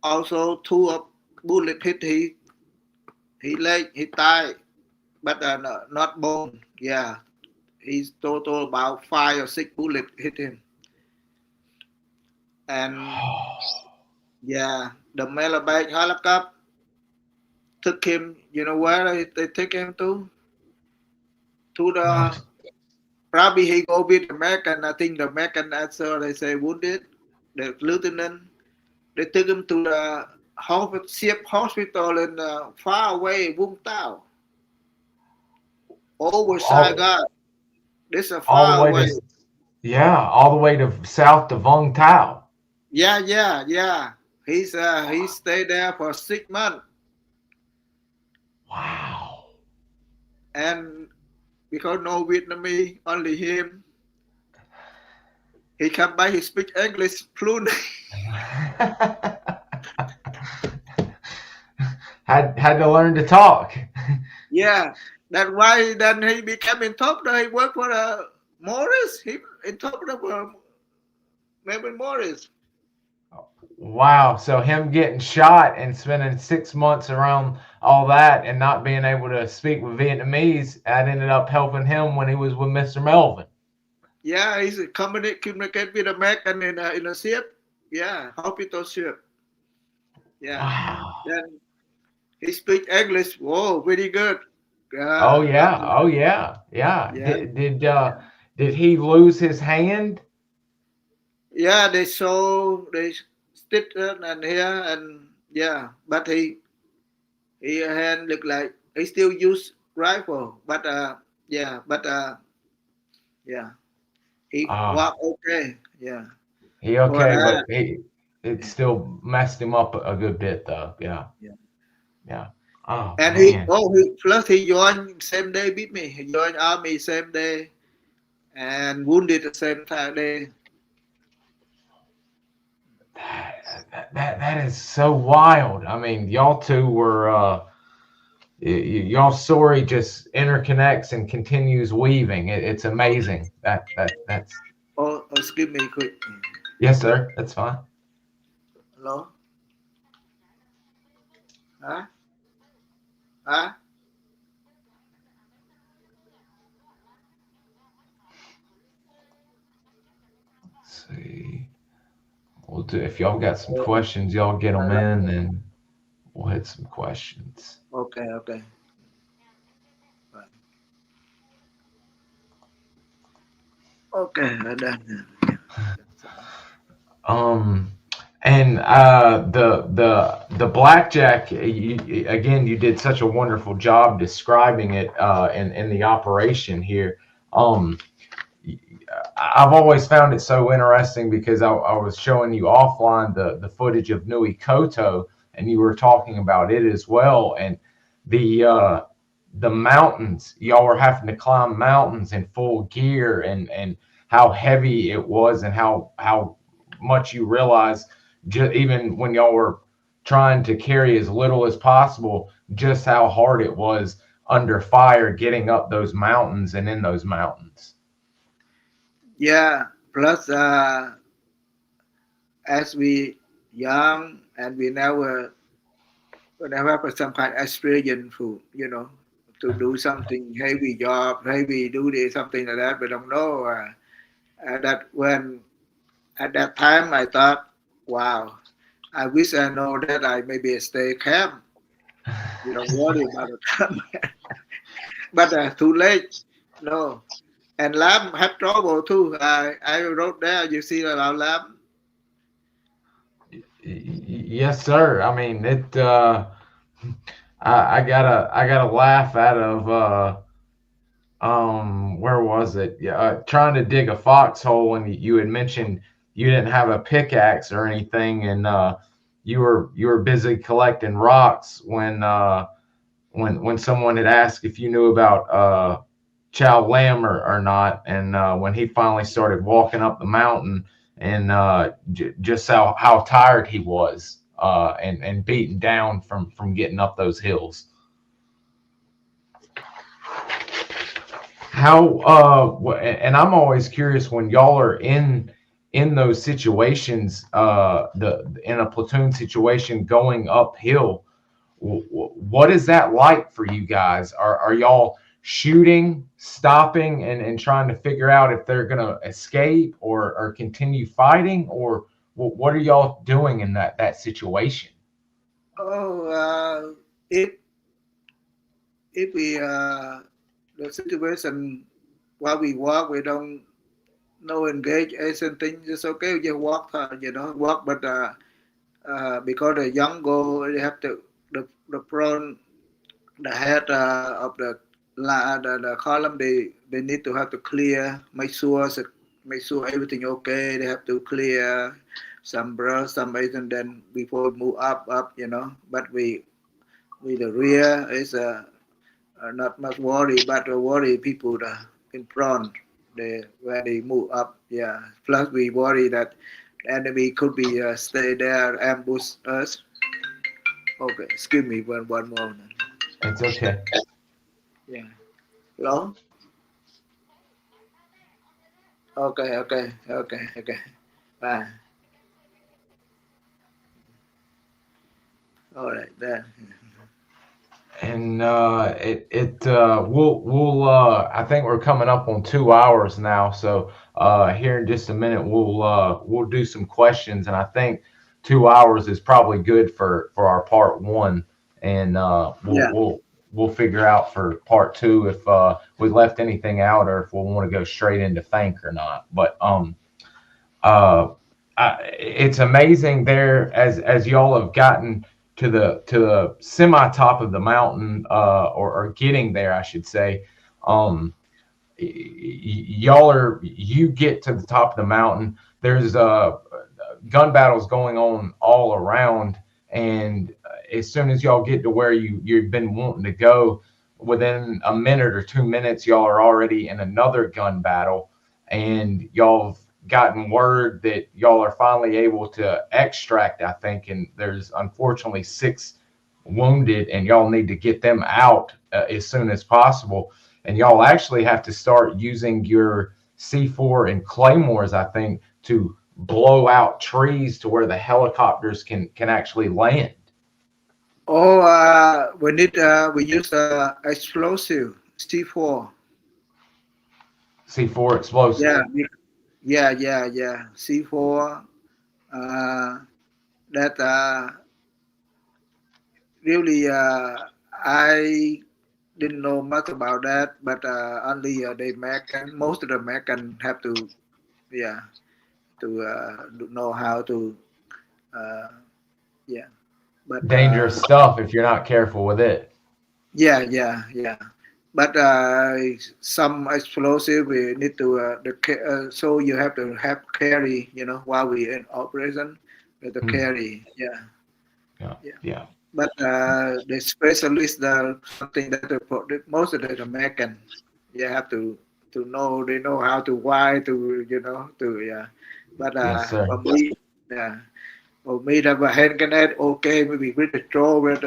also two of bullet hit he leg, he thigh, but not bone. Yeah, he's total about 5 or 6 bullet hit him, and yeah, the Medevac helicopter took him. You know where they took him to? To No. the probably he go with American. I think the American answer they say wounded. The lieutenant they took him to the hospital in far away Huon Chau, over all Saigon. This is all the far way away. to all the way to south to Vung Tau. Yeah, yeah, yeah. he stayed there for 6 months. Wow. And because no Vietnamese, only him, he come by, he speak English fluent. had to learn to talk. Yeah, that's why then he became interpreter. He worked for Morris. He interpreter for maybe Morris. Wow. So him getting shot and spending 6 months around all that and not being able to speak with Vietnamese, that ended up helping him when he was with Mr. Melvin. Yeah, he's communicate with American in a ship. Yeah, hospital ship. Yeah. Wow. Then he speak English. Whoa, very good. Oh yeah. Oh yeah. Yeah. Yeah. Did he lose his hand? Yeah, they stitch it and here and yeah, but he hand look like he still use rifle, but yeah, but yeah, he walk okay. Yeah. He For okay, but that. it still messed him up a good bit though. Yeah. Yeah. Yeah. Oh And man. he joined same day with me. He joined army same day and wounded the same time day. That is so wild. I mean, y'all two were y'all's story just interconnects and continues weaving. It's amazing. That's. Oh, excuse me, quick. Yes, sir. That's fine. Hello? Huh? Huh? Let's see. We'll do, if y'all got some questions, y'all get them in, and we'll hit some questions. Okay, okay. Okay, done. And the Blackjack, again, you did such a wonderful job describing it in the operation here. I've always found it so interesting because I was showing you offline the footage of Nui Koto, and you were talking about it as well, and the mountains, y'all were having to climb mountains in full gear, and how heavy it was, and how much you realize, even when y'all were trying to carry as little as possible, just how hard it was under fire getting up those mountains and in those mountains. Yeah, plus as we young and we never have some kind of experience to to do something heavy job, heavy duty, something like that. We don't know that when at that time I thought, wow, I wish I know that I maybe stay camp. You don't worry about the time. But too late. No. And Lam had trouble too. I wrote there. You see about Lam? Yes, sir. I mean, it. I gotta laugh out of where was it? Yeah, trying to dig a foxhole, and you had mentioned you didn't have a pickaxe or anything, and you were busy collecting rocks when someone had asked if you knew about Chao Lam or not, and when he finally started walking up the mountain, and just how tired he was, and beaten down from getting up those hills. How and I'm always curious when y'all are in those situations, in a platoon situation going uphill, what is that like for you guys? Are y'all shooting, stopping, and trying to figure out if they're gonna escape or continue fighting, or what are y'all doing in that situation? Oh, if we the situation while we walk, we don't no engage anything. It's okay. We just walk, walk. But because the young go, they have to the front, the head of the column. They need to have to clear, make sure everything okay. They have to clear some brush, some base, and then before we move up, But we the rear is not much worry, but worry people in front. When they move up, yeah. Plus we worry that the enemy could be stay there, ambush us. Okay, excuse me one moment. It's okay. Yeah. Hello. Okay. Bye. All right, then. And I think we're coming up on 2 hours now, so here in just a minute we'll do some questions, and I think 2 hours is probably good for our part one, and Yeah. we'll figure out for part two if we left anything out or if we want to go straight into FANK or not. But it's amazing there as y'all have gotten to the semi top of the mountain, or getting there, I should say. You get to the top of the mountain. There's gun battles going on all around, and as soon as y'all get to where you've been wanting to go, within a minute or 2 minutes, y'all are already in another gun battle, and y'all gotten word that y'all are finally able to extract, I think, and there's unfortunately 6 wounded, and y'all need to get them out as soon as possible. And y'all actually have to start using your C4 and claymores, I think, to blow out trees to where the helicopters can actually land. Oh, we use explosive C4. C4 explosive. Yeah. C4. That really I didn't know much about that, but only most of the American have to know how to but Dangerous stuff if you're not careful with it. Yeah. But some explosive we need to so you have to have carry, while we in operation with the carry. Yeah. But the specialist something that most of the American you have to know, they know how to why to but Yes, sir. for me that my hand grenade okay, maybe with the throw with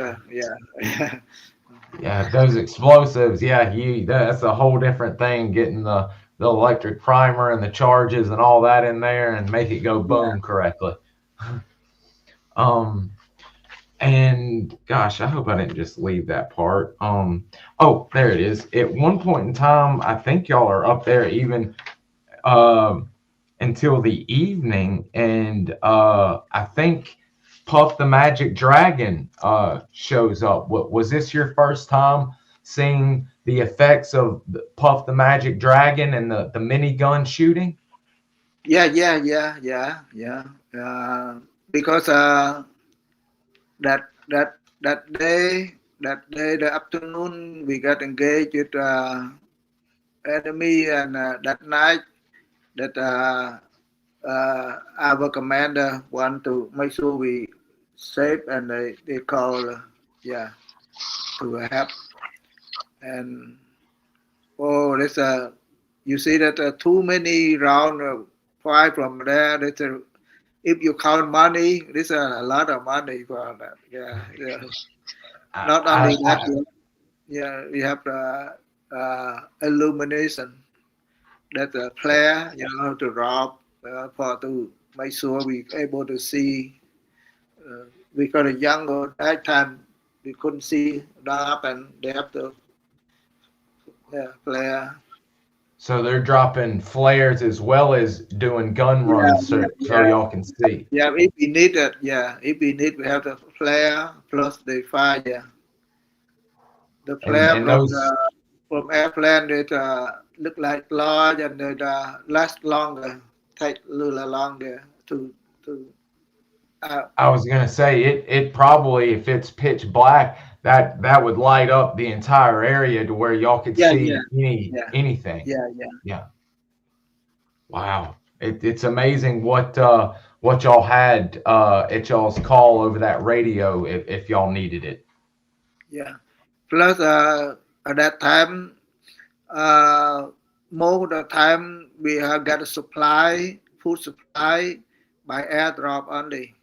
Yeah, those explosives, that's a whole different thing, getting the electric primer and the charges and all that in there and make it go boom correctly. And gosh, I hope I didn't just leave that part. Oh, there it is. At one point in time, I think y'all are up there even until the evening, and I think Puff the Magic Dragon shows up. Was this your first time seeing the effects of Puff the Magic Dragon and the minigun shooting? Yeah. Because that day, the afternoon, we got engaged with enemy, and that night, that our commander want to make sure we safe, and they call to help. And there's you see that too many round fire from there. If you count money, there's a lot of money for that. Yeah. Not only that, we have illumination. That's a flare, to rob to make sure we able to see. We got a younger that time we couldn't see dark, and they have to flare. So they're dropping flares as well as doing gun runs, so y'all can see. Yeah, if we need it, we have the flare plus the fire. The flare from airplane, it look like large, and it last longer, take a little longer to. I was gonna say it probably, if it's pitch black, that would light up the entire area to where y'all could see anything. Yeah. Wow, it's amazing what what y'all had at y'all's call over that radio if y'all needed it. Yeah. Plus, at that time, most of the time we have got a supply, food supply by airdrop only,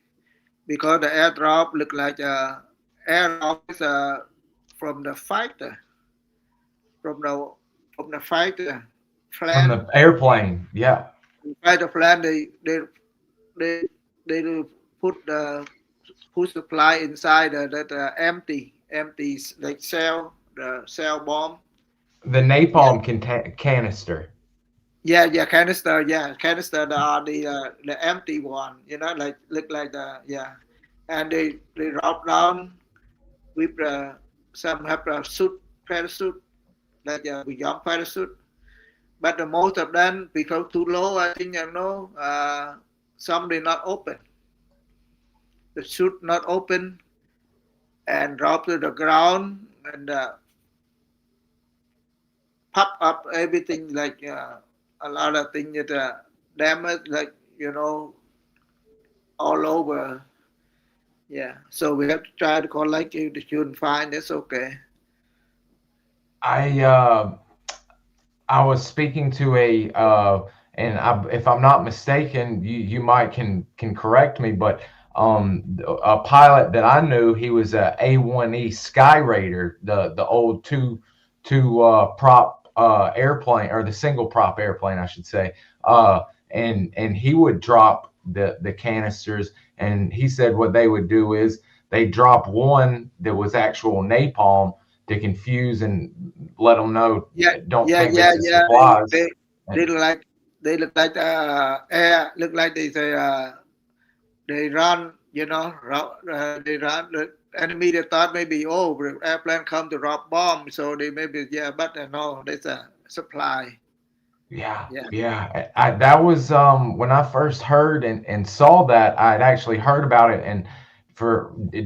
because the airdrop look like airdrop is from the fighter, from the fighter From plan. the airplane, yeah. Fighter plan, they they put the food supply inside that empty like cell, the cell bomb. The Yeah, napalm canister. yeah, canister, yeah, canister. The empty one, like look like and they drop down with some have a suit parachute, like a young parachute, but the most of them because too low, I think some they not open, the chute not open and drop to the ground and pop up everything like a lot of things that damage, like all over. Yeah, so we have to try to collect it. If you shouldn't find it's okay. I was speaking to if I'm not mistaken, you might can correct me, but a pilot that I knew, he was a A1E Sky Raider, the old two prop airplane, or the single prop airplane, I should say. And he would drop the canisters, and he said what they would do is they drop one that was actual napalm to confuse and let them know, Yeah, don't yeah, think yeah, this is yeah. supplies. They look like air. Look like they run. They run. The enemy they thought maybe the airplane come to drop bomb, so they maybe but no, there's a supply. Yeah, Yeah, yeah. That was when I first heard and saw that. I'd actually heard about it, and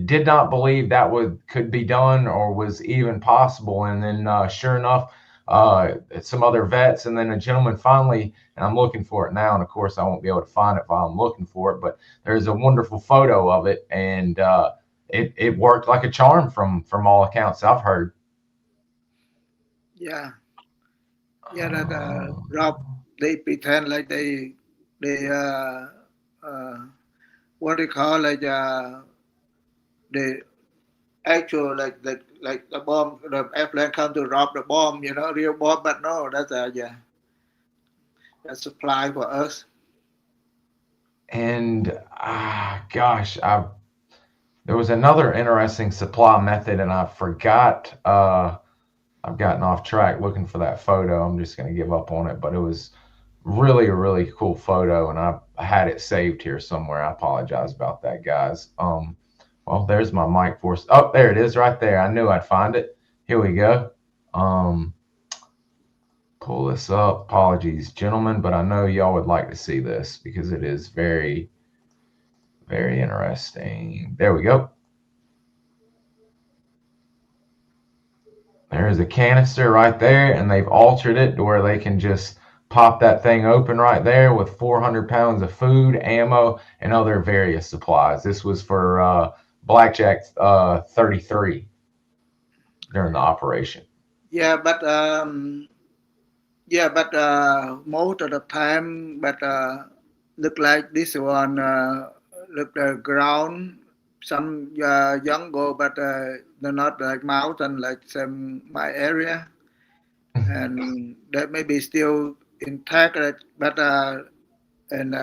did not believe that could be done or was even possible. And then sure enough, some other vets, and then a gentleman finally, and I'm looking for it now, and of course I won't be able to find it while I'm looking for it, but there's a wonderful photo of it, and it worked like a charm from all accounts I've heard. yeah, yeah. That drop. They pretend like they uh, what they call like they actual like the bomb, the airplane come to drop the bomb, real bomb, but no, that's a supply for us. And gosh, there was another interesting supply method, and I forgot. I've gotten off track looking for that photo. I'm just going to give up on it, but it was really a really cool photo, and I had it saved here somewhere. I apologize about that, guys. Well, there's my mic force. Oh, there it is right there. I knew I'd find it. Here we go. Pull this up. Apologies, gentlemen, but I know y'all would like to see this because it is very, very interesting. There we go. There's a canister right there, and they've altered it to where they can just pop that thing open right there with 400 pounds of food, ammo, and other various supplies. This was for Blackjack 33 during the operation. Yeah, but most of the time, but look like this one look the ground, some jungle, but they're not like mountain like some my area, and that may be still intact, but and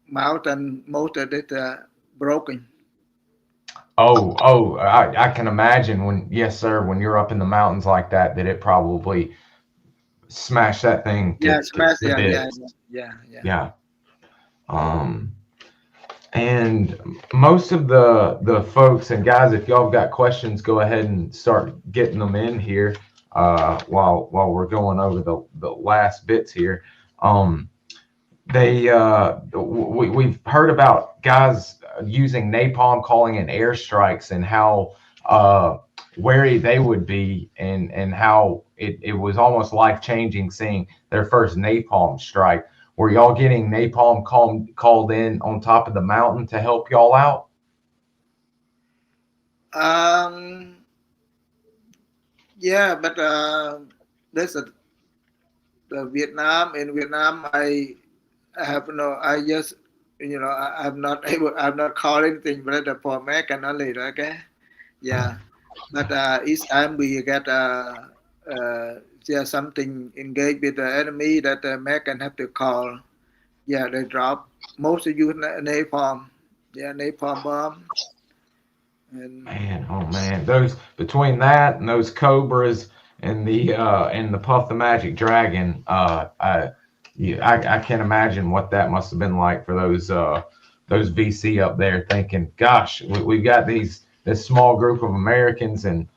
mountain most of it broken. I can imagine yes, sir, when you're up in the mountains like that it probably smashed that thing Yeah, to smash. Yeah, bits. yeah. Yeah. And most of the folks and guys, if y'all have got questions, go ahead and start getting them in here while we're going over the last bits here. We've heard about guys using napalm, calling in airstrikes, and how wary they would be, and how it was almost life-changing seeing their first napalm strike. Were y'all getting napalm called in on top of the mountain to help y'all out? Yeah, but there's the Vietnam. In Vietnam, I have no. I just I'm not able. I'm not calling anything, but for American only. Okay. Yeah, but each time we get yeah, something engaged with the enemy that the American have to call. Yeah, they drop most of you napalm. Yeah, napalm bomb. And Man, oh man, those between that and those cobras and the Puff the Magic Dragon, I can't imagine what that must have been like for those VC up there, thinking, gosh, we've got this small group of Americans and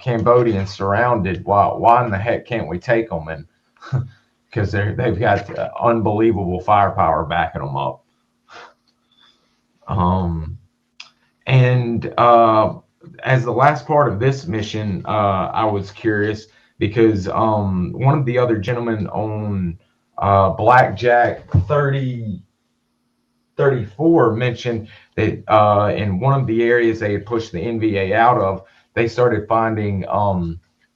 Cambodians surrounded. Why in the heck can't we take them? And because they've got unbelievable firepower backing them up. And as the last part of this mission, I was curious because one of the other gentlemen on Blackjack 34 mentioned that in one of the areas they had pushed the NVA out of, they started finding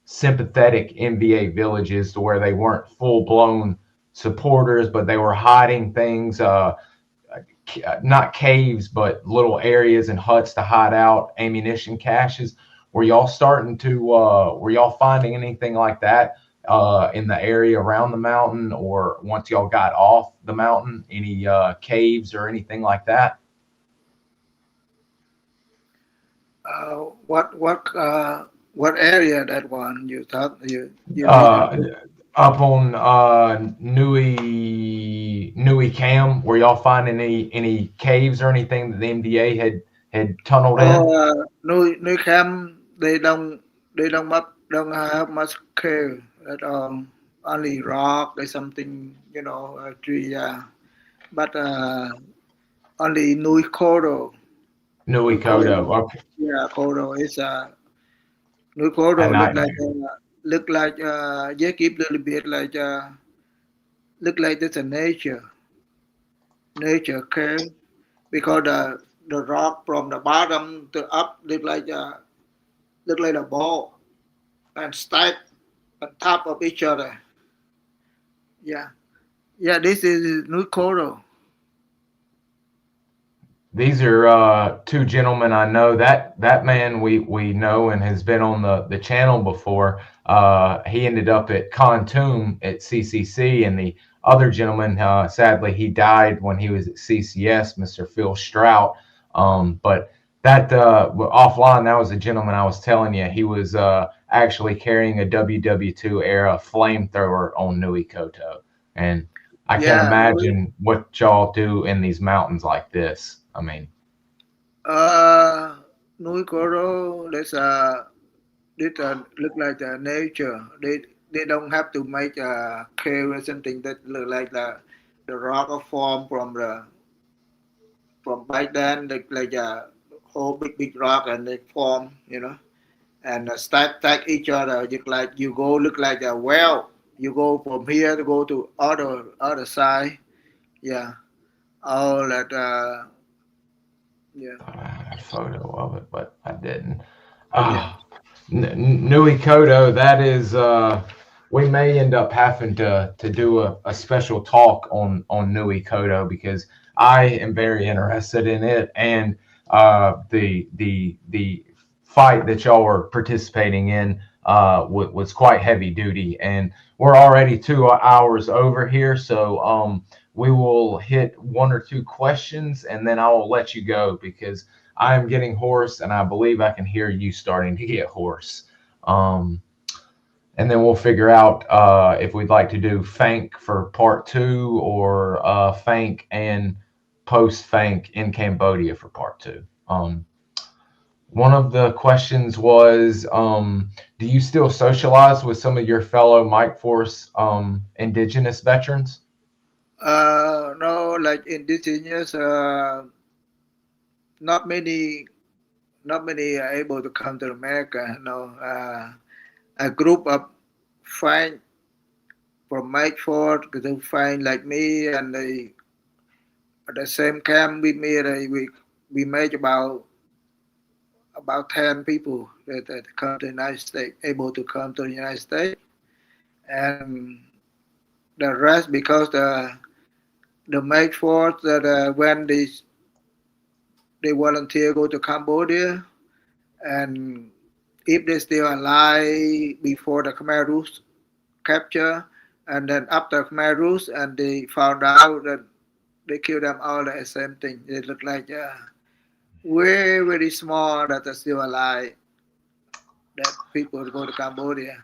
sympathetic NVA villages to where they weren't full-blown supporters, but they were hiding things. Not caves, but little areas and huts to hide out ammunition caches. Were y'all were y'all finding anything like that in the area around the mountain, or once y'all got off the mountain, any caves or anything like that? What area that one you thought you mean? Up on Nui Cam, were y'all finding any caves or anything that the MDA had tunneled in? New camp they don't have much care at all. Only rock or something, tree. Yeah, but only Nui Koro. Nui Kodo. Okay. Yeah, Koro is Nui Koro And I, look like just keep a little bit like look like it's a nature care because the rock from the bottom to up look like a ball and stack on top of each other. Yeah, yeah. This is New Koro. these are two gentlemen I know. That man we know and has been on the channel before. He ended up at Khartoum at CCC, and the other gentleman, sadly, he died when he was at CCS, Mr. Phil Strout. But that offline, that was the gentleman I was telling you. He was actually carrying a WW2 era flamethrower on Nui Koto, and I can't Yeah, imagine what y'all do in these mountains like this. I mean, New Koro. This look like nature. They don't have to make a cave or something that look like the rock or form from back then. Like a whole big rock and they form, and stack each other just like you go look like a well. You go from here to go to other side. Yeah, all that. Yeah, I had a photo of it, but I didn't. yeah. Ah, Nui Kodo, that is, we may end up having to do a special talk on Nui Kodo because I am very interested in it, and the fight that y'all were participating in was quite heavy duty, and we're already 2 hours over here, so we will hit one or two questions, and then I will let you go because I am getting hoarse, and I believe I can hear you starting to get hoarse. And then we'll figure out if we'd like to do FANK for part 2 or FANK and post FANK in Cambodia for part 2. One of the questions was, do you still socialize with some of your fellow Mike Force indigenous veterans? No, like indigenous, not many, not many are able to come to America. No, a group of fine from Medford to find like me, and they at the same camp with me. We made about 10 people that come to the United States, able to come to the United States, and the rest because the Medford that when they volunteer go to Cambodia, and if they still alive before the Khmers capture, and then after Khmers, and they found out that they killed them all the same thing. They look like very, very small that are still alive, that people go to Cambodia.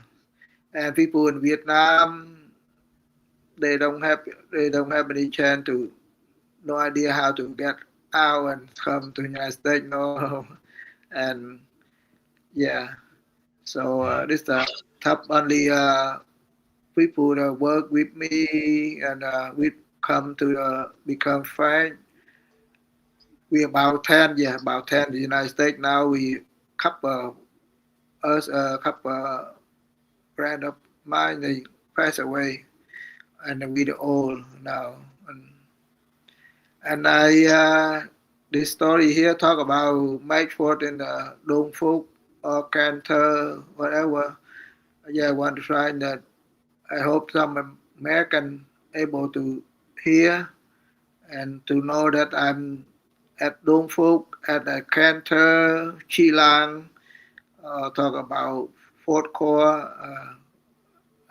And people in Vietnam, they don't have any chance to, no idea how to get out and come to the United States, no. And yeah, so this the top only people that work with me, and we come to become friends. We about 10, yeah, about 10 in the United States now. We couple us a couple friend of mine, they passed away, and we the old now. And this story here talk about Mike Ford and Dong Phúc or Cantor, whatever. Yeah, I want to try that. I hope some American able to hear and to know that I'm at Dong Phúc, at Cantor, Chilang, talk about Fort Corps.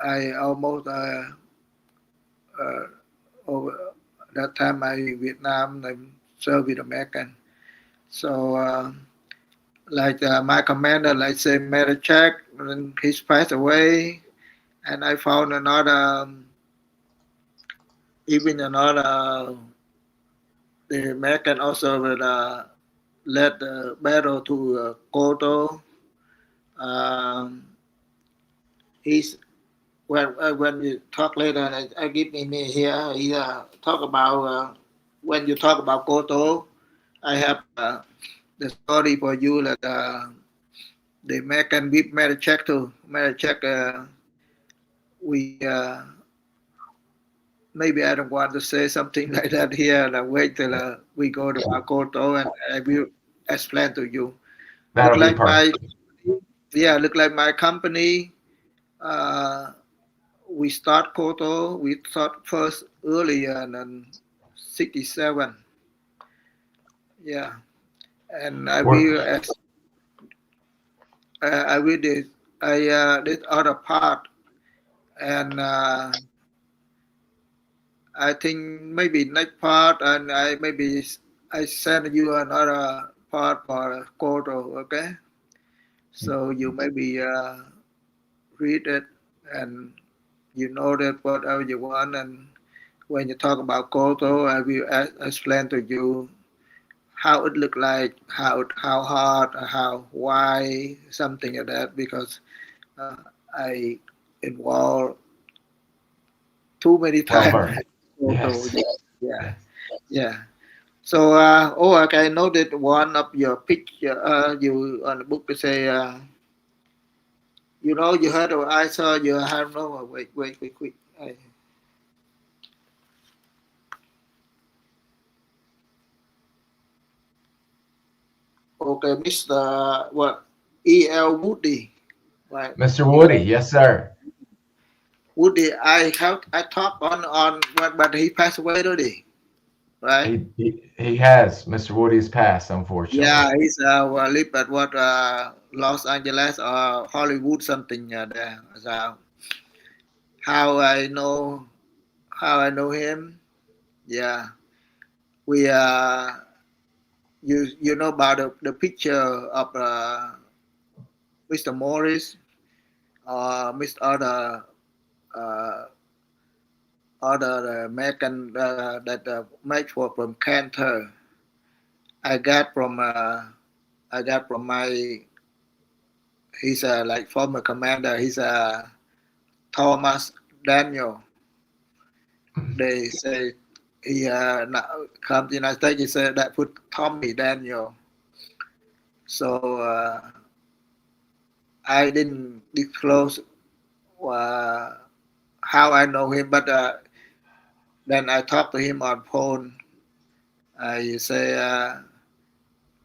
I almost over that time I Vietnam I served with American. So like my commander, like say Medevac, and he's passed away, and I found another, even another, the American also will led the battle to Koto. Um, he's when you talk later, and I give me here, he talk about when you talk about Koto, I have the story for you that the American with Medevac too. Medevac, we maybe I don't want to say something like that here. And I wait till we go to Koto, and I will explain to you. Look That'll be like my perfect. look like my company. Uh, we start Koto. We start first earlier than 67. Yeah, and We're, I will did other part, and I think maybe next part, and I send you another part for Koto. Okay, so you maybe read it, and you know that whatever you want. And when you talk about Koto, I will explain to you how it look like, how hard, how why, something like that, because uh, I involved too many well times. versed. Koto, Yes. yeah, Yes. yeah. So, okay, I noted one of your picture, you on the book to say, you heard of I saw you have no, wait. Okay, Mr. What? E.L. Woody, right? Mr. Woody, yes, sir. Woody, I talked on but he passed away already, right? He has. Mr. Woody's passed, unfortunately. Yeah, he's live at what Los Angeles or Hollywood something there. So how I know him? Yeah, we you know about the picture of Mr. Morris, Mr. Uh, other American that made for from Cantor. I got from my he's like former commander. He's Thomas Daniel. They say he come to the United States. He said that put Tommy Daniel. So I didn't disclose uh, how I know him, but then I talked to him on phone. I say,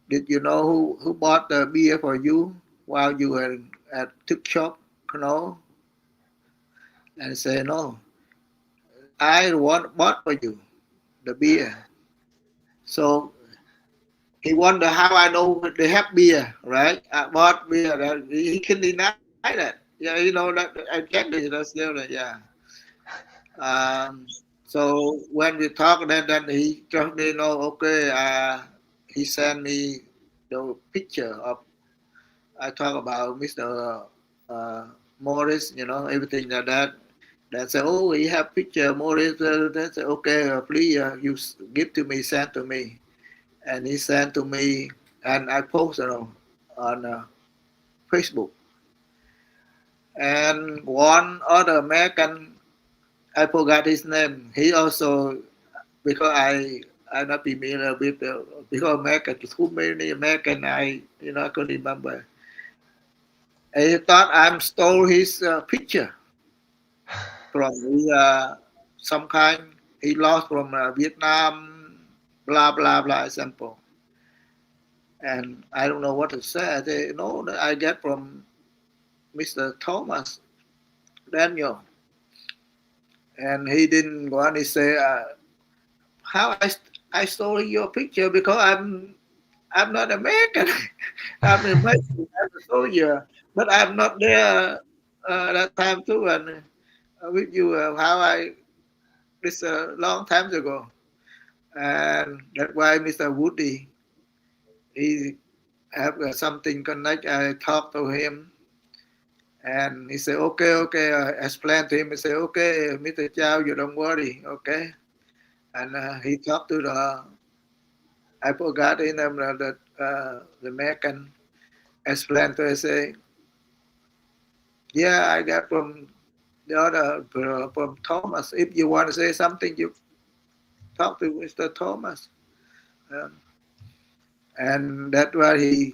did you know who bought the beer for you while you were at Tuk Shop? No. And I say, no, bought for you the beer. So he wonder how I know they have beer, right? I bought beer. He can deny that. Yeah, that exactly. That's yeah. So when we talk, then he just me know. Okay, he sent me the picture of. I talk about Mr. Morris, everything like that. They say, oh, we have picture Morris. They say, okay, please, you give to me, send to me, and he sent to me, and I posted on Facebook. And one other American, I forgot his name. He also, because I not familiar with because American, too many American, I couldn't remember. I thought I stole his picture from some kind. He lost from Vietnam, blah blah blah example. And I don't know what to say. I say, no, I get from Mr. Thomas Daniel. And he didn't want to say how I stole your picture because I'm not American. I'm American. I'm a soldier, but I'm not there that time too. And with you, how this a long time ago, and that's why Mr. Woody he have something connect. I talked to him, and he said, okay. I explained to him. He said, okay, Mr. Chao, you don't worry, okay. And he talked to I forgot his name, the American explained to him, say, yeah, I got from the other, from Thomas. If you want to say something, you talk to Mr. Thomas. Um, and that's why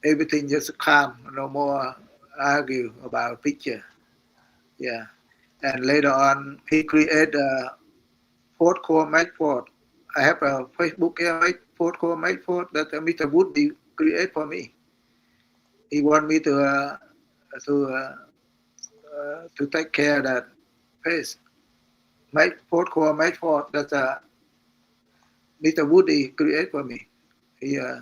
everything just calm, no more argue about picture. Yeah. And later on, he created a Fort Core Mate Fort. I have a Facebook here, Fort Core Mate Fort that Mr. Woody create for me. He want me to take care of that place. Fort Core Mate Fort that Mr. Woody create for me. Yeah.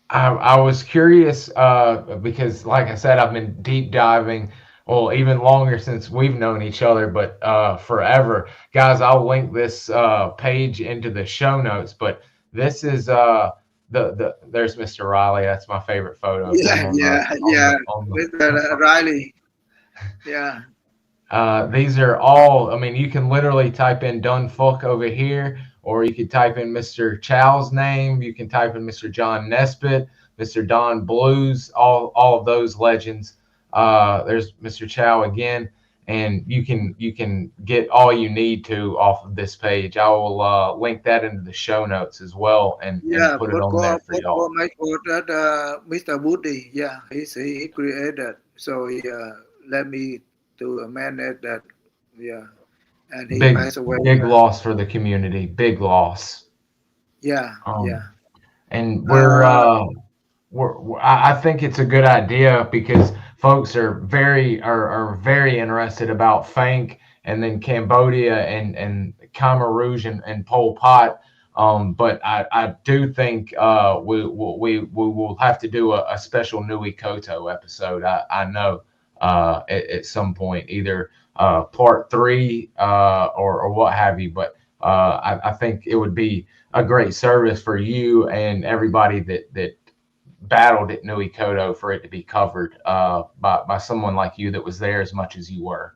I was curious because, like I said, I've been deep diving, well, even longer since we've known each other, but forever. Guys, I'll link this page into the show notes, but this is there's Mr. Riley. That's my favorite photo of him on Mr. Riley. Yeah. These are all, I mean, you can literally type in Dun Fuck over here, or you could type in Mr. Chow's name. You can type in Mr. John Nesbitt, Mr. Don Blues, all of those legends. There's Mr. Chow again, and you can get all you need to off of this page. I will link that into the show notes as well and put it on there for y'all. Mr. Woody, yeah, he created, so he let me to manage that, yeah, and he passed away. Big loss for the community. Big loss. Yeah, yeah. And I think it's a good idea because folks are very interested about FANK and then Cambodia and Khmer Rouge and Pol Pot. But I do think we will have to do a special Nui Koto episode. I know at some point, either part 3 or what have you. But I think it would be a great service for you and everybody that battled at Nui Koto for it to be covered by someone like you that was there as much as you were.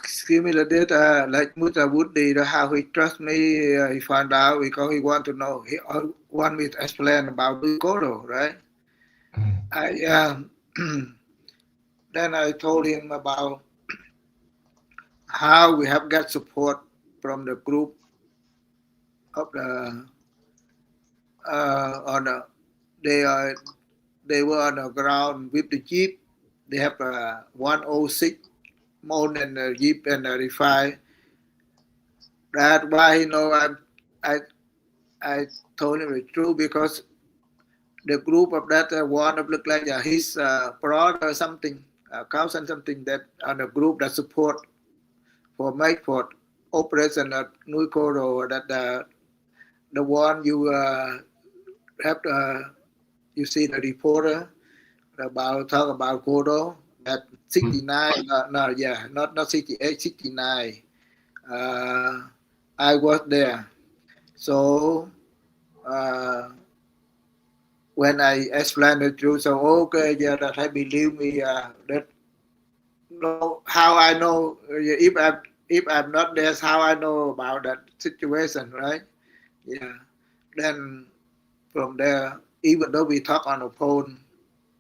Similar data like Mr. Woody, how he trust me, he found out because he want to know. He want me to explain about Nui Koto, right? I then I told him about how we have got support from the group of the on the they were on the ground with the jeep. they have 106 mold and Jeep and refine. That's why I told him it's true because the group of that one of look like his brother or something, cousin something that on a group that support for make for operation at Nuikoro that the one you have you see the reporter about talk about Kodo that 69 no yeah not 68 69 I was there so when I explained the truth so okay yeah that I believe me that know how I know if I'm not there how I know about that situation right yeah then from there even though we talk on the phone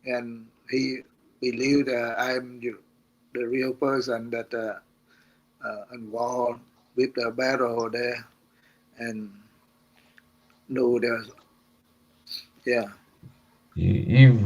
and he believed I'm the real person that involved with the battle there and know there's yeah. You've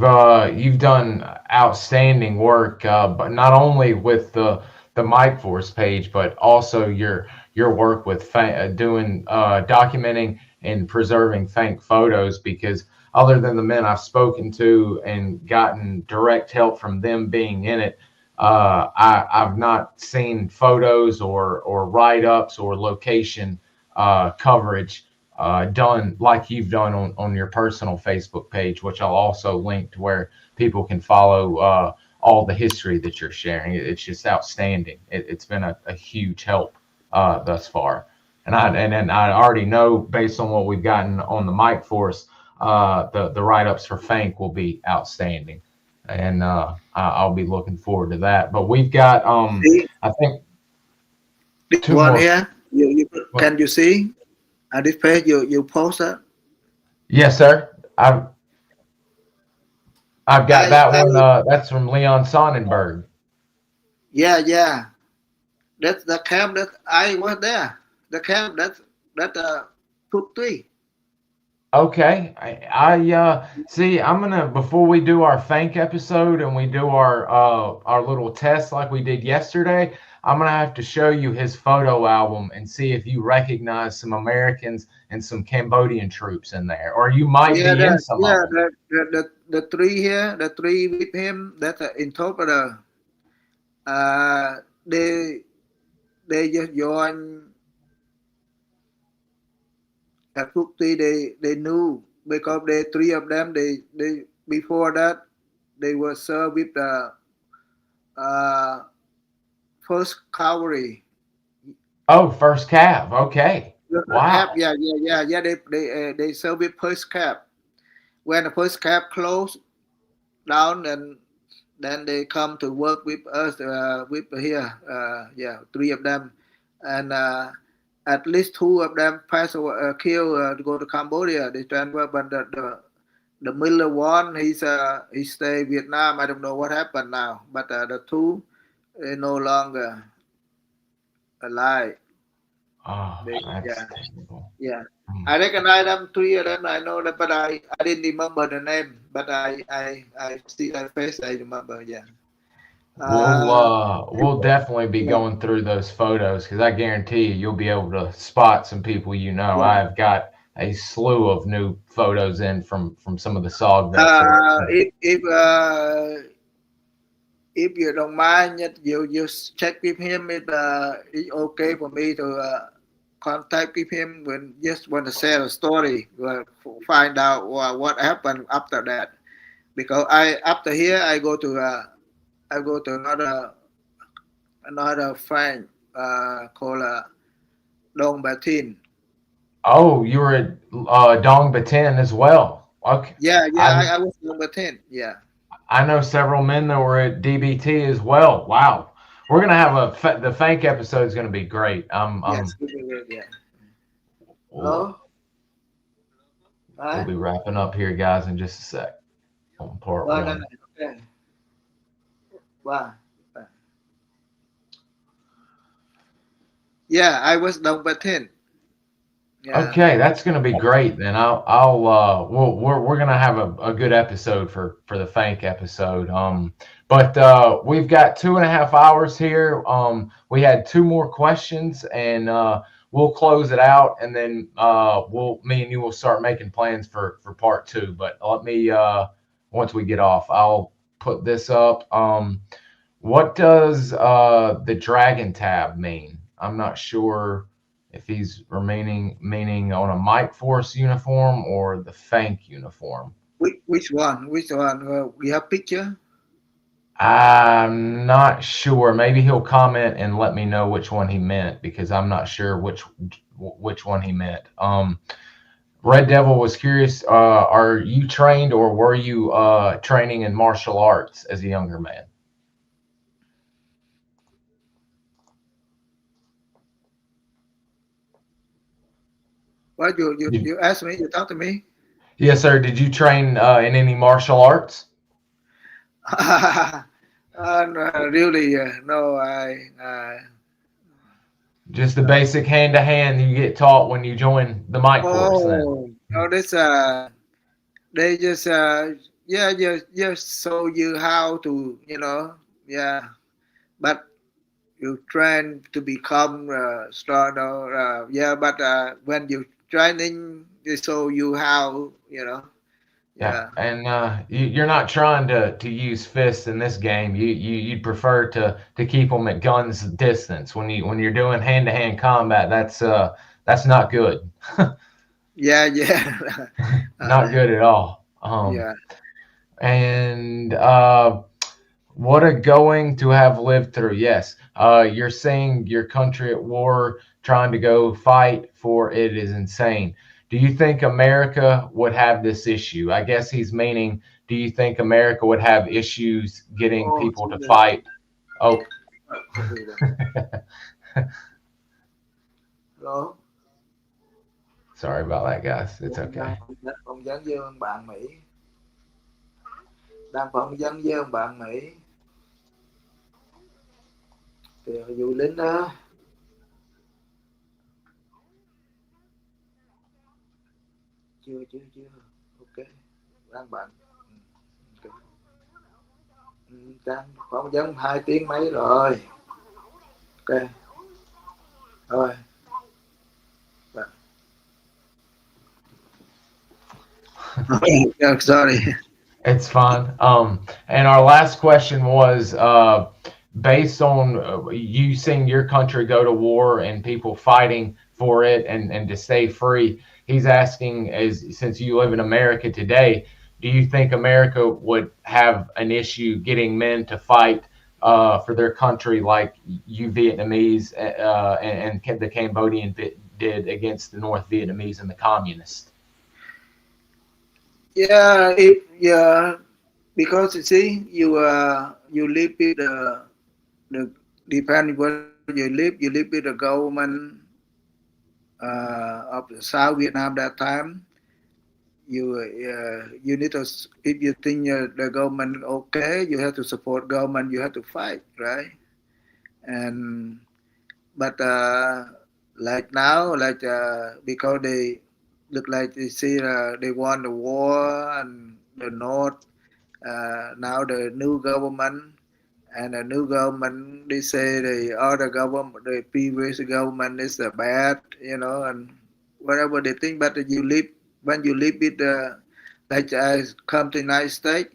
done outstanding work, but not only with the Mike Force page, but also your work with doing documenting and preserving FANK photos. Because other than the men I've spoken to and gotten direct help from them being in it, I've not seen photos or write ups or location coverage done like you've done on your personal Facebook page, which I'll also link to where people can follow all the history that you're sharing. It's just outstanding. It's been a huge help thus far. And I already know based on what we've gotten on the Mike Force, the write-ups for FANK will be outstanding. And I'll be looking forward to that. But we've got See, I think this two one more. here can you see this page you posted Yes, sir. I've got that I one. That's from Leon Sonnenberg. yeah that's the camp that I was there the camp that put three Okay. I see. I'm gonna before we do our FANK episode and we do our little test like we did yesterday. I'm gonna have to show you his photo album and see if you recognize some Americans and some Cambodian troops in there, or you might yeah be in some of yeah them. the three here the three with him that's interpreter uh they they just join Kakukti they knew because they three of them they before that they were served with the uh, first cavalry. Oh, first Cav. Okay. Cap, Wow. yeah. They served with first cap. When the first cap closed down, and then they come to work with us with here. Yeah, three of them, and at least two of them passed away, killed to go to Cambodia. They transferred, but the middle one he stay Vietnam. I don't know what happened now, but the two they no longer alive. Oh, They, that's yeah, terrible. yeah. Hmm. I recognize them three of them. I know that, but I didn't remember the name. But I see that face. I remember. Yeah. Uh, We'll definitely be yeah. going through those photos because I guarantee you you'll be able to spot some people you know. Yeah. I've got a slew of new photos in from some of the SOG vets that are. If you don't mind, you just check with him. It's okay for me to contact with him when just want to share a story, find out what happened after that. Because I after here I go to another friend called Dong Batin. Oh, you were at Dong Batin as well. Okay, Yeah, I was Dong Batin. Yeah. I know several men that were at DBT as well. Wow, we're gonna have the Fank episode is gonna be great. Yes. Yeah. We'll, Hello. we'll Hi. be wrapping up here, guys, in just a sec on part No. one. Okay. Wow. Yeah, I was Dong Batin. Yeah. Okay, that's going to be great. Then we're going to have a good episode for the FANK episode. But we've got 2.5 hours here. We had two more questions, and we'll close it out, and then me and you will start making plans for part two. But let me once we get off, I'll put this up. What does the dragon tab mean? I'm not sure if he's meaning on a Mike Force uniform or the FANK uniform. Which one? Which one? We have picture. I'm not sure. Maybe he'll comment and let me know which one he meant, because I'm not sure which one he meant. Red Devil was curious. Are you trained, or were you training in martial arts as a younger man? What you asked me? You talk to me? Yes, sir. Did you train in any martial arts? No, really, no. Just the basic hand-to-hand you get taught when you join the Mike Force. Then. No, this they just yeah, just show you how to, yeah, but you train to become strong, yeah, but when you training, they show you how, Yeah, and you're not trying to use fists in this game. You'd prefer to keep them at guns distance. When you're doing hand-to-hand combat, that's not good. Yeah. Not good at all. Yeah. And what a going to have lived through. Yes, you're saying your country at war, trying to go fight for it is insane. Do you think America would have this issue? I guess he's meaning, do you think America would have issues getting people to fight? Oh. Hello? Sorry about that, guys. It's okay. Phỏng vấn với bạn Mỹ. Đang phỏng vấn với bạn Mỹ. Vụ lính đó. Chưa. Ok. Đang bạn. Okay. Đang phỏng vấn 2 tiếng mấy rồi. Ok. Rồi. Sorry. It's fine. And our last question was based on you seeing your country go to war and people fighting for it and to stay free. He's asking, since you live in America today, do you think America would have an issue getting men to fight for their country like you Vietnamese and the Cambodian did against the North Vietnamese and the communists? Yeah, because you see, you live with the depending where you live with the government of South Vietnam that time. You need to, if you think the government okay, you have to support government. You have to fight, right? But like now, because they look like they see they won the war and the North. Now the new government they say the other government, the previous government is bad, and whatever they think. But when you live with like I come to the United States,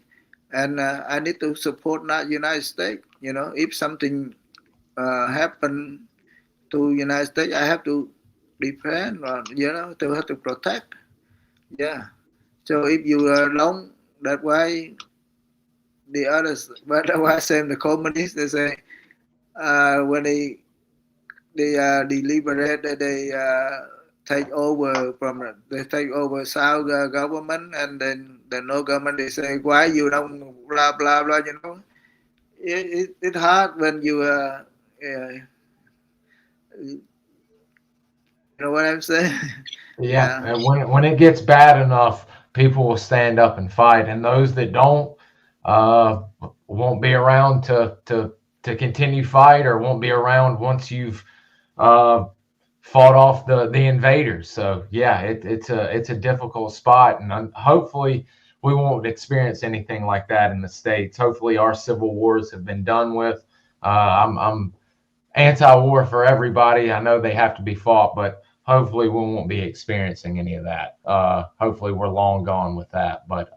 and I need to support not United States. If something happen to United States, I have to defend, or to have to protect. Yeah. So if you are alone, that's why the others, but that's why the communists, they say when they deliberate, they take over South government, and then the North government, they say, why you don't blah blah blah. It's hard when you you know what I'm saying? Yeah. And when it gets bad enough, people will stand up and fight, and those that don't won't be around to continue fight, or won't be around once you've fought off the invaders. So yeah, it's a difficult spot, and hopefully we won't experience anything like that in the States. Hopefully our civil wars have been done with. I'm anti-war for everybody. I know they have to be fought, but hopefully we won't be experiencing any of that. Hopefully we're long gone with that. But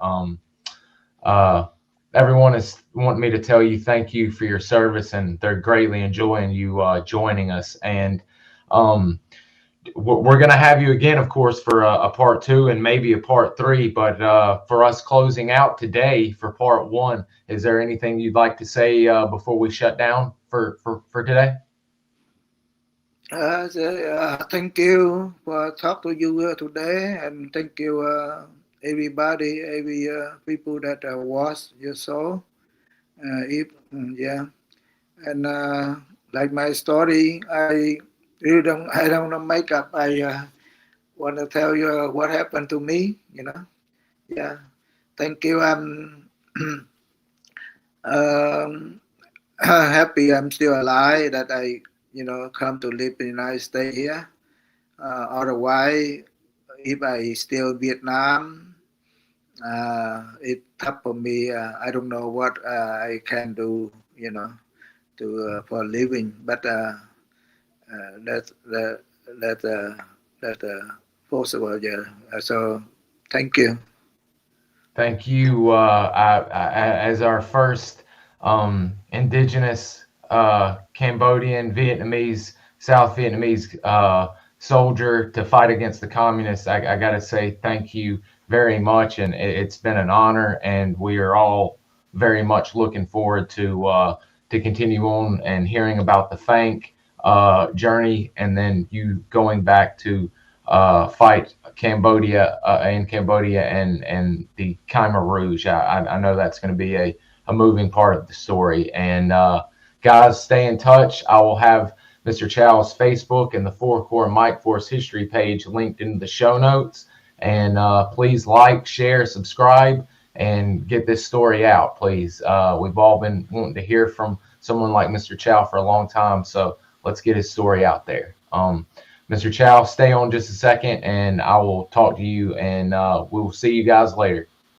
uh, everyone is wanting me to tell you thank you for your service, and they're greatly enjoying you joining us. And um, we're going to have you again, of course, for a part 2 and maybe a part 3. But for us closing out today for part 1, is there anything you'd like to say before we shut down for today? Thank you for talk to you today, and thank you everybody, every people that watch your show. Yeah, and like my story, I really don't know make up. I want to tell you what happened to me. Yeah. Thank you. I'm happy I'm still alive. That I come to live in the United States here. Otherwise, if I still Vietnam, it's tough for me. I don't know what I can do. To for living, but that's possible. Yeah. So thank you. Thank you. As our first indigenous Cambodian, Vietnamese, South Vietnamese soldier to fight against the communists, I got to say thank you very much. And it's been an honor, and we are all very much looking forward to continue on and hearing about the FANK journey, and then you going back to fight Cambodia and the Khmer Rouge. I know that's going to be a moving part of the story. And guys, stay in touch. I will have Mr. Chau's Facebook and the 4 Corps Mike Force history page linked in the show notes. And please like, share, subscribe, and get this story out, please. We've all been wanting to hear from someone like Mr. Chau for a long time, so let's get his story out there. Mr. Chau, stay on just a second, and I will talk to you, and we will see you guys later.